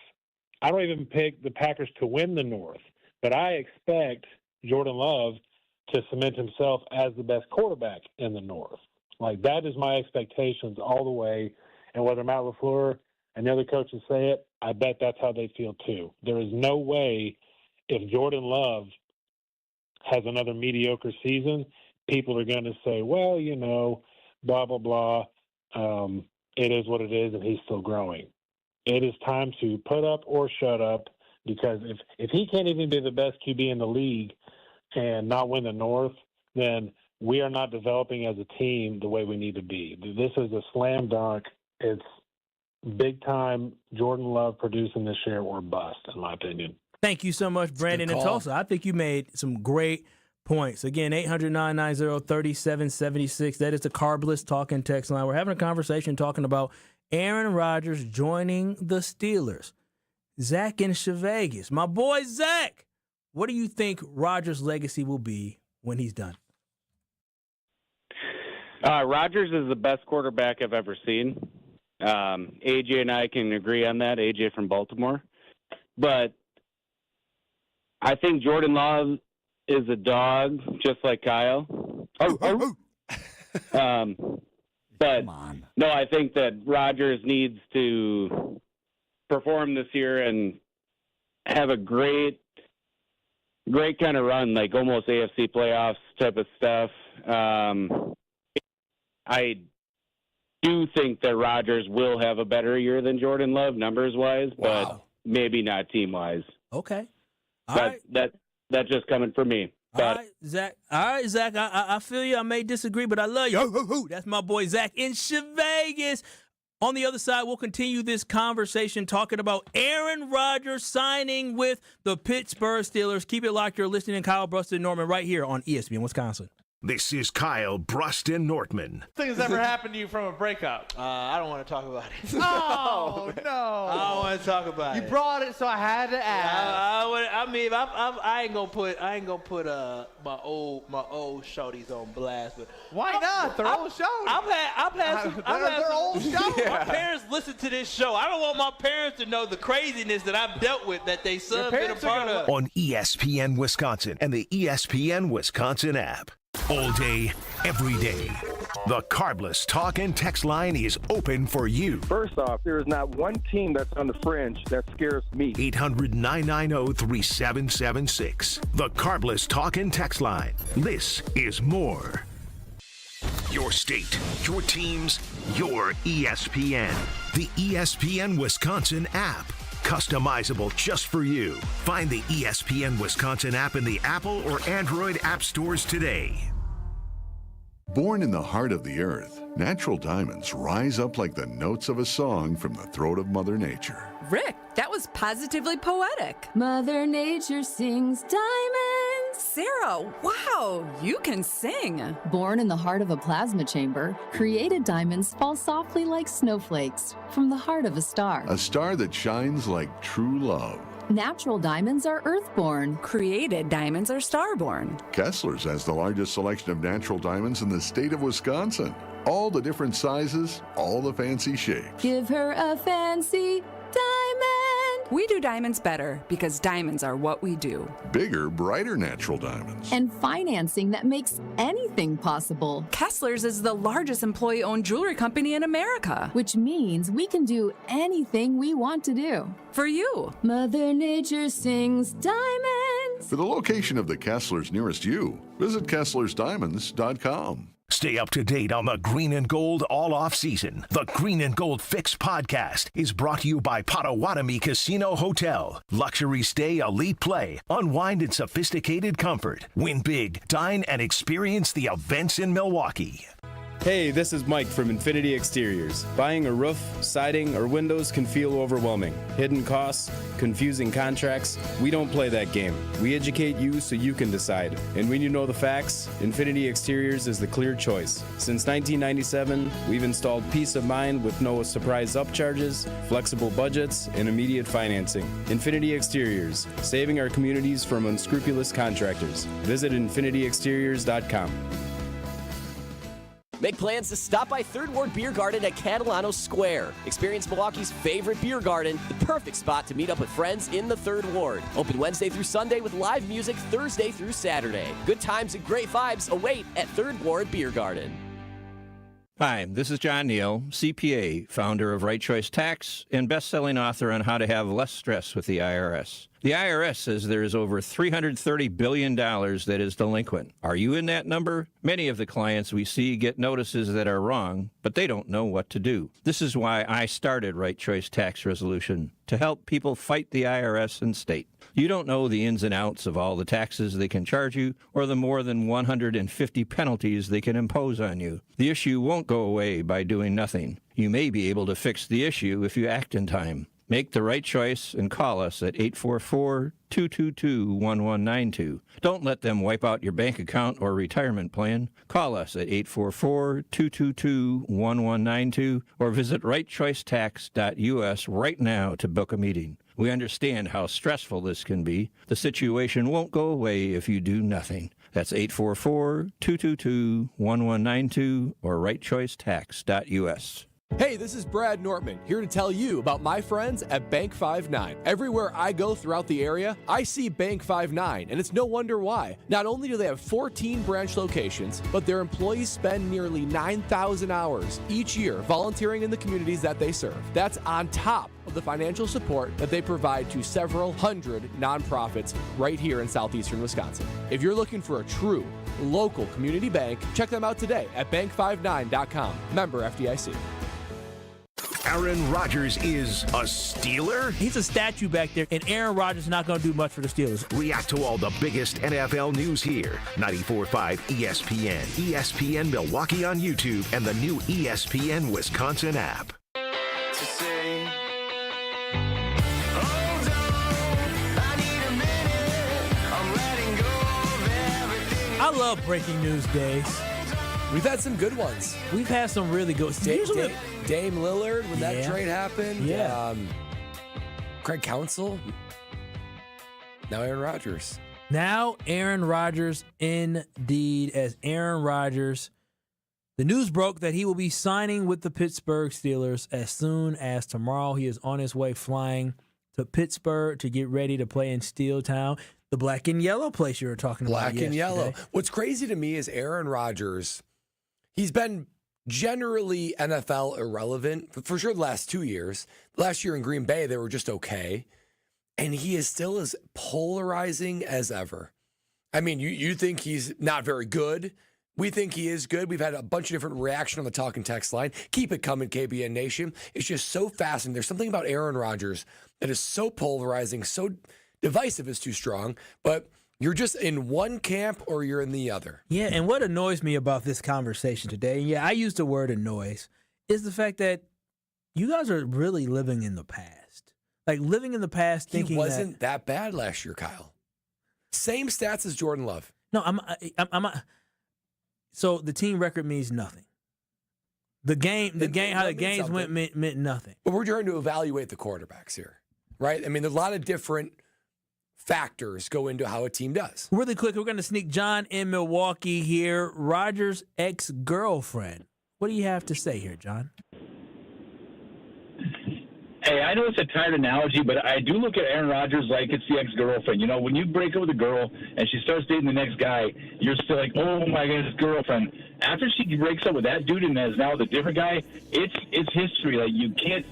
I don't even pick the Packers to win the North, but I expect Jordan Love to cement himself as the best quarterback in the North. Like, that is my expectations all the way. And whether Matt LaFleur and the other coaches say it, I bet that's how they feel too. There is no way if Jordan Love has another mediocre season, people are going to say, well, blah, blah, blah. It is what it is, and he's still growing. It is time to put up or shut up, because if he can't even be the best QB in the league and not win the North, then we are not developing as a team the way we need to be. This is a slam dunk. It's big time Jordan Love producing this year or bust, in my opinion. Thank you so much, Brandon in Tulsa. I think you made some great points. Again, 800-990-3776. That is the Carbless Talking text line. We're having a conversation talking about Aaron Rodgers joining the Steelers. Zach in Vegas. My boy Zach, what do you think Rodgers' legacy will be when he's done? Rodgers is the best quarterback I've ever seen. AJ and I can agree on that, AJ from Baltimore. But I think Jordan Love is a dog, just like Kyle. But no, I think that Rodgers needs to perform this year and have a great kind of run, like almost AFC playoffs type of stuff. I do think that Rodgers will have a better year than Jordan Love, numbers-wise, but maybe not team-wise. Okay. That's just coming from me. All right, Zach. I feel you. I may disagree, but I love you. That's my boy Zach in Vegas. On the other side, we'll continue this conversation talking about Aaron Rodgers signing with the Pittsburgh Steelers. Keep it locked. You're listening to Kyle, Brust, and Nortman right here on ESPN Wisconsin. This is Kyle, Brust, and Nortman. Things ever happened to you from a breakup? I don't want to talk about it. Oh, no. I don't want to talk about it. You brought it, so I had to ask. I ain't gonna put my old shorties on blast. But why not? They're old shows. I've had some old shows. Yeah. My parents listen to this show. I don't want my parents to know the craziness that I've dealt with that they son been a part of. On ESPN Wisconsin and the ESPN Wisconsin app. All day, every day. The Carbless Talk and Text line is open for you. First off, there is not one team that's on the fringe that scares me. 800-990-3776. The Carbless Talk and Text line. This is more. Your state, your teams, your ESPN. The ESPN Wisconsin app. Customizable just for you. Find the ESPN Wisconsin app in the Apple or Android app stores today. Born in the heart of the earth, natural diamonds rise up like the notes of a song from the throat of Mother Nature. Rick, that was positively poetic. Mother Nature sings diamonds. Sarah, wow, you can sing. Born in the heart of a plasma chamber, created diamonds fall softly like snowflakes from the heart of a star. A star that shines like true love. Natural diamonds are earthborn. Created diamonds are starborn. Kessler's has the largest selection of natural diamonds in the state of Wisconsin. All the different sizes, all the fancy shapes. Give her a fancy diamond. We do diamonds better because diamonds are what we do. Bigger, brighter natural diamonds. And financing that makes anything possible. Kessler's is the largest employee-owned jewelry company in America. Which means we can do anything we want to do. For you. Mother Nature sings diamonds. For the location of the Kessler's nearest you, visit KesslersDiamonds.com. Stay up to date on the Green and Gold all off season. The Green and Gold Fix podcast is brought to you by Potawatomi Casino Hotel. Luxury stay, elite play, unwind in sophisticated comfort. Win big, dine, and experience the events in Milwaukee. Hey, this is Mike from Infinity Exteriors. Buying a roof, siding, or windows can feel overwhelming. Hidden costs, confusing contracts. We don't play that game. We educate you so you can decide. And when you know the facts, Infinity Exteriors is the clear choice. Since 1997, we've installed peace of mind with no surprise upcharges, flexible budgets, and immediate financing. Infinity Exteriors, saving our communities from unscrupulous contractors. Visit infinityexteriors.com. Make plans to stop by Third Ward Beer Garden at Catalano Square. Experience Milwaukee's favorite beer garden, the perfect spot to meet up with friends in the Third Ward. Open Wednesday through Sunday with live music Thursday through Saturday. Good times and great vibes await at Third Ward Beer Garden. Hi, this is John Neal, CPA, founder of Right Choice Tax, and best-selling author on how to have less stress with the IRS. The IRS says there is over $330 billion that is delinquent. Are you in that number? Many of the clients we see get notices that are wrong, but they don't know what to do. This is why I started Right Choice Tax Resolution, to help people fight the IRS and state. You don't know the ins and outs of all the taxes they can charge you or the more than 150 penalties they can impose on you. The issue won't go away by doing nothing. You may be able to fix the issue if you act in time. Make the right choice and call us at 844-222-1192. Don't let them wipe out your bank account or retirement plan. Call us at 844-222-1192 or visit rightchoicetax.us right now to book a meeting. We understand how stressful this can be. The situation won't go away if you do nothing. That's 844-222-1192 or rightchoicetax.us. Hey, this is Brad Nortman, here to tell you about my friends at Bank 5-9. Everywhere I go throughout the area, I see Bank 5-9, and it's no wonder why. Not only do they have 14 branch locations, but their employees spend nearly 9,000 hours each year volunteering in the communities that they serve. That's on top of the financial support that they provide to several hundred nonprofits right here in southeastern Wisconsin. If you're looking for a true local community bank, check them out today at bank59.com. Member FDIC. Aaron Rodgers is a Steeler? He's a statue back there, and Aaron Rodgers is not going to do much for the Steelers. React to all the biggest NFL news here. 94.5 ESPN, ESPN Milwaukee on YouTube, and the new ESPN Wisconsin app. I love breaking news days. We've had some good ones. We've had some really good ones. Dame Lillard, when that trade happened. Yeah. Craig Counsell. Now Aaron Rodgers. Now Aaron Rodgers, indeed, as Aaron Rodgers. The news broke that he will be signing with the Pittsburgh Steelers as soon as tomorrow. He is on his way flying to Pittsburgh to get ready to play in Steeltown, the black and yellow place you were talking about Black and yellow. What's crazy to me is Aaron Rodgers, he's been generally NFL irrelevant, for sure the last 2 years. Last year in Green Bay, they were just okay. And he is still as polarizing as ever. I mean, you think he's not very good. We think he is good. We've had a bunch of different reaction on the talk and text line. Keep it coming, KBN Nation. It's just so fascinating. There's something about Aaron Rodgers that is so polarizing, so divisive is too strong, but you're just in one camp or you're in the other. Yeah, and what annoys me about this conversation today, I use the word annoys, is the fact that you guys are really living in the past. Like living in the past thinking he wasn't that bad last year, Kyle. Same stats as Jordan Love. No, so the team record means nothing. How the games went meant nothing. But we're trying to evaluate the quarterbacks here, right? I mean, there's a lot of different factors go into how a team does. Really quick, we're going to sneak John in Milwaukee here. Rodgers' ex-girlfriend. What do you have to say here, John? Hey, I know it's a tired analogy, but I do look at Aaron Rodgers like it's the ex-girlfriend. You know, when you break up with a girl and she starts dating the next guy, you're still like, oh my God, it's girlfriend. After she breaks up with that dude and is now with a different guy, it's history. Like you can't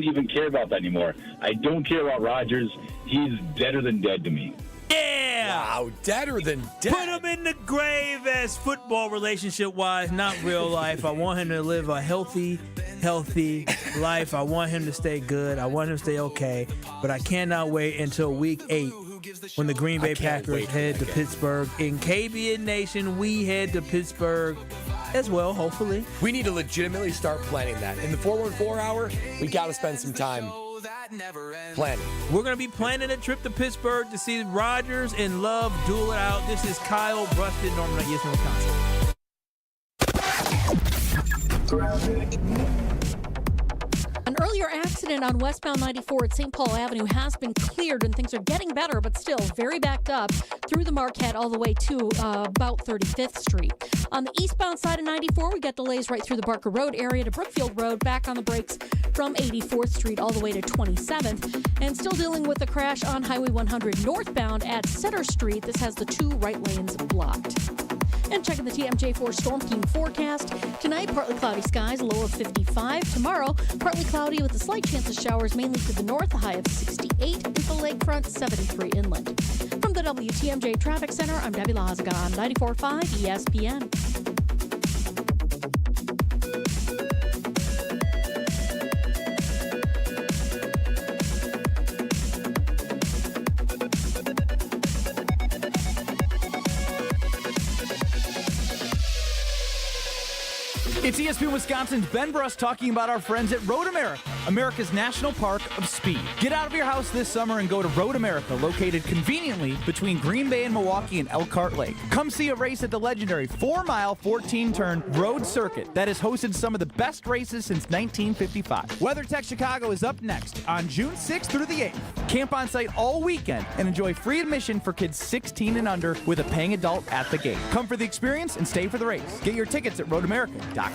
even care about that anymore. I don't care about Rodgers. He's deader than dead to me. Yeah! Wow, deader than dead. Put him in the grave as football relationship-wise, not real life. I want him to live a healthy life. I want him to stay good. I want him to stay okay. But I cannot wait until week 8 when the Green Bay Packers head to Pittsburgh. In KBN Nation, we head to Pittsburgh as well, hopefully. We need to legitimately start planning that. In the 414 hour, we got to spend some time planning. We're going to be planning a trip to Pittsburgh to see Rodgers and Love duel it out. This is Kyle Brust and Nortman at ESPN Wisconsin. An earlier accident on westbound 94 at St. Paul Avenue has been cleared and things are getting better, but still very backed up through the Marquette all the way to about 35th Street. On the eastbound side of 94, we got delays right through the Barker Road area to Brookfield Road, back on the brakes from 84th Street all the way to 27th, and still dealing with a crash on Highway 100 northbound at Center Street. This has the 2 right lanes blocked. And checking the TMJ4 Storm Team forecast. Tonight, partly cloudy skies, low of 55. Tomorrow, partly cloudy with a slight chance of showers mainly to the north, a high of 68. And the lakefront, 73 inland. From the WTMJ Traffic Center, I'm Debbie Lazaga on 94.5 ESPN. It's ESPN Wisconsin's Ben Brust talking about our friends at Road America, America's National Park of Speed. Get out of your house this summer and go to Road America, located conveniently between Green Bay and Milwaukee and Elkhart Lake. Come see a race at the legendary 4-mile, 14-turn road circuit that has hosted some of the best races since 1955. WeatherTech Chicago is up next on June 6th through the 8th. Camp on site all weekend and enjoy free admission for kids 16 and under with a paying adult at the gate. Come for the experience and stay for the race. Get your tickets at roadamerica.com.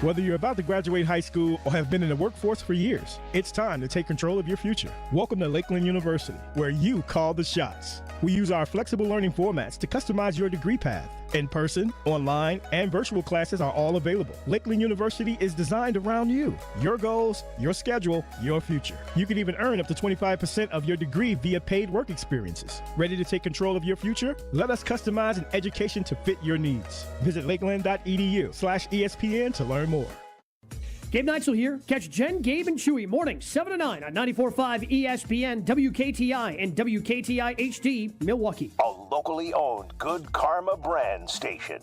Whether you're about to graduate high school or have been in the workforce for years, it's time to take control of your future. Welcome to Lakeland University, where you call the shots. We use our flexible learning formats to customize your degree path. In-person, online, and virtual classes are all available. Lakeland University is designed around you, your goals, your schedule, your future. You can even earn up to 25% of your degree via paid work experiences. Ready to take control of your future? Let us customize an education to fit your needs. Visit lakeland.edu/ESPN to learn more. Gabe Neitzel here. Catch Jen, Gabe, and Chewy mornings 7 to 9 on 94.5 ESPN, WKTI, and WKTI HD, Milwaukee. A locally owned Good Karma brand station.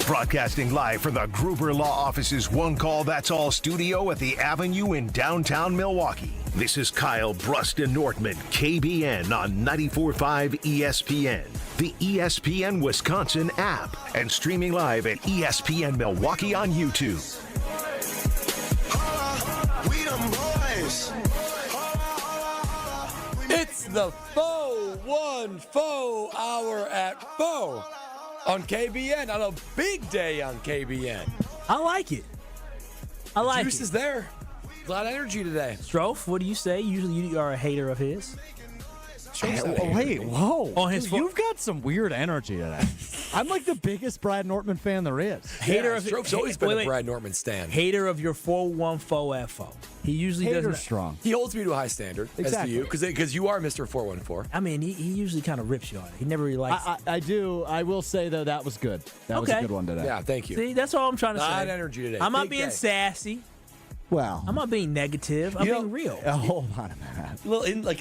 Broadcasting live from the Gruber Law Office's One Call That's All studio at the Avenue in downtown Milwaukee. This is Kyle, Brust, and Nortman, KBN on 94.5 ESPN, the ESPN Wisconsin app, and streaming live at ESPN Milwaukee on YouTube. It's the Faux hour at Faux on KBN, on a big day on KBN. I like it. I like it. Juice is there. A lot of energy today. Strofe, what do you say? Usually you are a hater of his. Wait, whoa. On his Dude, you've got some weird energy today. I'm like the biggest Brad Nortman fan there is. Hater of Stroke's always been a Brad Nortman stan. Hater of your 414 FO. He usually doesn't. Strong. He holds me to a high standard, Exactly. as do you, because you are Mr. 414. I mean, he usually kind of rips you on it. He never really likes it. I do. I will say, though, that was good. That was a good one today. Yeah, thank you. See, that's all I'm trying to say. A lot of energy today. I'm not Big being day. sassy. Well, I'm not being negative. I'm being real. Hold on a minute.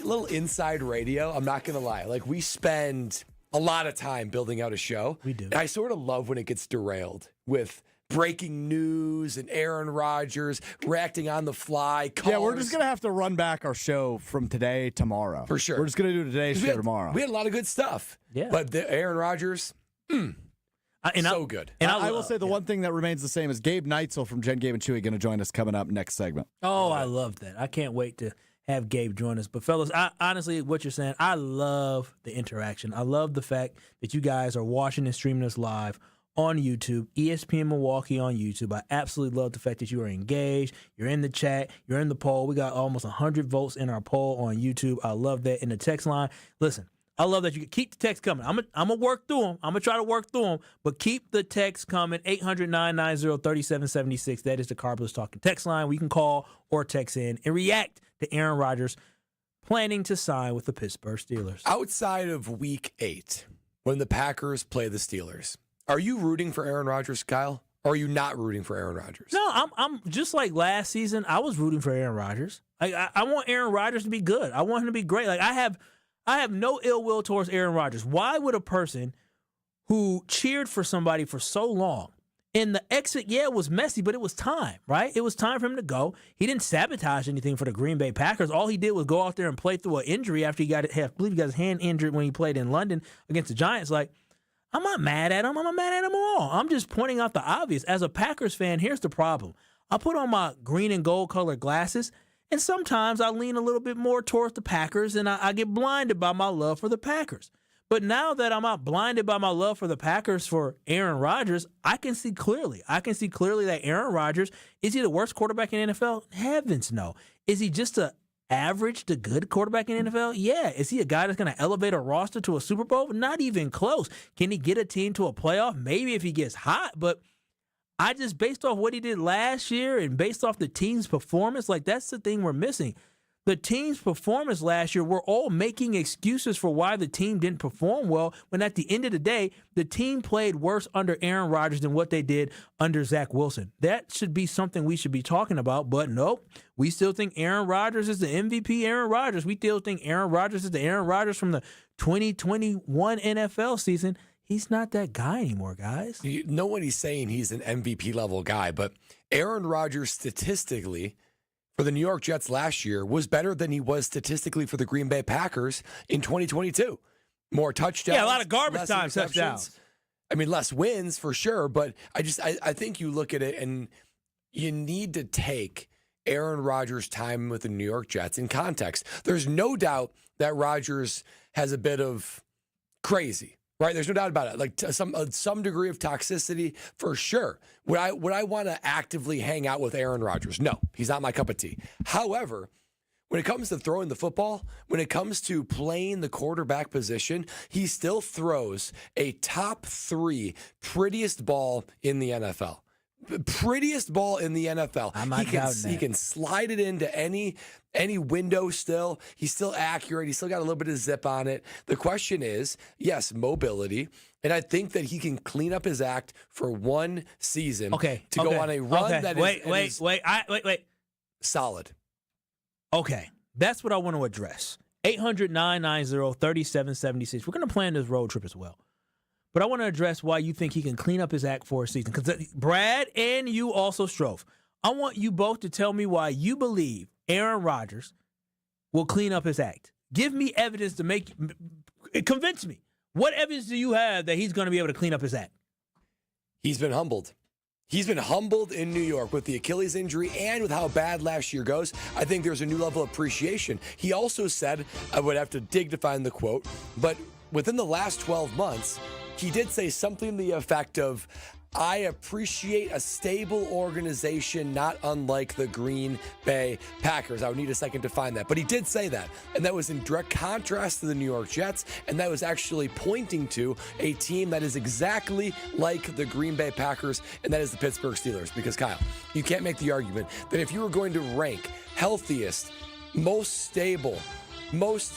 Little inside radio. I'm not gonna lie. Like, we spend a lot of time building out a show. We do. And I sort of love when it gets derailed with breaking news and Aaron Rodgers reacting on the fly. Yeah, we're just going to have to run back our show from today tomorrow. For sure. We're just going to do today's show tomorrow. We had a lot of good stuff. Yeah. But the Aaron Rodgers, so good. And I will say the one thing that remains the same is Gabe Neitzel from Jen, Gabe, and Chewy going to join us coming up next segment. Oh, I love that. I can't wait to have Gabe join us. But, fellas, honestly, what you're saying, I love the interaction. I love the fact that you guys are watching and streaming us live on YouTube, ESPN Milwaukee on YouTube. I absolutely love the fact that you are engaged. You're in the chat. You're in the poll. We got almost 100 votes in our poll on YouTube. I love that. In the text line, listen, I love that you keep the text coming. I'm gonna work through them. I'm gonna try to work through them, but keep the text coming. 800-990-3776. That is the Carbless Talking text line. We can call or text in and react to Aaron Rodgers planning to sign with the Pittsburgh Steelers. Outside of Week 8, when the Packers play the Steelers, are you rooting for Aaron Rodgers, Kyle? Or are you not rooting for Aaron Rodgers? No, I'm just like last season. I was rooting for Aaron Rodgers. I want Aaron Rodgers to be good. I want him to be great. Like I have no ill will towards Aaron Rodgers. Why would a person who cheered for somebody for so long, and the exit, it was messy, but it was time, right? It was time for him to go. He didn't sabotage anything for the Green Bay Packers. All he did was go out there and play through an injury after I believe he got his hand injured when he played in London against the Giants. Like, I'm not mad at him. I'm not mad at him at all. I'm just pointing out the obvious. As a Packers fan, here's the problem. I put on my green and gold colored glasses, and sometimes I lean a little bit more towards the Packers, and I get blinded by my love for the Packers. But now that I'm not blinded by my love for the Packers for Aaron Rodgers, I can see clearly. I can see clearly that Aaron Rodgers, is he the worst quarterback in the NFL? Heavens no. Is he just an average to good quarterback in the NFL? Yeah. Is he a guy that's going to elevate a roster to a Super Bowl? Not even close. Can he get a team to a playoff? Maybe if he gets hot, but I just, based off what he did last year and based off the team's performance, like that's the thing we're missing. The team's performance last year, we're all making excuses for why the team didn't perform well, when at the end of the day, the team played worse under Aaron Rodgers than what they did under Zach Wilson. That should be something we should be talking about, but nope. We still think Aaron Rodgers is the MVP Aaron Rodgers. We still think Aaron Rodgers is the Aaron Rodgers from the 2021 NFL season. He's not that guy anymore, guys. Nobody's saying he's an MVP level guy, but Aaron Rodgers statistically for the New York Jets last year was better than he was statistically for the Green Bay Packers in 2022. More touchdowns. Yeah, a lot of garbage time touchdowns. I mean, less wins for sure, but I think you look at it and you need to take Aaron Rodgers' time with the New York Jets in context. There's no doubt that Rodgers has a bit of crazy. Right, there's no doubt about it. Like some degree of toxicity for sure. Would I want to actively hang out with Aaron Rodgers? No, he's not my cup of tea. However, when it comes to throwing the football, when it comes to playing the quarterback position, he still throws a top 3 prettiest ball in the NFL. Prettiest ball in the NFL. He can slide it into any window still. He's still accurate. He's still got a little bit of zip on it. The question is, yes, mobility. And I think that he can clean up his act for one season to go on a run that is wait. Solid. Okay. That's what I want to address. 800-990-3776. We're going to plan this road trip as well. But I want to address why you think he can clean up his act for a season. Because Brad and you also strove. I want you both to tell me why you believe Aaron Rodgers will clean up his act. Give me evidence to convince me. What evidence do you have that he's going to be able to clean up his act? He's been humbled. He's been humbled in New York with the Achilles injury and with how bad last year goes. I think there's a new level of appreciation. He also said, I would have to dig to find the quote, but within the last 12 months, he did say something to the effect of, I appreciate a stable organization, not unlike the Green Bay Packers. I would need a second to find that. But he did say that. And that was in direct contrast to the New York Jets. And that was actually pointing to a team that is exactly like the Green Bay Packers, and that is the Pittsburgh Steelers. Because, Kyle, you can't make the argument that if you were going to rank healthiest, most stable, most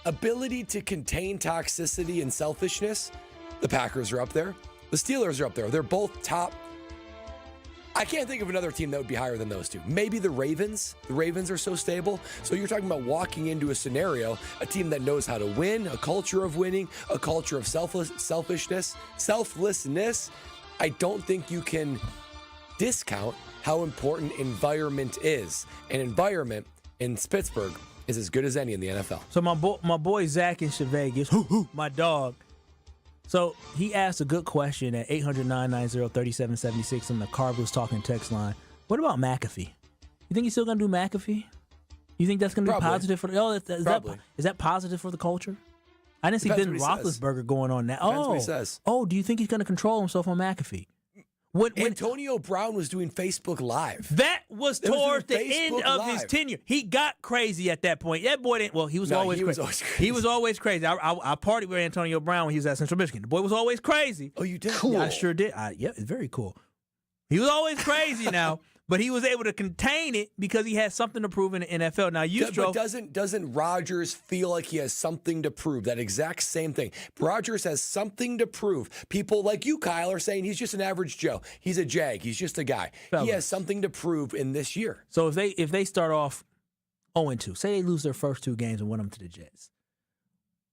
ability to contain toxicity and selfishness, the Packers are up there. The Steelers are up there. They're both top. I can't think of another team that would be higher than those two. Maybe the Ravens. The Ravens are so stable. So you're talking about walking into a scenario, a team that knows how to win, a culture of winning, a culture of selflessness. I don't think you can discount how important environment is. An environment in Pittsburgh is as good as any in the NFL. So my boy Zach in Vegas, my dog. So he asked a good question at 800-990-3776 on the Cardinals Talking text line. What about McAfee? You think he's still going to do McAfee? You think that's going to be positive for the is that positive for the culture? I didn't see Ben Roethlisberger going on that. Depends what he says. Do you think he's going to control himself on McAfee? When Antonio Brown was doing Facebook Live. That was towards the end of his tenure. He got crazy at that point. That boy didn't. Well, he was always crazy. He was always crazy. I partied with Antonio Brown when he was at Central Michigan. The boy was always crazy. Oh, you did? Cool. Yeah, I sure did. Yeah, it's very cool. He was always crazy now, but he was able to contain it because he had something to prove in the NFL. Now, but doesn't Rodgers feel like he has something to prove? That exact same thing. Rodgers has something to prove. People like you, Kyle, are saying he's just an average Joe. He's a Jag. He's just a guy. He has something to prove in this year. So if they start off 0-2, say they lose their first 2 games and win them to the Jets,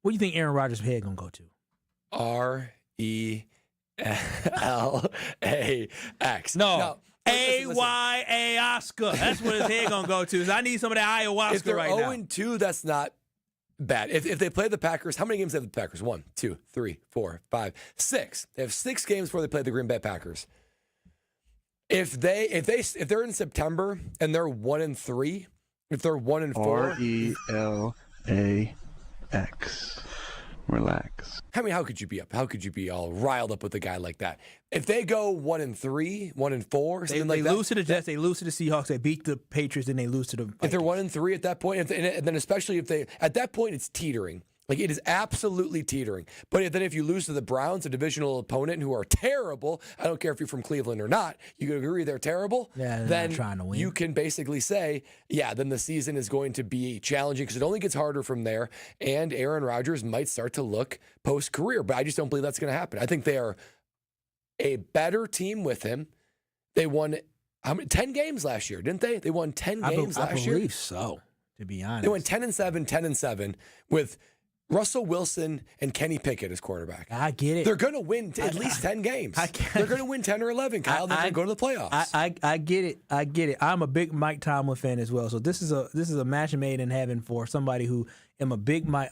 what do you think Aaron Rodgers' head going to go to? RELAX. No. AYA Oscar. That's what his head gonna go to. I need some of that ayahuasca right now. If they're 0-2, that's not bad. If they play the Packers, how many games have the Packers? 1, 2, 3, 4, 5, 6. They have 6 games before they play the Green Bay Packers. If they're in September and they're 1-3, if they're 1-4, RELAX. relax. I mean, how could you be up? How could you be all riled up with a guy like that? If they go 1-3, 1-4, something like that. They lose to the Jets, they lose to the Seahawks, they beat the Patriots, and they lose to the Vikings. If they're 1-3 at that point, and then especially if they, at that point, it's teetering. Like, it is absolutely teetering. But then if you lose to the Browns, a divisional opponent who are terrible, I don't care if you're from Cleveland or not, you can agree they're terrible, they're then not trying to win. You can basically say, yeah, then the season is going to be challenging because it only gets harder from there, and Aaron Rodgers might start to look post-career. But I just don't believe that's going to happen. I think they are a better team with him. They won 10 games last year, didn't they? They won 10 games last year. I believe so, to be honest. They went 10-7 with Russell Wilson and Kenny Pickett as quarterback. I get it. They're going to win at least 10 games. They're going to win 10 or 11, Kyle. They're going to go to the playoffs. I get it. I get it. I'm a big Mike Tomlin fan as well. So this is a match made in heaven for somebody who I'm a big Mike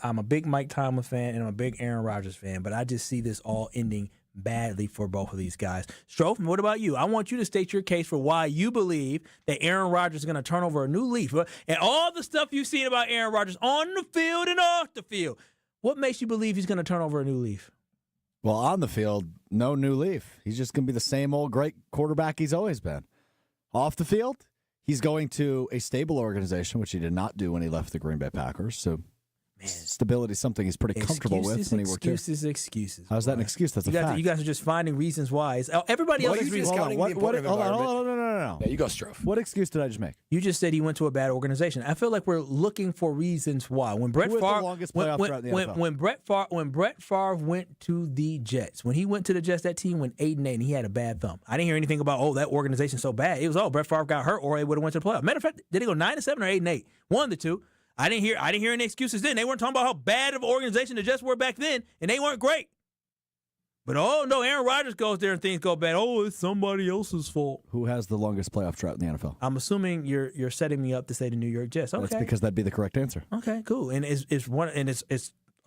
Tomlin fan and I'm a big Aaron Rodgers fan. But I just see this all ending badly for both of these guys. Strofe, what about you? I want you to state your case for why you believe that Aaron Rodgers is going to turn over a new leaf. And all the stuff you've seen about Aaron Rodgers on the field and off the field, what makes you believe he's going to turn over a new leaf? Well, on the field, no new leaf. He's just going to be the same old great quarterback he's always been. Off the field, he's going to a stable organization, which he did not do when he left the Green Bay Packers. So stability is something he's pretty comfortable with when he worked here. Excuses. How's that an excuse? That's a fact. You guys are just finding reasons why. Everybody else is discounting the important environment. Hold on, no. Yeah, you go, Strofe. What excuse did I just make? You just said he went to a bad organization. I feel like we're looking for reasons why. When Brett Favre, the longest playoff drought in the NFL? When Brett Favre went to the Jets, when he went to the Jets, that team went 8-8, and he had a bad thumb. I didn't hear anything about that organization's so bad. It was Brett Favre got hurt, or they would have went to the playoffs. Matter of fact, did they go 9-7 or 8-8? One of the two. I didn't hear any excuses then. They weren't talking about how bad of an organization the Jets were back then, and they weren't great. But no, Aaron Rodgers goes there and things go bad. Oh, it's somebody else's fault. Who has the longest playoff drought in the NFL? I'm assuming you're setting me up to say the New York Jets. Okay, that's because that'd be the correct answer. Okay, cool. And it's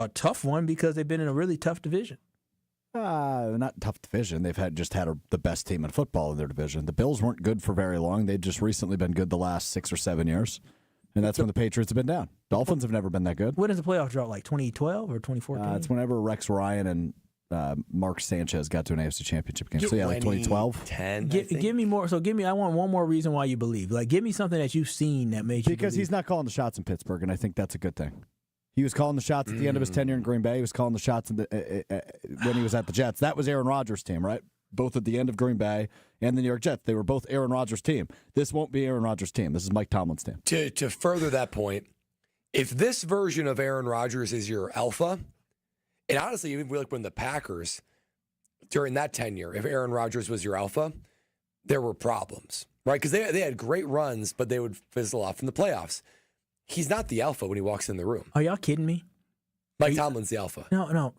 a tough one because they've been in a really tough division. Not tough division. They've had the best team in football in their division. The Bills weren't good for very long. They've just recently been good the last 6 or 7 years. And that's when the Patriots have been down. Dolphins have never been that good. When is the playoff drought, like 2012 or 2014? It's whenever Rex Ryan and Mark Sanchez got to an AFC Championship game. So, like 2012. 10, give me more. So, I want one more reason why you believe. Like, give me something that you've seen that made you Because believe. he's not calling the shots in Pittsburgh, and I think that's a good thing. He was calling the shots at the end of his tenure in Green Bay. He was calling the shots when he was at the Jets. That was Aaron Rodgers' team, right? Both at the end of Green Bay and the New York Jets. They were both Aaron Rodgers' team. This won't be Aaron Rodgers' team. This is Mike Tomlin's team. To further that point, if this version of Aaron Rodgers is your alpha, and honestly, even when the Packers, during that tenure, if Aaron Rodgers was your alpha, there were problems, right? Because they had great runs, but they would fizzle off in the playoffs. He's not the alpha when he walks in the room. Are y'all kidding me? Mike Tomlin's the alpha. No.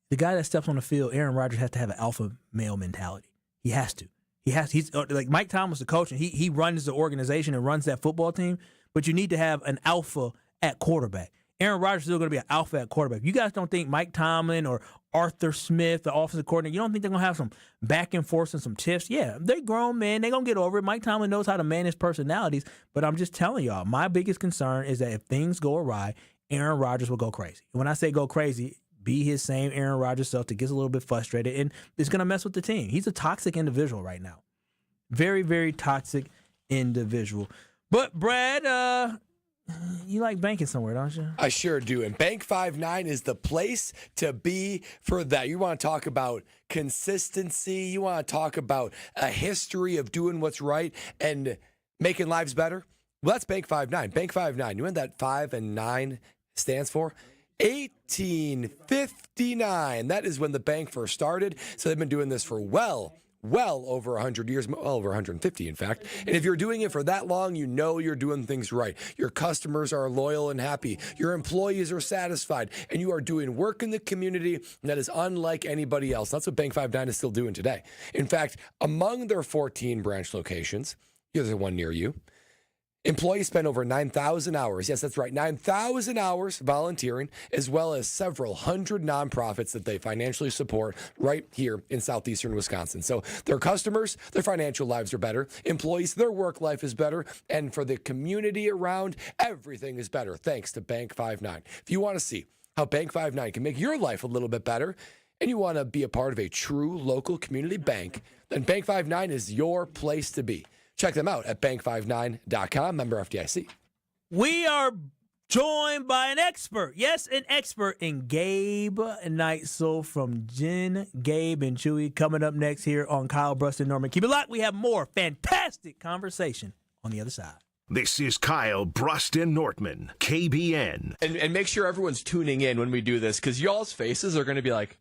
The guy that steps on the field, Aaron Rodgers, has to have an alpha male mentality. He has to. He's like Mike Tomlin's the coach, and he runs the organization and runs that football team. But you need to have an alpha at quarterback. Aaron Rodgers is still going to be an alpha at quarterback. You guys don't think Mike Tomlin or Arthur Smith, the offensive coordinator, you don't think they're going to have some back and forth and some tiffs? Yeah, they're grown men. They're going to get over it. Mike Tomlin knows how to manage personalities. But I'm just telling y'all, my biggest concern is that if things go awry, Aaron Rodgers will go crazy. And when I say go crazy, be his same Aaron Rodgers self that gets a little bit frustrated, and it's going to mess with the team. He's a toxic individual right now. Very, very toxic individual. But, Brad, you like banking somewhere, don't you? I sure do. And Bank 59 is the place to be for that. You want to talk about consistency. You want to talk about a history of doing what's right and making lives better. Well, that's Bank 59. Bank 59. You know what that 5 and 9 stands for? 1859. That is when the bank first started. So they've been doing this for well over 100 years, well over 150, in fact. And if you're doing it for that long, you know you're doing things right. Your customers are loyal and happy. Your employees are satisfied. And you are doing work in the community that is unlike anybody else. That's what Bank 59 is still doing today. In fact, among their 14 branch locations, here's the one near you, employees spend over 9,000 hours. Yes, that's right. 9,000 hours volunteering, as well as several hundred nonprofits that they financially support right here in southeastern Wisconsin. So their customers, their financial lives are better. Employees, their work life is better. And for the community around, everything is better thanks to Bank 59. If you want to see how Bank 5-9 can make your life a little bit better, and you want to be a part of a true local community bank, then Bank 5-9 is your place to be. Check them out at bank59.com, member FDIC. We are joined by an expert. Yes, an expert in Gabe Neitzel from Jen, Gabe, and Chewy coming up next here on Kyle, Brust, and Norman. Keep it locked. We have more fantastic conversation on the other side. This is Kyle, Brust, and Nortman, KBN. And make sure everyone's tuning in when we do this, because y'all's faces are going to be like,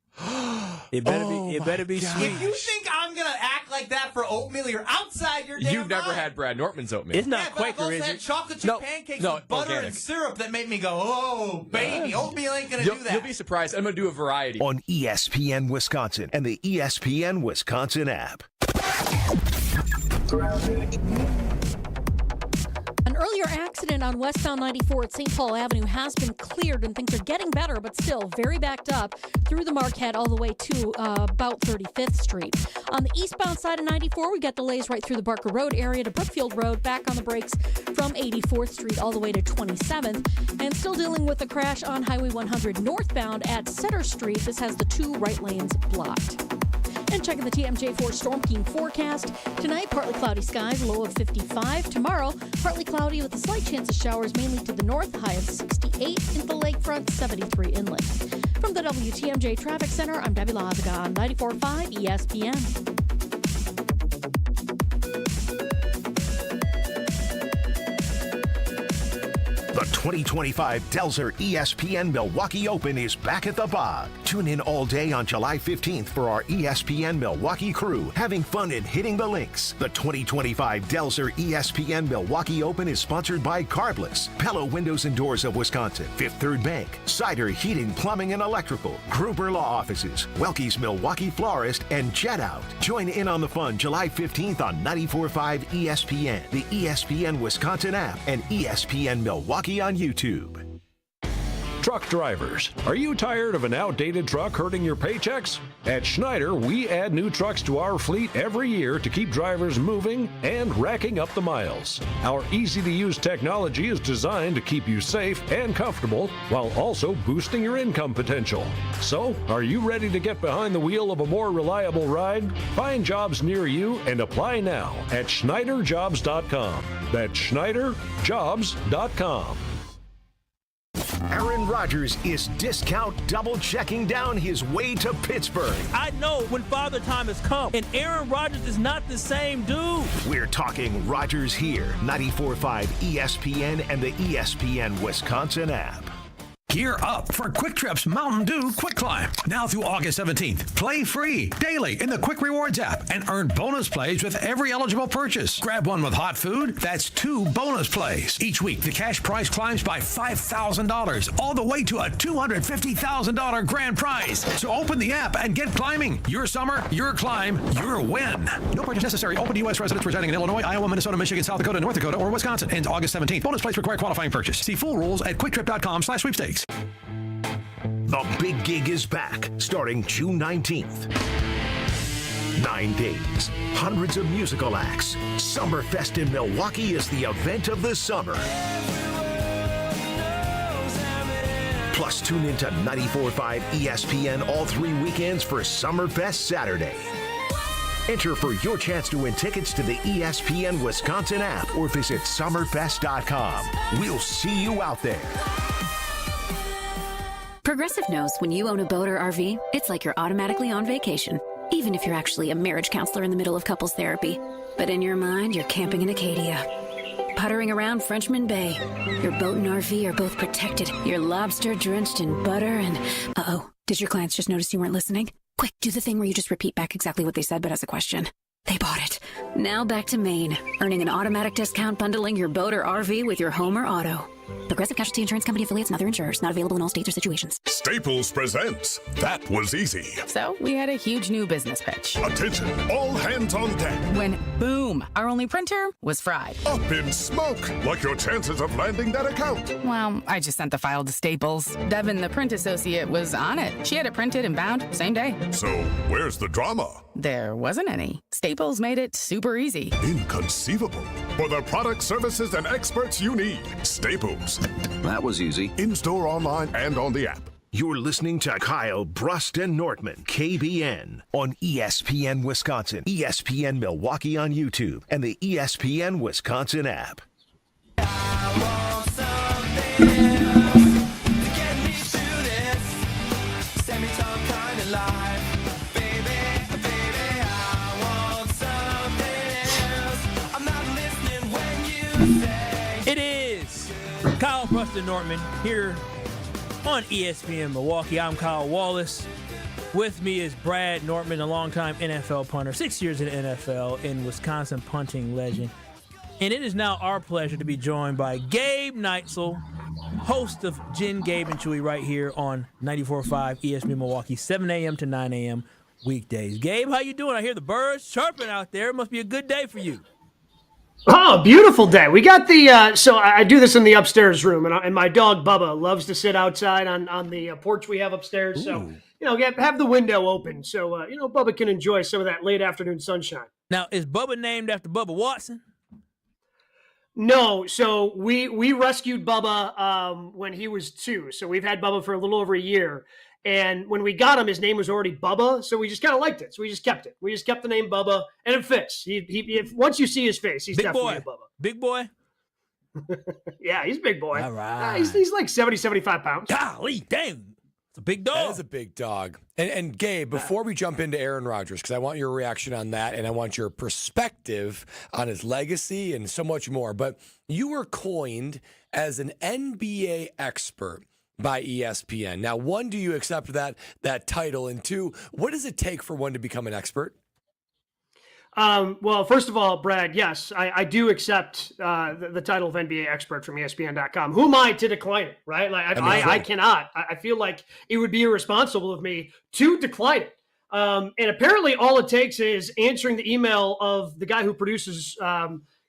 it better be sweet. If you think I'm going to act like that for oatmeal, you're outside your damn You've never mind. had Brad Nortman's oatmeal. It's not Yeah, Quaker, but I've also is had it? chocolate chip pancakes with butter organic. and syrup that make me go, oh, baby, oatmeal ain't going to do that. You'll be surprised. I'm going to do a variety. On ESPN Wisconsin and the ESPN Wisconsin app. An earlier accident on westbound 94 at St. Paul Avenue has been cleared and things are getting better, but still very backed up through the Marquette all the way to about 35th Street. On the eastbound side of 94, we got delays right through the Barker Road area to Brookfield Road, back on the brakes from 84th Street all the way to 27th, and still dealing with a crash on Highway 100 northbound at Center Street. This has the 2 right lanes blocked. And checking the TMJ4 Storm King forecast. Tonight, partly cloudy skies, low of 55. Tomorrow, partly cloudy with a slight chance of showers, mainly to the north, high of 68. Into the lakefront, 73 inland. From the WTMJ Traffic Center, I'm Debbie Lazaga on 94.5 ESPN. The 2025 Delzer ESPN Milwaukee Open is back at the Bog. Tune in all day on July 15th for our ESPN Milwaukee crew having fun and hitting the links. The 2025 Delzer ESPN Milwaukee Open is sponsored by Carbless, Pello Windows and Doors of Wisconsin, Fifth Third Bank, Cider Heating, Plumbing, and Electrical, Gruber Law Offices, Welke's Milwaukee Florist, and Jet Out. Join in on the fun July 15th on 94.5 ESPN, the ESPN Wisconsin app, and ESPN Milwaukee on YouTube. Truck drivers, are you tired of an outdated truck hurting your paychecks? At Schneider, we add new trucks to our fleet every year to keep drivers moving and racking up the miles. Our easy-to-use technology is designed to keep you safe and comfortable while also boosting your income potential. So, are you ready to get behind the wheel of a more reliable ride? Find jobs near you and apply now at SchneiderJobs.com. That's SchneiderJobs.com. Aaron Rodgers is discount double-checking down his way to Pittsburgh. I know when Father Time has come, and Aaron Rodgers is not the same dude. We're talking Rodgers here, 94.5 ESPN and the ESPN Wisconsin app. Gear up for Quick Trip's Mountain Dew Quick Climb. Now through August 17th. Play free daily in the Quick Rewards app and earn bonus plays with every eligible purchase. Grab one with hot food. That's 2 bonus plays. Each week, the cash prize climbs by $5,000, all the way to a $250,000 grand prize. So open the app and get climbing. Your summer, your climb, your win. No purchase necessary. Open to U.S. residents residing in Illinois, Iowa, Minnesota, Michigan, South Dakota, North Dakota, or Wisconsin. Ends August 17th. Bonus plays require qualifying purchase. See full rules at quicktrip.com/sweepstakes. The big gig is back, starting June 19th. 9 days, hundreds of musical acts. Summerfest in Milwaukee is the event of the summer. Plus, tune into 94.5 ESPN all 3 weekends for Summerfest Saturday. Enter for your chance to win tickets to the ESPN Wisconsin app or visit summerfest.com. We'll see you out there. Progressive knows when you own a boat or RV, it's like you're automatically on vacation, even if you're actually a marriage counselor in the middle of couples therapy. But in your mind, you're camping in Acadia, puttering around Frenchman Bay. Your boat and RV are both protected. You're lobster drenched in butter and... Uh-oh, did your clients just notice you weren't listening? Quick, do the thing where you just repeat back exactly what they said, but as a question. They bought it. Now back to Maine, earning an automatic discount bundling your boat or RV with your home or auto. Progressive Casualty Insurance Company affiliates and other insurers. Not available in all states or situations. Staples presents That Was Easy. So we had a huge new business pitch. Attention, all hands on deck. When, boom, our only printer was fried. Up in smoke, like your chances of landing that account. Well, I just sent the file to Staples. Devin, the print associate, was on it. She had it printed and bound same day. So where's the drama? There wasn't any. Staples made it super easy. Inconceivable. For the product, services, and experts you need, Staples. That was easy. In-store, online, and on the app. You're listening to Kyle, Brust, and Nortman, KBN, on ESPN Wisconsin, ESPN Milwaukee on YouTube, and the ESPN Wisconsin app. It is Kyle, Brust, and Nortman here on ESPN Milwaukee. I'm Kyle Wallace. With me is Brad Nortman, a longtime NFL punter, 6 years in the NFL, and Wisconsin punting legend. And it is now our pleasure to be joined by Gabe Neitzel, host of Jen, Gabe, and Chewy right here on 94.5 ESPN Milwaukee, 7 a.m. to 9 a.m. weekdays. Gabe, how you doing? I hear the birds chirping out there. It must be a good day for you. Oh, beautiful day. We got the, so I do this in the upstairs room, and my dog Bubba loves to sit outside on the porch we have upstairs. So, have the window open so, Bubba can enjoy some of that late afternoon sunshine. Now, is Bubba named after Bubba Watson? No, so we rescued Bubba when he was 2. So we've had Bubba for a little over a year. And when we got him, his name was already Bubba, so we just kind of liked it. So we just kept it. We just kept the name Bubba, and it fits. If once you see his face, he's big definitely boy. a Bubba. Big boy? Yeah, he's a big boy. All right. He's like 70, 75 pounds. Golly, dang. It's a big dog. That is a big dog. And Gabe, before we jump into Aaron Rodgers, because I want your reaction on that, and I want your perspective on his legacy and so much more, but you were coined as an NBA expert by ESPN. Now, one, do you accept that title? And two, what does it take for one to become an expert? Well, first of all, Brad, yes, I do accept the title of NBA expert from ESPN.com. Who am I to decline it, right? Like I cannot. I feel like it would be irresponsible of me to decline it. And apparently all it takes is answering the email of the guy who produces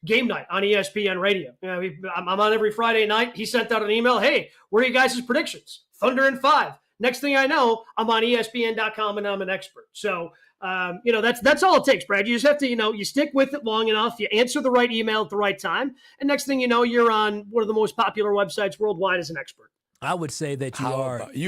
Game Night on ESPN Radio. I'm on every Friday night. He sent out an email. Hey, what are you guys' predictions? Thunder in 5. Next thing I know, I'm on ESPN.com and I'm an expert. So, that's all it takes, Brad. You just have to, you stick with it long enough. You answer the right email at the right time. And next thing you know, you're on one of the most popular websites worldwide as an expert. I would say that you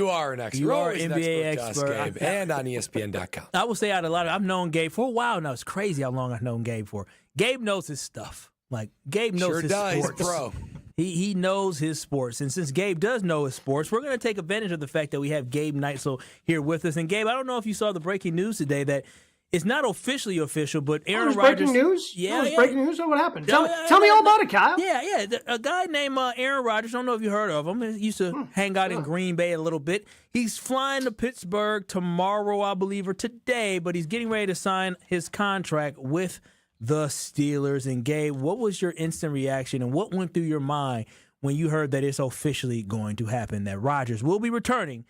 are an expert. You are an NBA expert. Gabe, and on ESPN.com. I would say I've known Gabe for a while now. It's crazy how long I've known Gabe for. Gabe knows his stuff. Like, Gabe knows his sports. He's pro. He knows his sports. And since Gabe does know his sports, we're going to take advantage of the fact that we have Gabe Neitzel here with us. And, Gabe, I don't know if you saw the breaking news today that it's not officially official, but Aaron Rodgers. Breaking news? Yeah. Breaking news? What happened? Tell me all about it, Kyle. Yeah. A guy named Aaron Rodgers, I don't know if you heard of him. He used to hang out in Green Bay a little bit. He's flying to Pittsburgh tomorrow, I believe, or today, but he's getting ready to sign his contract with the Steelers. And, Gabe, what was your instant reaction and what went through your mind when you heard that it's officially going to happen, that Rodgers will be returning,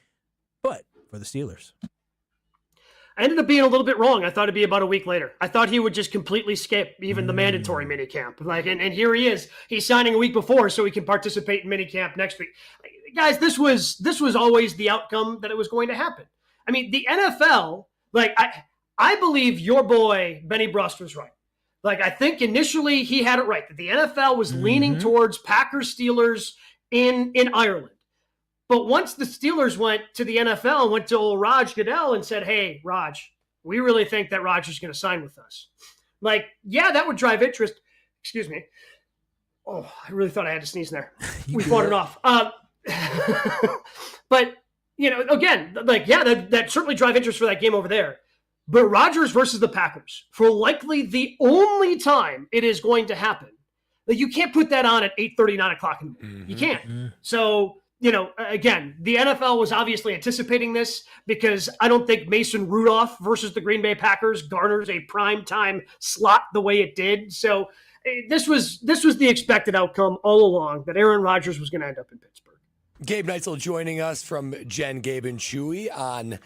but for the Steelers? I ended up being a little bit wrong. I thought it'd be about a week later. I thought he would just completely skip even the mandatory minicamp. And here he is. He's signing a week before so he can participate in minicamp next week. Guys, this was always the outcome that it was going to happen. I mean, the NFL, I believe your boy Benny Brust was right. I think initially he had it right, that the NFL was leaning towards Packers-Steelers in Ireland. But once the Steelers went to the NFL and went to old Raj Goodell and said, hey, Raj, we really think that Rodgers is going to sign with us. That would drive interest. Excuse me. Oh, I really thought I had to sneeze there. We fought it off. But, again, that certainly drive interest for that game over there. But Rodgers versus the Packers, for likely the only time it is going to happen, you can't put that on at 8:30, 9 o'clock in the morning. You can't. So, again, the NFL was obviously anticipating this because I don't think Mason Rudolph versus the Green Bay Packers garners a primetime slot the way it did. So this was the expected outcome all along, that Aaron Rodgers was going to end up in Pittsburgh. Gabe Neitzel joining us from Jen, Gabe, and Chewy on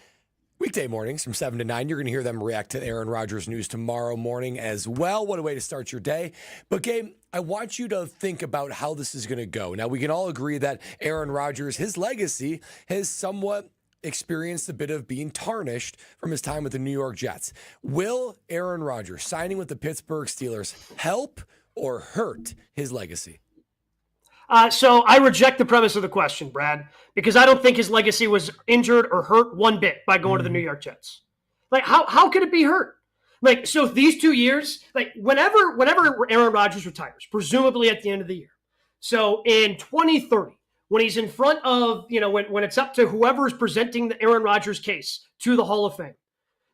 weekday mornings from 7 to 9. You're going to hear them react to Aaron Rodgers news tomorrow morning as well. What a way to start your day. But, Gabe, I want you to think about how this is going to go. Now, we can all agree that Aaron Rodgers, his legacy, has somewhat experienced a bit of being tarnished from his time with the New York Jets. Will Aaron Rodgers signing with the Pittsburgh Steelers help or hurt his legacy? So I reject the premise of the question, Brad, because I don't think his legacy was injured or hurt one bit by going to the New York Jets. Like, how could it be hurt? Like, so these 2 years, like whenever Aaron Rodgers retires, presumably at the end of the year. So in 2030, when he's in front of, when it's up to whoever is presenting the Aaron Rodgers case to the Hall of Fame,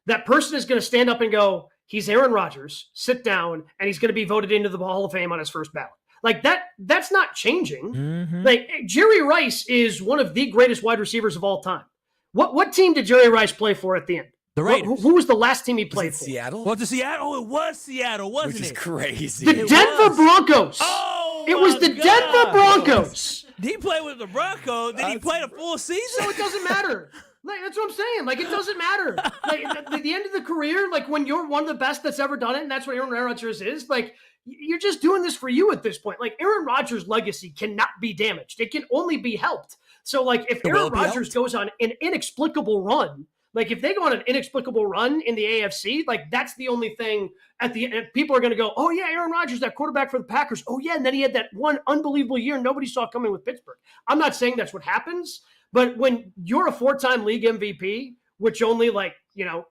that person is going to stand up and go, he's Aaron Rodgers, sit down, and he's going to be voted into the Hall of Fame on his first ballot. Like that's not changing. Mm-hmm. Like Jerry Rice is one of the greatest wide receivers of all time. What team did Jerry Rice play for at the end? The Raiders. Who was the last team he played for? Seattle? Was it Seattle? Oh, it was Seattle, wasn't it? Which is crazy. The Denver Broncos. Oh, it was the Denver Broncos. Did he play with the Broncos? Did he play the full season? So it doesn't matter. Like, that's what I'm saying. Like, it doesn't matter. Like, at the end of the career, like, when you're one of the best that's ever done it, and that's what Aaron Rodgers is, like, you're just doing this for you at this point. Like, Aaron Rodgers' legacy cannot be damaged. It can only be helped. So, like, if Aaron Rodgers goes on an inexplicable run, like, if they go on an inexplicable run in the AFC, like, that's the only thing at the end. People are going to go, oh, yeah, Aaron Rodgers, that quarterback for the Packers. Oh, yeah, and then he had that one unbelievable year nobody saw coming with Pittsburgh. I'm not saying that's what happens, but when you're a 4-time league MVP, which only, like,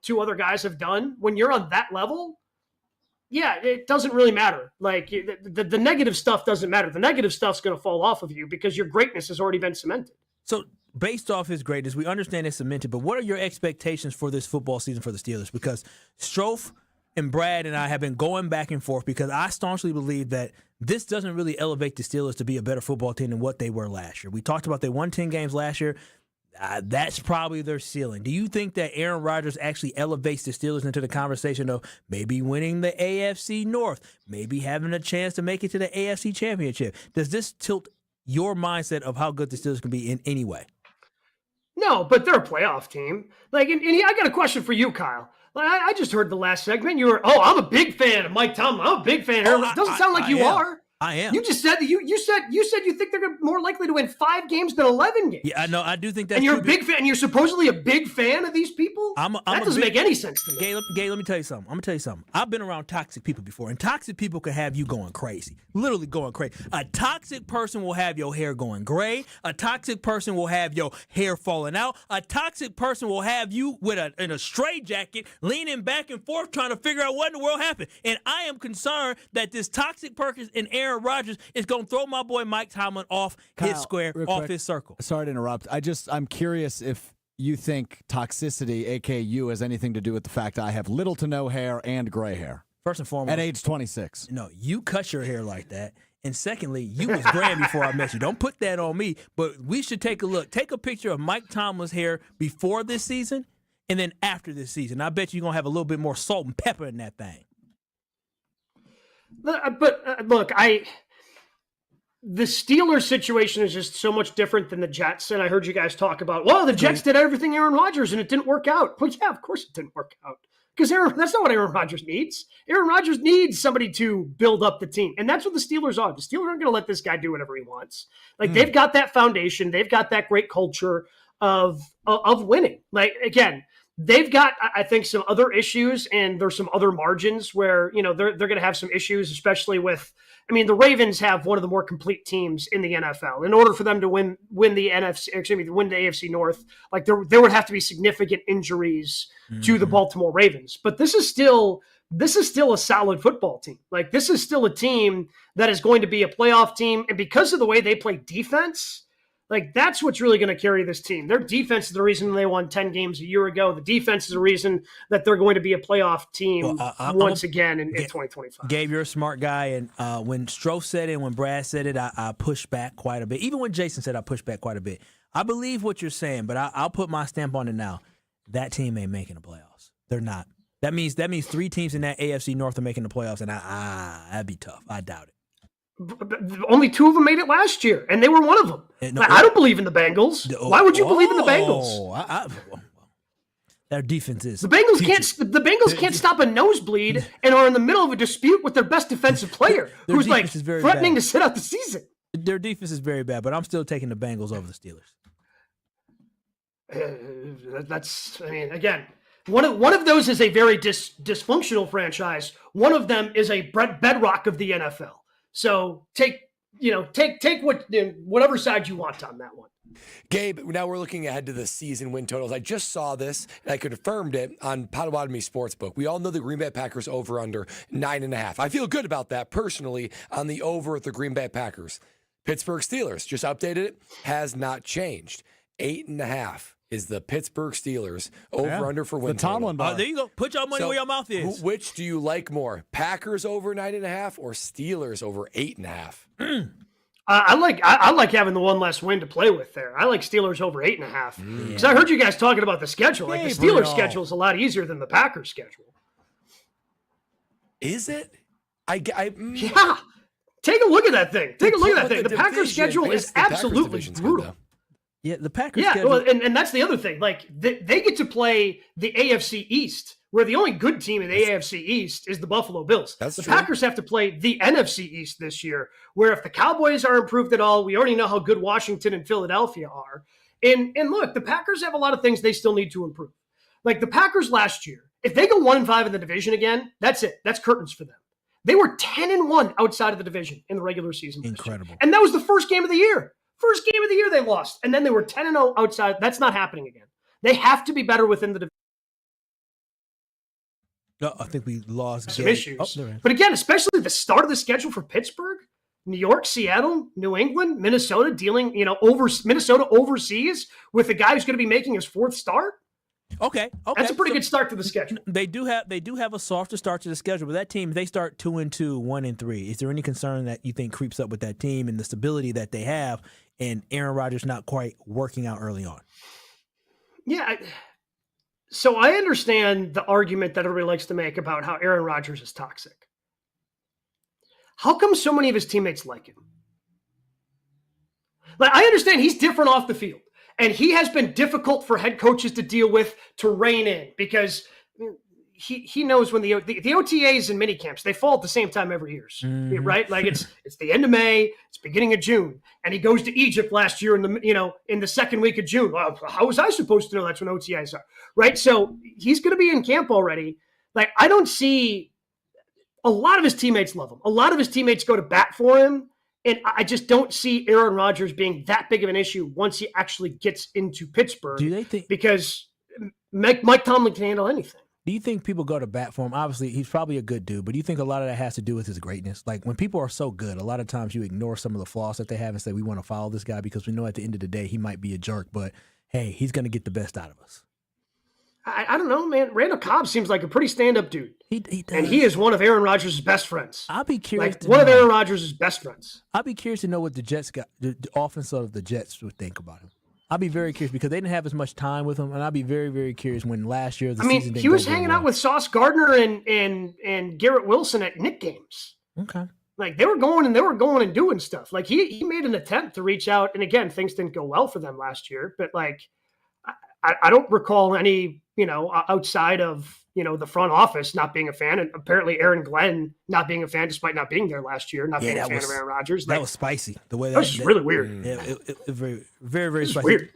2 other guys have done, when you're on that level, yeah, it doesn't really matter. Like, the negative stuff doesn't matter. The negative stuff's going to fall off of you because your greatness has already been cemented. So, based off his greatness, we understand it's cemented, but what are your expectations for this football season for the Steelers? Because Strofe and Brad and I have been going back and forth because I staunchly believe that this doesn't really elevate the Steelers to be a better football team than what they were last year. We talked about they won 10 games last year. That's probably their ceiling. Do you think that Aaron Rodgers actually elevates the Steelers into the conversation of maybe winning the AFC North, maybe having a chance to make it to the AFC Championship? Does this tilt your mindset of how good the Steelers can be in any way? No, but they're a playoff team. Like, and I got a question for you, Kyle. Like, I just heard the last segment. You were, I'm a big fan of Mike Tomlin. I'm a big fan of Aaron. It doesn't sound like you are. I am. You just said that you said you think they're more likely to win 5 games than 11 games. Yeah, I know. I do think that's and you're true. A big fan. And you're supposedly a big fan of these people. That doesn't make any sense to me. Gay, let me tell you something. I'm gonna tell you something. I've been around toxic people before, and toxic people can have you going crazy, literally going crazy. A toxic person will have your hair going gray. A toxic person will have your hair falling out. A toxic person will have you in a straitjacket, leaning back and forth, trying to figure out what in the world happened. And I am concerned that this toxic person in Aaron Rodgers is going to throw my boy Mike Tomlin off Kyle, his square, off his circle. Sorry to interrupt. I'm curious if you think toxicity, aka you, has anything to do with the fact I have little to no hair and gray hair. First and foremost, at age 26. No, you cut your hair like that. And secondly, you was grand before I met you. Don't put that on me. But we should take a look. Take a picture of Mike Tomlin's hair before this season and then after this season. I bet you're going to have a little bit more salt and pepper in that thing. But look, the Steelers situation is just so much different than the Jets. And I heard you guys talk about, well, the Jets did everything Aaron Rodgers and it didn't work out. Well, yeah, of course it didn't work out. Because that's not what Aaron Rodgers needs. Aaron Rodgers needs somebody to build up the team. And that's what the Steelers are. The Steelers aren't going to let this guy do whatever he wants. Like, they've got that foundation. They've got that great culture of winning. Like, again, they've got, I think, some other issues, and there's some other margins where, they're going to have some issues, especially with, the Ravens have one of the more complete teams in the NFL. In order for them to win the AFC North, like there would have to be significant injuries to the Baltimore Ravens. But this is still a solid football team. Like, this is still a team that is going to be a playoff team. And because of the way they play defense, like, that's what's really going to carry this team. Their defense is the reason they won 10 games a year ago. The defense is the reason that they're going to be a playoff team once again in 2025. Gabe, you're a smart guy. And when Strofe said it and when Brad said it, I pushed back quite a bit. Even when Jason said I pushed back quite a bit. I believe what you're saying, but I'll put my stamp on it now. That team ain't making the playoffs. They're not. That means 3 teams in that AFC North are making the playoffs, and that'd be tough. I doubt it. Only 2 of them made it last year, and they were one of them. I don't believe in the Bengals. Why would you believe in the Bengals? Their defense is the Bengals can't stop a nosebleed and are in the middle of a dispute with their best defensive player, who's like threatening to sit out the season. Their defense is very bad, but I'm still taking the Bengals over the Steelers. Again, one of those is a very dysfunctional franchise. One of them is a bedrock of the NFL. So take take whatever side you want on that one. Gabe, now we're looking ahead to the season win totals. I just saw this, and I confirmed it on Potawatomi Sportsbook. We all know the Green Bay Packers over under 9.5. I feel good about that personally on the over at the Green Bay Packers. Pittsburgh Steelers, just updated it, has not changed. 8.5 is the Pittsburgh Steelers over under for win total. There you go. Put your money where your mouth is. Which do you like more? Packers over 9.5 or Steelers over 8.5? I like having the one less win to play with there. I like Steelers over 8.5 because I heard you guys talking about the schedule. Like the Steelers' schedule is a lot easier than the Packers' schedule. Is it? Yeah. Take a look at that thing. The Packers' schedule is absolutely brutal. Yeah, the Packers. Yeah, schedule. well, and that's the other thing. Like they get to play the AFC East, where the only good team in the AFC East is the Buffalo Bills. The Packers have to play the NFC East this year, where if the Cowboys are improved at all, we already know how good Washington and Philadelphia are. And look, the Packers have a lot of things they still need to improve. Like the Packers last year, if they go 1-5 in the division again, that's it. That's curtains for them. They were 10-1 outside of the division in the regular season. Incredible. And that was the first game of the year. First game of the year they lost. And then they were 10-0 outside. That's not happening again. They have to be better within the division. No, I think we lost some issues. But again, especially the start of the schedule for Pittsburgh, New York, Seattle, New England, Minnesota, dealing, Minnesota overseas with a guy who's going to be making his fourth start. Okay. That's a pretty good start to the schedule. They do have a softer start to the schedule, but that team, they start 2-2, 1-3. Is there any concern that you think creeps up with that team and the stability that they have, and Aaron Rodgers not quite working out early on? Yeah. So I understand the argument that everybody likes to make about how Aaron Rodgers is toxic. How come so many of his teammates like him? Like, I understand he's different off the field, and he has been difficult for head coaches to deal with, to rein in, because he knows when the OTAs and mini camps, they fall at the same time every year, right? Like it's the end of May, it's beginning of June, and he goes to Egypt last year in the second week of June. Well, how was I supposed to know that's when OTAs are, right? So he's going to be in camp already. Like, I don't see a lot of his teammates love him. A lot of his teammates go to bat for him. And I just don't see Aaron Rodgers being that big of an issue once he actually gets into Pittsburgh. Do they think, because Mike Tomlin can handle anything? Do you think people go to bat for him? Obviously, he's probably a good dude, but do you think a lot of that has to do with his greatness? Like, when people are so good, a lot of times you ignore some of the flaws that they have and say, we want to follow this guy because we know at the end of the day he might be a jerk, but hey, he's going to get the best out of us. I don't know, man. Randall Cobb seems like a pretty stand-up dude. He does. And he is one of Aaron Rodgers' best friends. I'll be curious. One of Aaron Rodgers' best friends. I'll be curious to know what the offense of the Jets would think about him. I'll be very curious because they didn't have as much time with him, and I'll be very, very curious when last year season didn't he was go hanging well. out with Sauce Gardner and Garrett Wilson at Knick games. Okay. Like, they were going and doing stuff. Like, he made an attempt to reach out, and again, things didn't go well for them last year, but like, I don't recall any, outside of, the front office not being a fan, and apparently Aaron Glenn not being a fan despite not being there last year, not being a fan of Aaron Rodgers. That was spicy. The way that was really weird. Yeah, it very, very, very spicy. Weird.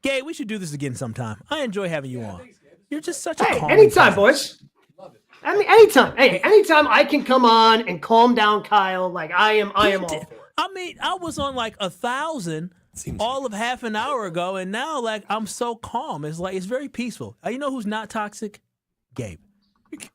Gabe, we should do this again sometime. I enjoy having you on. You're just such a calm anytime, presence. boys. I mean, anytime. Hey, anytime I can come on and calm down Kyle, like I am all for it. I mean, I was on like 1,000 all of half an hour ago, and now like I'm so calm. It's like it's very peaceful. You know who's not toxic? Gabe.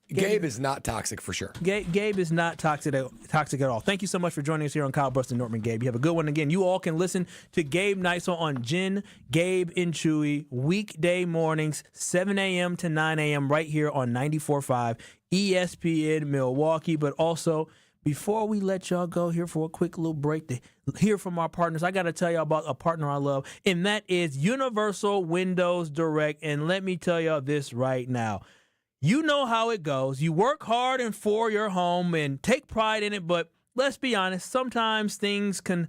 Gabe is not toxic for sure. Gabe is not toxic at all. Thank you so much for joining us here on Kyle, Brust, and Nortman. Gabe, you have a good one. Again, you all can listen to Gabe Neitzel on Jen, Gabe, and Chewy weekday mornings, 7 a.m. to 9 a.m. right here on 94.5 ESPN Milwaukee. But also, before we let y'all go here for a quick little break to hear from our partners, I got to tell y'all about a partner I love, and that is Universal Windows Direct. And let me tell y'all this right now. You know how it goes. You work hard and for your home and take pride in it, but let's be honest, sometimes things can,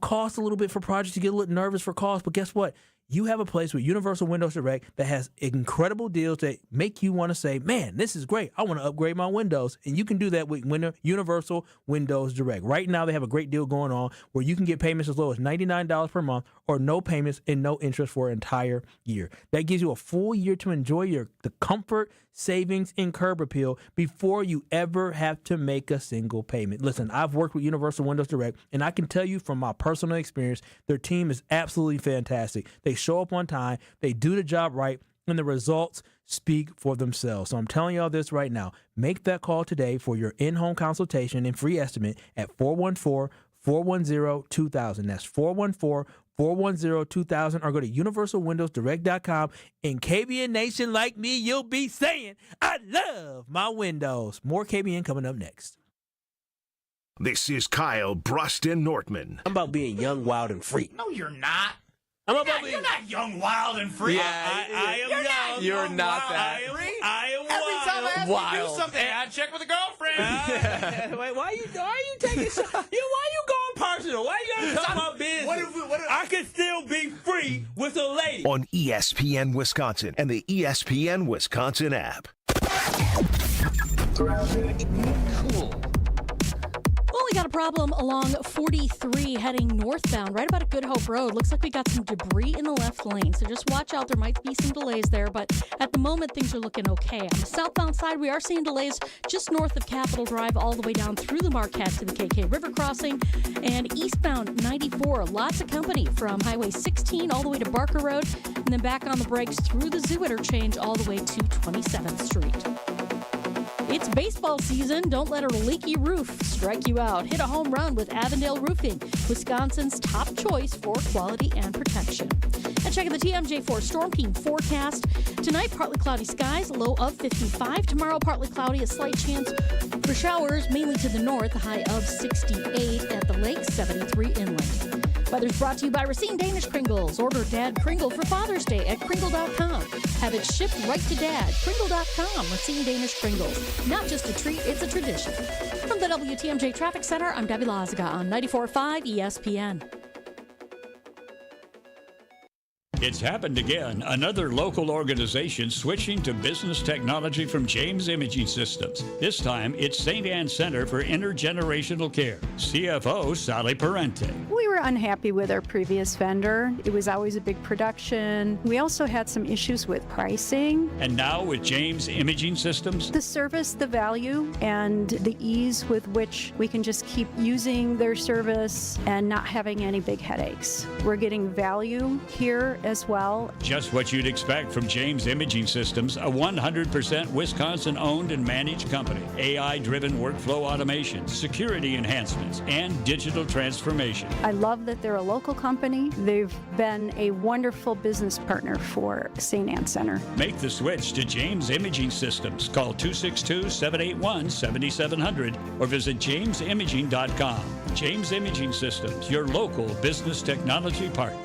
cost a little bit for projects. You get a little nervous for cost, but guess what? you have a place with Universal Windows Direct that has incredible deals that make you want to say, man, this is great. I want to upgrade my windows. And you can do that with Universal Windows Direct. Right now, they have a great deal going on where you can get payments as low as $99 per month or no payments and no interest for an entire year. That gives you a full year to enjoy the comfort, savings, and curb appeal before you ever have to make a single payment. Listen, I've worked with Universal Windows Direct, and I can tell you from my personal experience, their team is absolutely fantastic. They show up on time, they do the job right, and the results speak for themselves. So I'm telling y'all this right now. Make that call today for your in-home consultation and free estimate at 414-410-2000. That's 414-410-2000, or go to universalwindowsdirect.com. In KBN Nation like me, you'll be saying, I love my windows. More KBN coming up next. This is Kyle, Brust, and Nortman. I'm about being young, wild, and free. No, you're not. You're not young, wild, and free. Yeah, I am young. You're not that. I am Every time I ask wild. you to do something, I check with a girlfriend. Wait, why are you taking so? Why you going personal? Why you gotta talk about business? I can still be free with a lady. On ESPN Wisconsin and the ESPN Wisconsin app. Cool. Well, we got a problem along 43 heading northbound, right about at Good Hope Road. Looks like we got some debris in the left lane, so just watch out. There might be some delays there, but at the moment, things are looking okay. On the southbound side, we are seeing delays just north of Capitol Drive all the way down through the Marquette to the KK River crossing. And eastbound 94, lots of company from Highway 16 all the way to Barker Road, and then back on the brakes through the Zoo interchange all the way to 27th Street. It's baseball season. Don't let a leaky roof strike you out. Hit a home run with Avondale Roofing, Wisconsin's top choice for quality and protection. And checking the TMJ4 Storm Team forecast. Tonight, partly cloudy skies, low of 55. Tomorrow, partly cloudy, a slight chance for showers, mainly to the north, a high of 68 at the lake, 73 inland. Weather's brought to you by Racine Danish Kringles. Order Dad Kringle for Father's Day at Kringle.com. Have it shipped right to Dad. Kringle.com. Racine Danish Kringles. Not just a treat, it's a tradition. From the WTMJ Traffic Center, I'm Debbie Lazaga on 94.5 ESPN. It's happened again. Another local organization switching to business technology from James Imaging Systems. This time, it's St. Anne Center for Intergenerational Care. CFO Sally Parente. We were unhappy with our previous vendor. It was always a big production. We also had some issues with pricing. And now with James Imaging Systems, the service, the value, and the ease with which we can just keep using their service and not having any big headaches. We're getting value here as well. Just what you'd expect from James Imaging Systems, a 100% Wisconsin-owned and managed company. AI-driven workflow automation, security enhancements, and digital transformation. I love that they're a local company. They've been a wonderful business partner for St. Anne Center. Make the switch to James Imaging Systems. Call 262-781-7700 or visit jamesimaging.com. James Imaging Systems, your local business technology partner.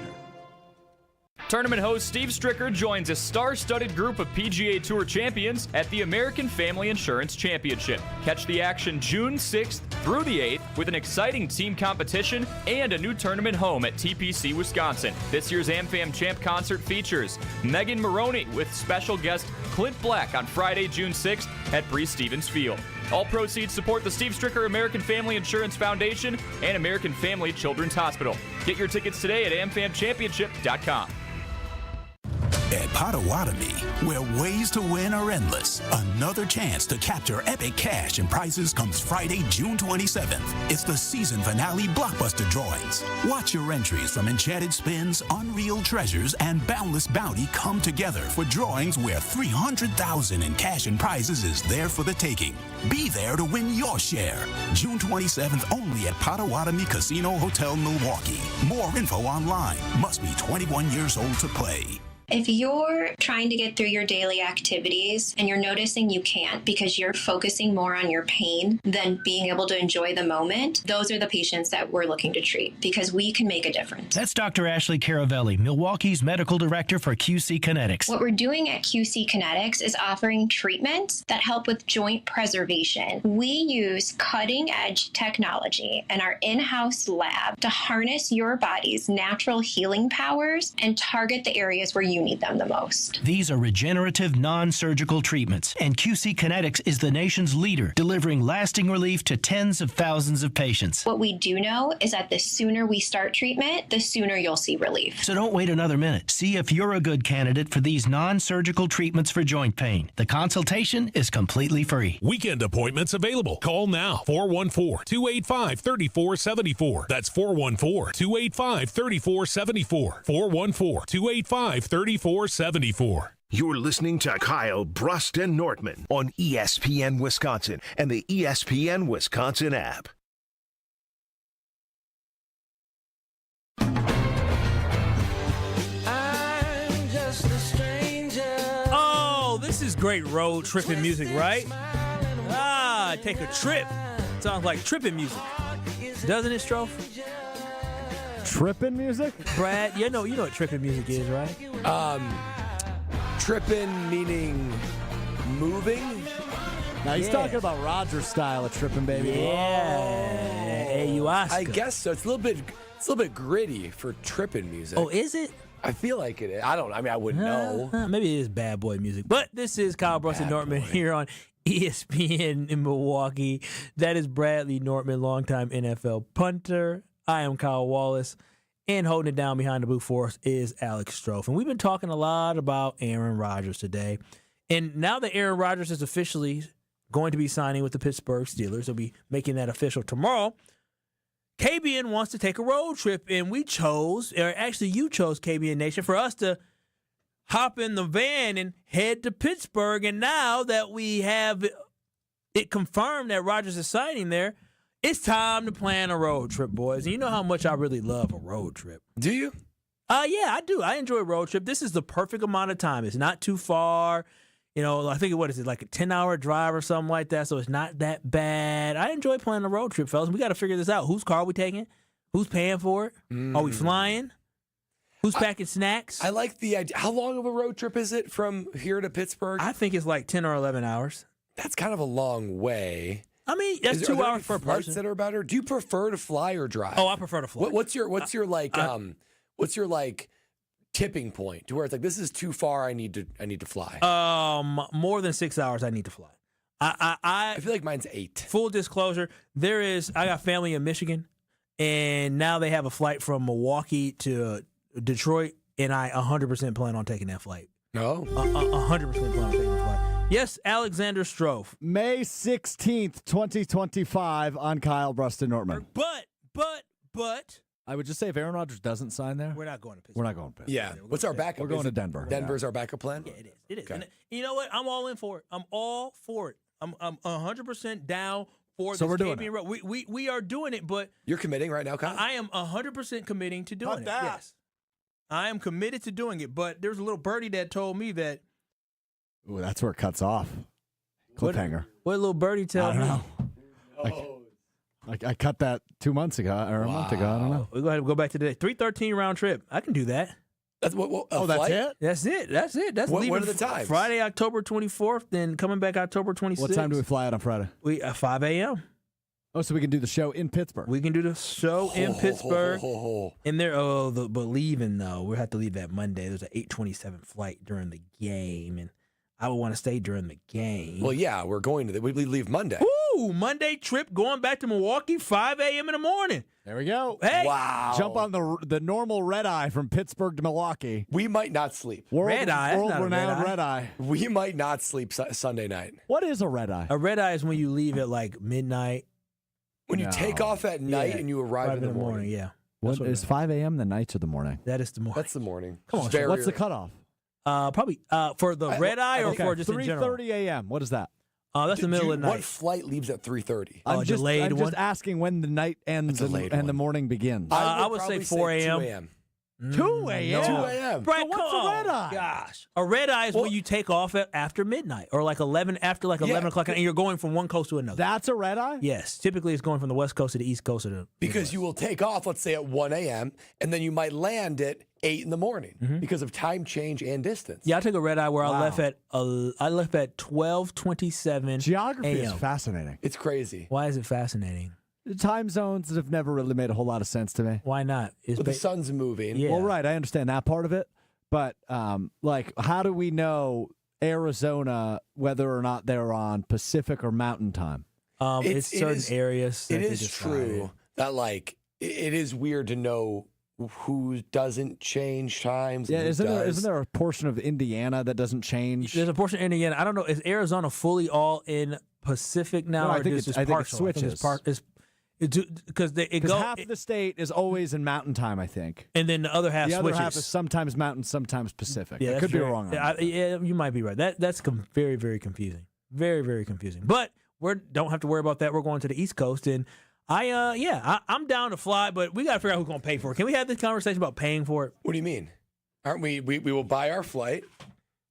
Tournament host Steve Stricker joins a star-studded group of PGA Tour champions at the American Family Insurance Championship. Catch the action June 6th through the 8th with an exciting team competition and a new tournament home at TPC Wisconsin. This year's AmFam Champ concert features Megan Maroney with special guest Clint Black on Friday, June 6th at Bree Stevens Field. All proceeds support the Steve Stricker American Family Insurance Foundation and American Family Children's Hospital. Get your tickets today at amfamchampionship.com. At Potawatomi, where ways to win are endless, another chance to capture epic cash and prizes comes Friday, June 27th. It's the season finale blockbuster drawings. Watch your entries from Enchanted Spins, Unreal Treasures, and Boundless Bounty come together for drawings where $300,000 in cash and prizes is there for the taking. Be there to win your share. June 27th only at Potawatomi Casino Hotel, Milwaukee. More info online. Must be 21 years old to play. If you're trying to get through your daily activities and you're noticing you can't because you're focusing more on your pain than being able to enjoy the moment, those are the patients that we're looking to treat because we can make a difference. That's Dr. Ashley Caravelli, Milwaukee's medical director for QC Kinetics. What we're doing at QC Kinetics is offering treatments that help with joint preservation. We use cutting-edge technology in our in-house lab to harness your body's natural healing powers and target the areas where you need them the most. These are regenerative, non-surgical treatments, and QC Kinetics is the nation's leader, delivering lasting relief to tens of thousands of patients. What we do know is that the sooner we start treatment, the sooner you'll see relief. So don't wait another minute. See if you're a good candidate for these non-surgical treatments for joint pain. The consultation is completely free. Weekend appointments available. Call now. 414-285-3474. That's 414-285-3474. 414-285-3474. You're listening to Kyle, Brust, and Nortman on ESPN Wisconsin and the ESPN Wisconsin app. Oh, this is great road tripping music, right? Take a trip. Sounds like tripping music. Doesn't it, Strofe? Tripping music? Brad, you know what tripping music is, right? Tripping meaning moving? Now he's talking about Rodgers style of tripping, baby. Yeah. Hey, you ask. I guess so. It's a little bit gritty for tripping music. Oh, is it? I feel like it is. I wouldn't know. Maybe it is bad boy music. But this is Kyle, Brust, and Nortman here on ESPN in Milwaukee. That is Bradley Nortman, longtime NFL punter. I am Kyle Wallace. And holding it down behind the booth for us is Alex Strofe. And we've been talking a lot about Aaron Rodgers today. And now that Aaron Rodgers is officially going to be signing with the Pittsburgh Steelers, he'll be making that official tomorrow. KBN wants to take a road trip, and we chose, or actually you chose, KBN Nation, for us to hop in the van and head to Pittsburgh. And now that we have it confirmed that Rodgers is signing there, it's time to plan a road trip, boys. And you know how much I really love a road trip. Do you? Yeah, I do. I enjoy a road trip. This is the perfect amount of time. It's not too far. I think, what is it, like a 10-hour drive or something like that, so it's not that bad. I enjoy planning a road trip, fellas. We got to figure this out. Whose car are we taking? Who's paying for it? Are we flying? Who's packing snacks? I like the idea. How long of a road trip is it from here to Pittsburgh? I think it's like 10 or 11 hours. That's kind of a long way. I mean, that's 2 hours per person. That are better. Do you prefer to fly or drive? Oh, I prefer to fly. What's your tipping point to where it's like, this is too far, I need to fly? More than 6 hours I need to fly. I feel like mine's 8. Full disclosure, I got family in Michigan, and now they have a flight from Milwaukee to Detroit, and I 100% plan on taking that flight. No? 100% plan on taking that flight. Yes, Alexander Strofe. May 16th, 2025 on Kyle, Brust, and Nortman. But I would just say if Aaron Rodgers doesn't sign there, we're not going to Pittsburgh. We're not going to Pittsburgh. Yeah. What's our backup? We're going to Denver. Denver's our backup plan? Yeah, it is. It is. Okay. And you know what? I'm all in for it. I'm all for it. I'm 100% down for so this we're doing KBN it. road. We are doing it, but you're committing right now, Kyle? I am 100% committing to doing it. Yes. I am committed to doing it, but there's a little birdie that told me that. Ooh, that's where it cuts off. Cliffhanger. What little birdie tell me? I don't know. I cut that 2 months ago or a month ago. I don't know. We're going to go back to the 3:13 round trip. I can do that. That's what that's it? That's it. That's it. That's leaving what are the times? Friday, October 24th, then coming back October 26th. What time do we fly out on Friday? 5 a.m. Oh, so we can do the show in Pittsburgh. We can do the show in Pittsburgh. And there, but leaving, though, we have to leave that Monday. There's an 8:27 flight during the game, and I would want to stay during the game. Well, yeah, we're going to. We leave Monday. Ooh, Monday trip going back to Milwaukee, 5 a.m. in the morning. There we go. Hey, wow! Jump on the normal red eye from Pittsburgh to Milwaukee. We might not sleep. World-renowned red eye. We might not sleep Sunday night. What is a red eye? A red eye is when you leave at like midnight. When you take off at night and you arrive in the morning. Yeah. What is 5 a.m. the night or the morning? That is the morning. That's the morning. Come on, what's the cutoff? Probably for the red eye or for just in general? 3:30 a.m. What is that? That's the middle of the night. What flight leaves at 3:30? I'm just delayed one? asking when the night ends and the morning begins. I would say 4 a.m. 2 a.m. 2 a.m. Brett, what's a red eye? Gosh, a red eye is when you take off after midnight or like 11 o'clock, and you're going from one coast to another. That's a red eye? Yes, typically it's going from the west coast to the east coast of the Because you will take off, let's say at 1 a.m., and then you might land at 8 in the morning because of time change and distance. Yeah, I took a red eye where I left at 12:27. Geography is a.m. fascinating. It's crazy. Why is it fascinating? The time zones have never really made a whole lot of sense to me. Why not? But the sun's moving. Yeah. Well, right, I understand that part of it, but like, how do we know Arizona whether or not they're on Pacific or Mountain time? It's certain areas. It is true that like it is weird to know who doesn't change times. Yeah, and who does. isn't there a portion of Indiana that doesn't change? There's a portion of Indiana. I don't know. Is Arizona fully all in Pacific now? No, or I think just it switches. Because half of the state is always in Mountain time, I think. And then the other half the switches. other half is sometimes Mountain, sometimes Pacific. Yeah, I could be wrong on that. Yeah, you might be right. That's very, very confusing. Very, very confusing. But we don't have to worry about that. We're going to the East Coast, and I'm down to fly, but we got to figure out who's going to pay for it. Can we have this conversation about paying for it? What do you mean? Aren't we will buy our flight.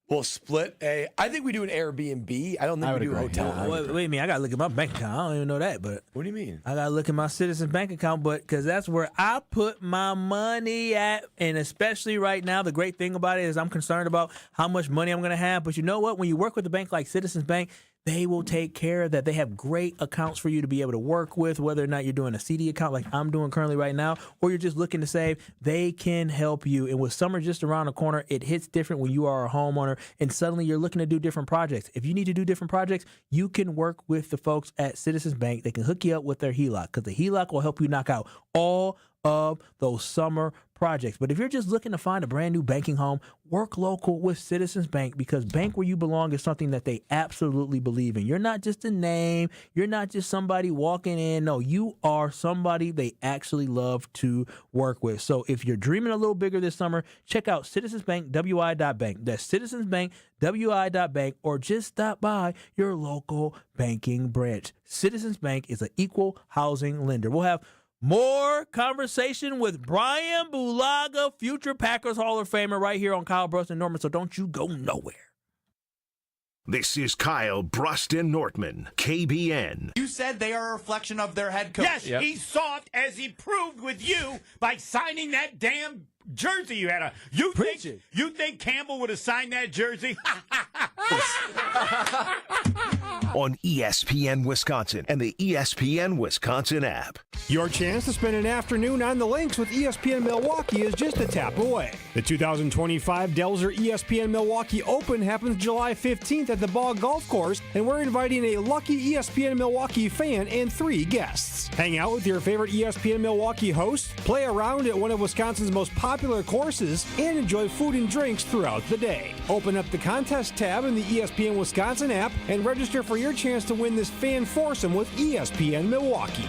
We'll split I think we do an Airbnb. I don't think we do a hotel. Wait a minute. I got to look at my bank account. I don't even know that, but. What do you mean? I got to look at my Citizens bank account, but because that's where I put my money at. And especially right now, the great thing about it is I'm concerned about how much money I'm going to have. But you know what? When you work with a bank like Citizens Bank, they will take care of that. They have great accounts for you to be able to work with, whether or not you're doing a CD account like I'm doing currently right now, or you're just looking to save. They can help you. And with summer just around the corner, it hits different when you are a homeowner and suddenly you're looking to do different projects. If you need to do different projects, you can work with the folks at Citizens Bank. They can hook you up with their HELOC because the HELOC will help you knock out all of those summer projects. But if you're just looking to find a brand new banking home, work local with Citizens Bank, because bank where you belong is something that they absolutely believe in. You're not just a name. You're not just somebody walking in. No, you are somebody they actually love to work with. So if you're dreaming a little bigger this summer, check out citizensbankwi.bank. That's citizensbankwi.bank, or just stop by your local banking branch. Citizens Bank is an equal housing lender. We'll have more conversation with Brian Bulaga, future Packers Hall of Famer, right here on Kyle, Brust, and Nortman, so don't you go nowhere. This is Kyle, Brust, and Nortman, KBN. You said they are a reflection of their head coach. Yes, he's soft, as he proved with you by signing that damn jersey you had on. You think Campbell would have signed that jersey? On ESPN Wisconsin and the ESPN Wisconsin app. Your chance to spend an afternoon on the links with ESPN Milwaukee is just a tap away. The 2025 Delzer ESPN Milwaukee Open happens July 15th at the Ball Golf Course, and we're inviting a lucky ESPN Milwaukee fan and 3 guests. Hang out with your favorite ESPN Milwaukee hosts, play around at one of Wisconsin's most popular courses, and enjoy food and drinks throughout the day. Open up the contest tab in the ESPN Wisconsin app and register for your chance to win this fan foursome with ESPN Milwaukee.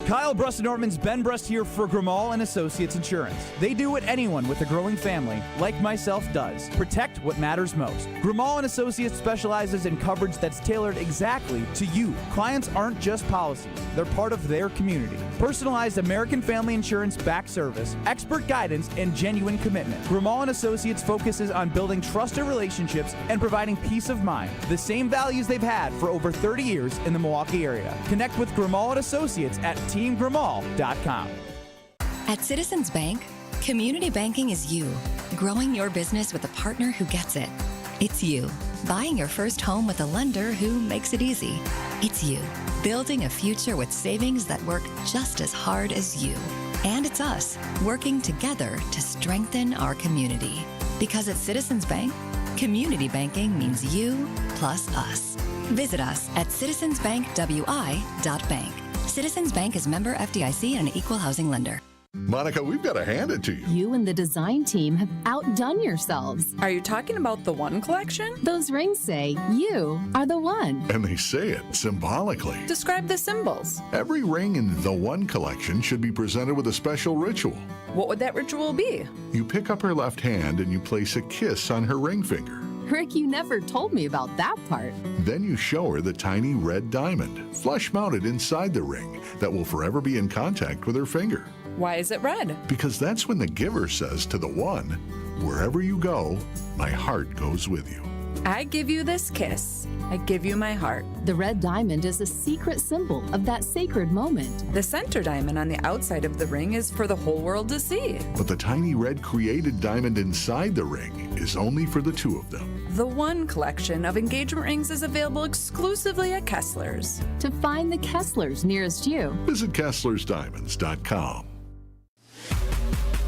Kyle, Brust, and Nortman's Ben Brust here for Grimal & Associates Insurance. They do what anyone with a growing family, like myself, does. Protect what matters most. Grimal & Associates specializes in coverage that's tailored exactly to you. Clients aren't just policies. They're part of their community. Personalized American Family Insurance back service, expert guidance, and genuine commitment. Grimal & Associates focuses on building trusted relationships and providing peace of mind. The same values they've had for over 30 years in the Milwaukee area. Connect with Grimal & Associates at teamgrimal.com. At Citizens Bank, community banking is you, growing your business with a partner who gets it. It's you, buying your first home with a lender who makes it easy. It's you, building a future with savings that work just as hard as you. And it's us, working together to strengthen our community. Because at Citizens Bank, community banking means you plus us. Visit us at citizensbankwi.bank. Citizens Bank is member FDIC and an equal housing lender. Monica, we've got to hand it to you. You and the design team have outdone yourselves. Are you talking about the One collection? Those rings say you are the one. And they say it symbolically. Describe the symbols. Every ring in the One collection should be presented with a special ritual. What would that ritual be? You pick up her left hand and you place a kiss on her ring finger. Rick, you never told me about that part. Then you show her the tiny red diamond, flush mounted inside the ring, that will forever be in contact with her finger. Why is it red? Because that's when the giver says to the one, wherever you go, my heart goes with you. I give you this kiss. I give you my heart. The red diamond is a secret symbol of that sacred moment. The center diamond on the outside of the ring is for the whole world to see. But the tiny red created diamond inside the ring is only for the two of them. The One collection of engagement rings is available exclusively at Kessler's. To find the Kesslers nearest you, visit KesslersDiamonds.com.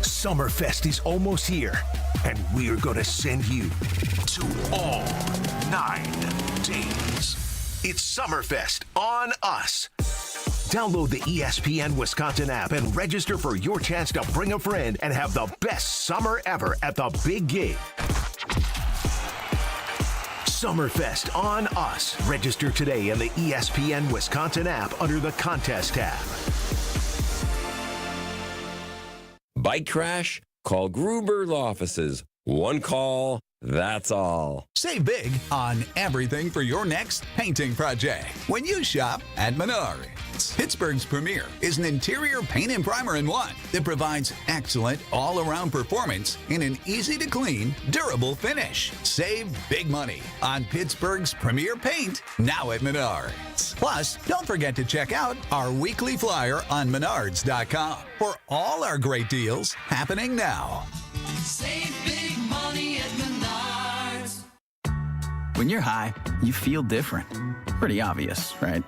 Summerfest is almost here, and we're going to send you to all 9 days. It's Summerfest on us. Download the ESPN Wisconsin app and register for your chance to bring a friend and have the best summer ever at the big gig. Summerfest on us. Register today in the ESPN Wisconsin app under the contest tab. Bike crash? Call Gruber Law Offices. One call, that's all. Save big on everything for your next painting project when you shop at Menards. Pittsburgh's premier is an interior paint and primer in one that provides excellent all-around performance in an easy-to-clean, durable finish. Save big money on Pittsburgh's premier paint now at Menards. Plus, don't forget to check out our weekly flyer on Menards.com for all our great deals happening now. Save big money at Menards. When you're high, you feel different. Pretty obvious, right?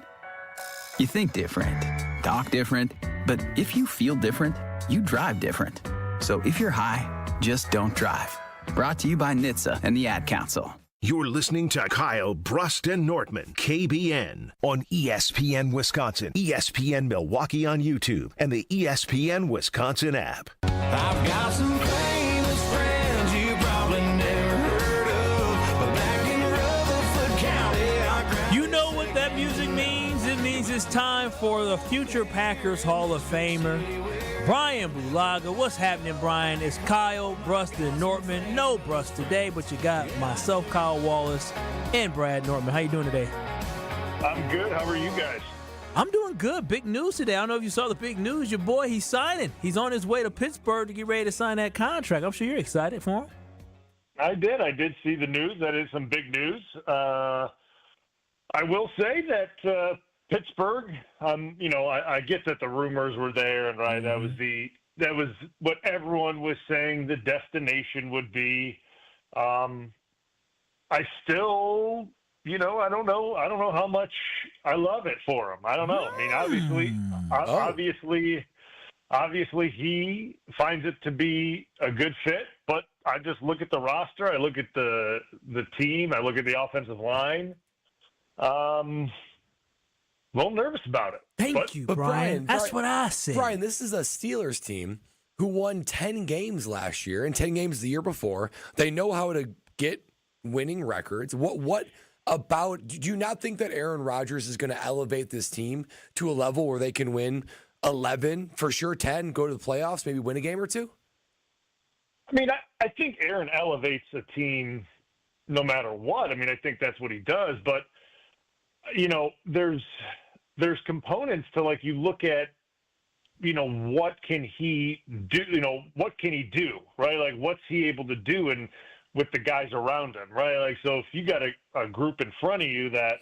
You think different, talk different, but if you feel different, you drive different. So if you're high, just don't drive. Brought to you by NHTSA and the Ad Council. You're listening to Kyle, Brust, and Nortman, KBN, on ESPN Wisconsin, ESPN Milwaukee on YouTube, and the ESPN Wisconsin app. I've got some famous friends you probably never heard of, but back in Rutherford County, You know what that music means? It means it's time for the future Packers Hall of Famer, Brian Bulaga. What's happening, Brian? It's Kyle, Brust, and Nortman. No Brust today, but you got myself, Kyle Wallace, and Brad Nortman. How you doing today? I'm good. How are you guys? I'm doing good. Big news today. I don't know if you saw the big news. Your boy, he's signing. He's on his way to Pittsburgh to get ready to sign that contract. I'm sure you're excited for him. I did see the news. That is some big news. I will say that Pittsburgh, I get that the rumors were there, and right, that was what everyone was saying the destination would be. I still, I don't know how much I love it for him. I don't know. I mean, obviously he finds it to be a good fit, but I just look at the roster, I look at the team, I look at the offensive line. A little nervous about it. Thank you, Brian. That's what I said. Brian, this is a Steelers team who won 10 games last year and 10 games the year before. They know how to get winning records. What about, do you not think that Aaron Rodgers is going to elevate this team to a level where they can win 11, for sure 10, go to the playoffs, maybe win a game or two? I mean, I think Aaron elevates a team no matter what. I mean, I think that's what he does, but there's components to, like, you look at, what can he do? What can he do, right? Like, what's he able to do and with the guys around him, right? Like, so if you got a group in front of you that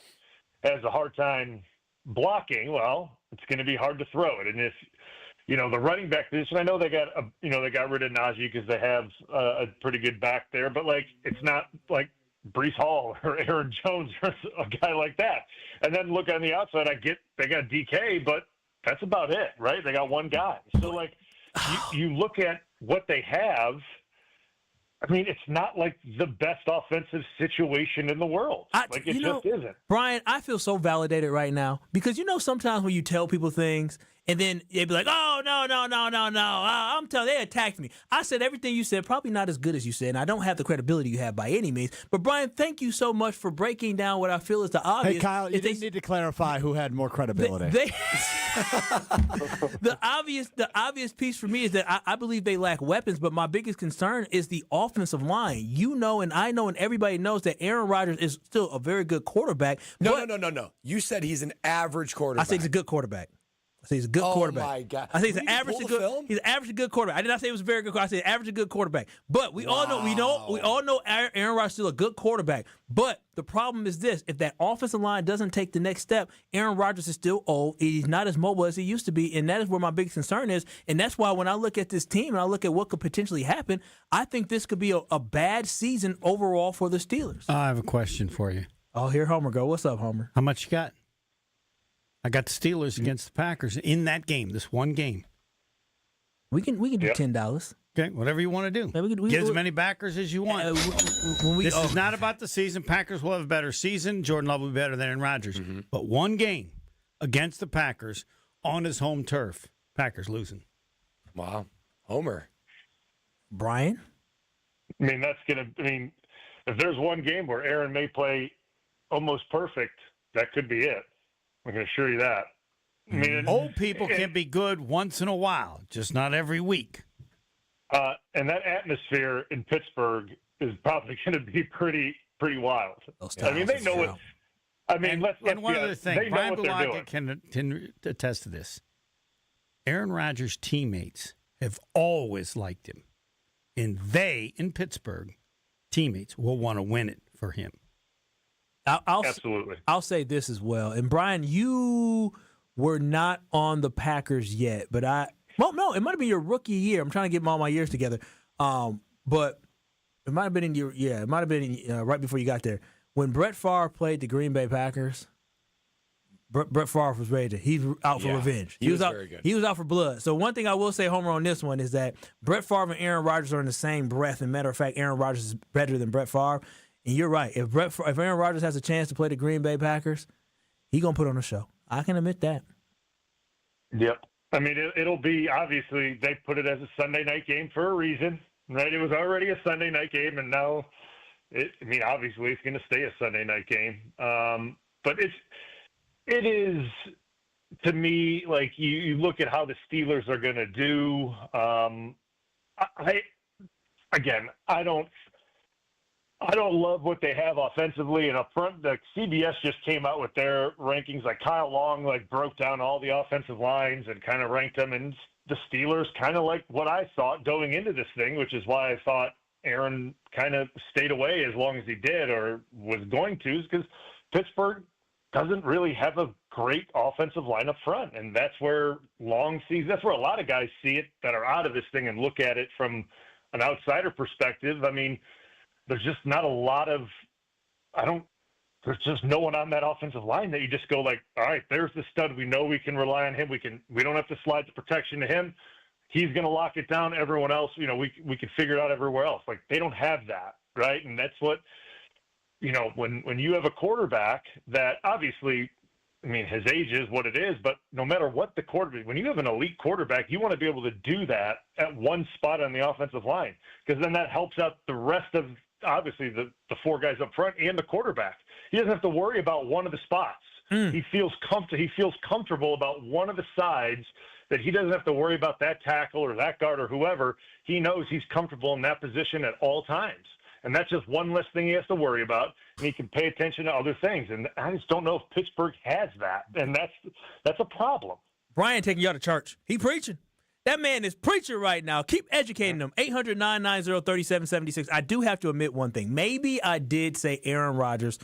has a hard time blocking, well, it's going to be hard to throw it. And if, the running back position, I know they got rid of Najee because they have a pretty good back there, but, like, it's not like Breece Hall or Aaron Jones or a guy like that. And then look on the outside, they got DK, but that's about it, right? They got one guy. So, like, you look at what they have. I mean, it's not like the best offensive situation in the world. It just isn't. Brian, I feel so validated right now because, sometimes when you tell people things and then they'd be like, oh, no. I'm telling you, they attacked me. I said everything you said, probably not as good as you said, and I don't have the credibility you have by any means. But, Brian, thank you so much for breaking down what I feel is the obvious. Hey, Kyle, you didn't need to clarify who had more credibility. The obvious piece for me is that I believe they lack weapons, but my biggest concern is the offensive line. And I know and everybody knows that Aaron Rodgers is still a very good quarterback. No. You said he's an average quarterback. I said he's a good quarterback. I say he's a good quarterback. Oh my God! I think he's an average to good. He's an average to good quarterback. I did not say he was a very good. I said average to good quarterback. But we all know Aaron Rodgers is still a good quarterback. But the problem is this: if that offensive line doesn't take the next step, Aaron Rodgers is still old. He's not as mobile as he used to be, and that is where my biggest concern is. And that's why when I look at this team and I look at what could potentially happen, I think this could be a bad season overall for the Steelers. I have a question for you. Oh, here Homer go. What's up, Homer? How much you got? I got the Steelers against the Packers in that game, this one game. We can do $10. Okay, whatever you want to do. Get as many backers as you want. This is not about the season. Packers will have a better season. Jordan Love will be better than Aaron Rodgers. Mm-hmm. But one game against the Packers on his home turf, Packers losing. Wow. Homer. Brian? I mean, if there's one game where Aaron may play almost perfect, that could be it. I can assure you that. I mean, old people can be good once in a while, just not every week. And that atmosphere in Pittsburgh is probably going to be pretty wild. I mean, they know it. I mean, let's one other thing, Brian Bulaga can attest to this. Aaron Rodgers' teammates have always liked him, and they in Pittsburgh, teammates will want to win it for him. Absolutely. I'll say this as well. And Brian, you were not on the Packers yet, but no, it might have been your rookie year. I'm trying to get all my years together. But it might have been right before you got there. When Brett Favre played the Green Bay Packers, Brett Favre was ready he's out for revenge. He was out, very good. He was out for blood. So one thing I will say, Homer, on this one is that Brett Favre and Aaron Rodgers are in the same breath. And matter of fact, Aaron Rodgers is better than Brett Favre. And you're right. If Aaron Rodgers has a chance to play the Green Bay Packers, he's going to put on a show. I can admit that. Yep. I mean, it'll be, obviously, they put it as a Sunday night game for a reason, right? It was already a Sunday night game, and now, obviously, it's going to stay a Sunday night game. But it is, to me, like you look at how the Steelers are going to do. I don't love what they have offensively and up front. The CBS just came out with their rankings. Like Kyle Long, broke down all the offensive lines and kind of ranked them. And the Steelers kind of like what I thought going into this thing, which is why I thought Aaron kind of stayed away as long as he did or was going to, is because Pittsburgh doesn't really have a great offensive line up front. And that's where Long sees. That's where a lot of guys see it that are out of this thing and look at it from an outsider perspective. I mean, there's just not a lot of there's just no one on that offensive line that you just go like, all right, there's the stud. We know we can rely on him. We don't have to slide the protection to him. He's going to lock it down. Everyone else, we can figure it out everywhere else. Like, they don't have that, right? And that's what, when you have a quarterback that obviously, his age is what it is, but no matter what the quarterback, when you have an elite quarterback, you want to be able to do that at one spot on the offensive line, because then that helps out the rest of, obviously, the four guys up front and the quarterback. He doesn't have to worry about one of the spots. He feels comfortable about one of the sides, that he doesn't have to worry about that tackle or that guard or whoever. He knows he's comfortable in that position at all times. And that's just one less thing he has to worry about, and he can pay attention to other things. And I just don't know if Pittsburgh has that, and that's a problem. Brian taking you out of church. He preaching. That man is preaching right now. Keep educating him. 800-990-3776. I do have to admit one thing. Maybe I did say Aaron Rodgers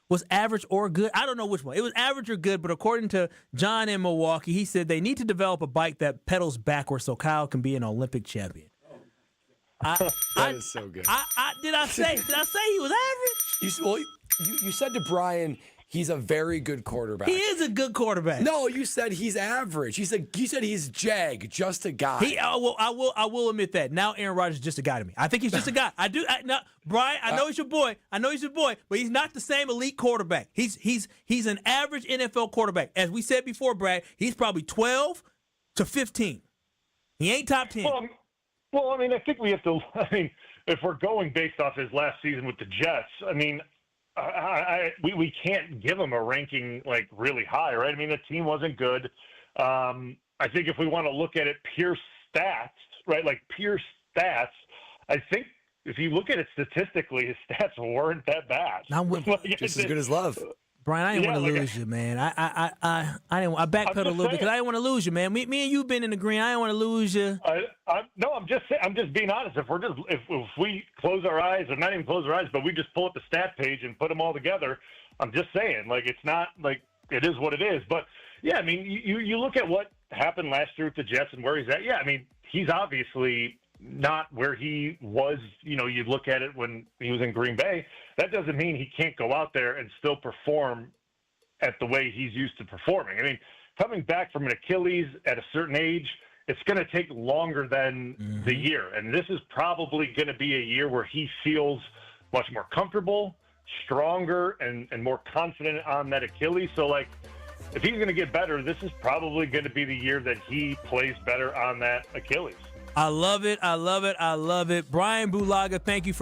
was average or good. I don't know which one. It was average or good, but according to John in Milwaukee, he said they need to develop a bike that pedals backwards so Kyle can be an Olympic champion. That is so good. Did I say he was average? You said to Brian, he's a very good quarterback. He is a good quarterback. No, you said he's average. You said he's Jag, just a guy. I will admit that. Now Aaron Rodgers is just a guy to me. I think he's just a guy. Brian, I know he's your boy. But he's not the same elite quarterback. He's an average NFL quarterback. As we said before, Brad, he's probably 12 to 15. He ain't top 10. Well, I think we have to. If we're going based off his last season with the Jets, we can't give him a ranking really high, right? The team wasn't good. I think if we want to look at it pure stats, right? Pure stats, I think if you look at it statistically, his stats weren't that bad. Just as good as Love. Brian, I didn't want to lose you, man. I backpedaled a little bit because I didn't want to lose you, man. Me and you've been in the green. I didn't want to lose you. I'm just being honest. If we close our eyes, or not even close our eyes, but we just pull up the stat page and put them all together, I'm just saying, like, it's not like it is what it is. But yeah, I mean, you look at what happened last year with the Jets and where he's at. Yeah, I mean, he's obviously not where he was. You know, you look at it when he was in Green Bay. That doesn't mean he can't go out there and still perform at the way he's used to performing. I mean, coming back from an Achilles at a certain age, it's going to take longer than the year. And this is probably going to be a year where he feels much more comfortable, stronger, and more confident on that Achilles. So, like, if he's going to get better, this is probably going to be the year that he plays better on that Achilles. I love it. I love it. I love it. Brian Bulaga, thank you for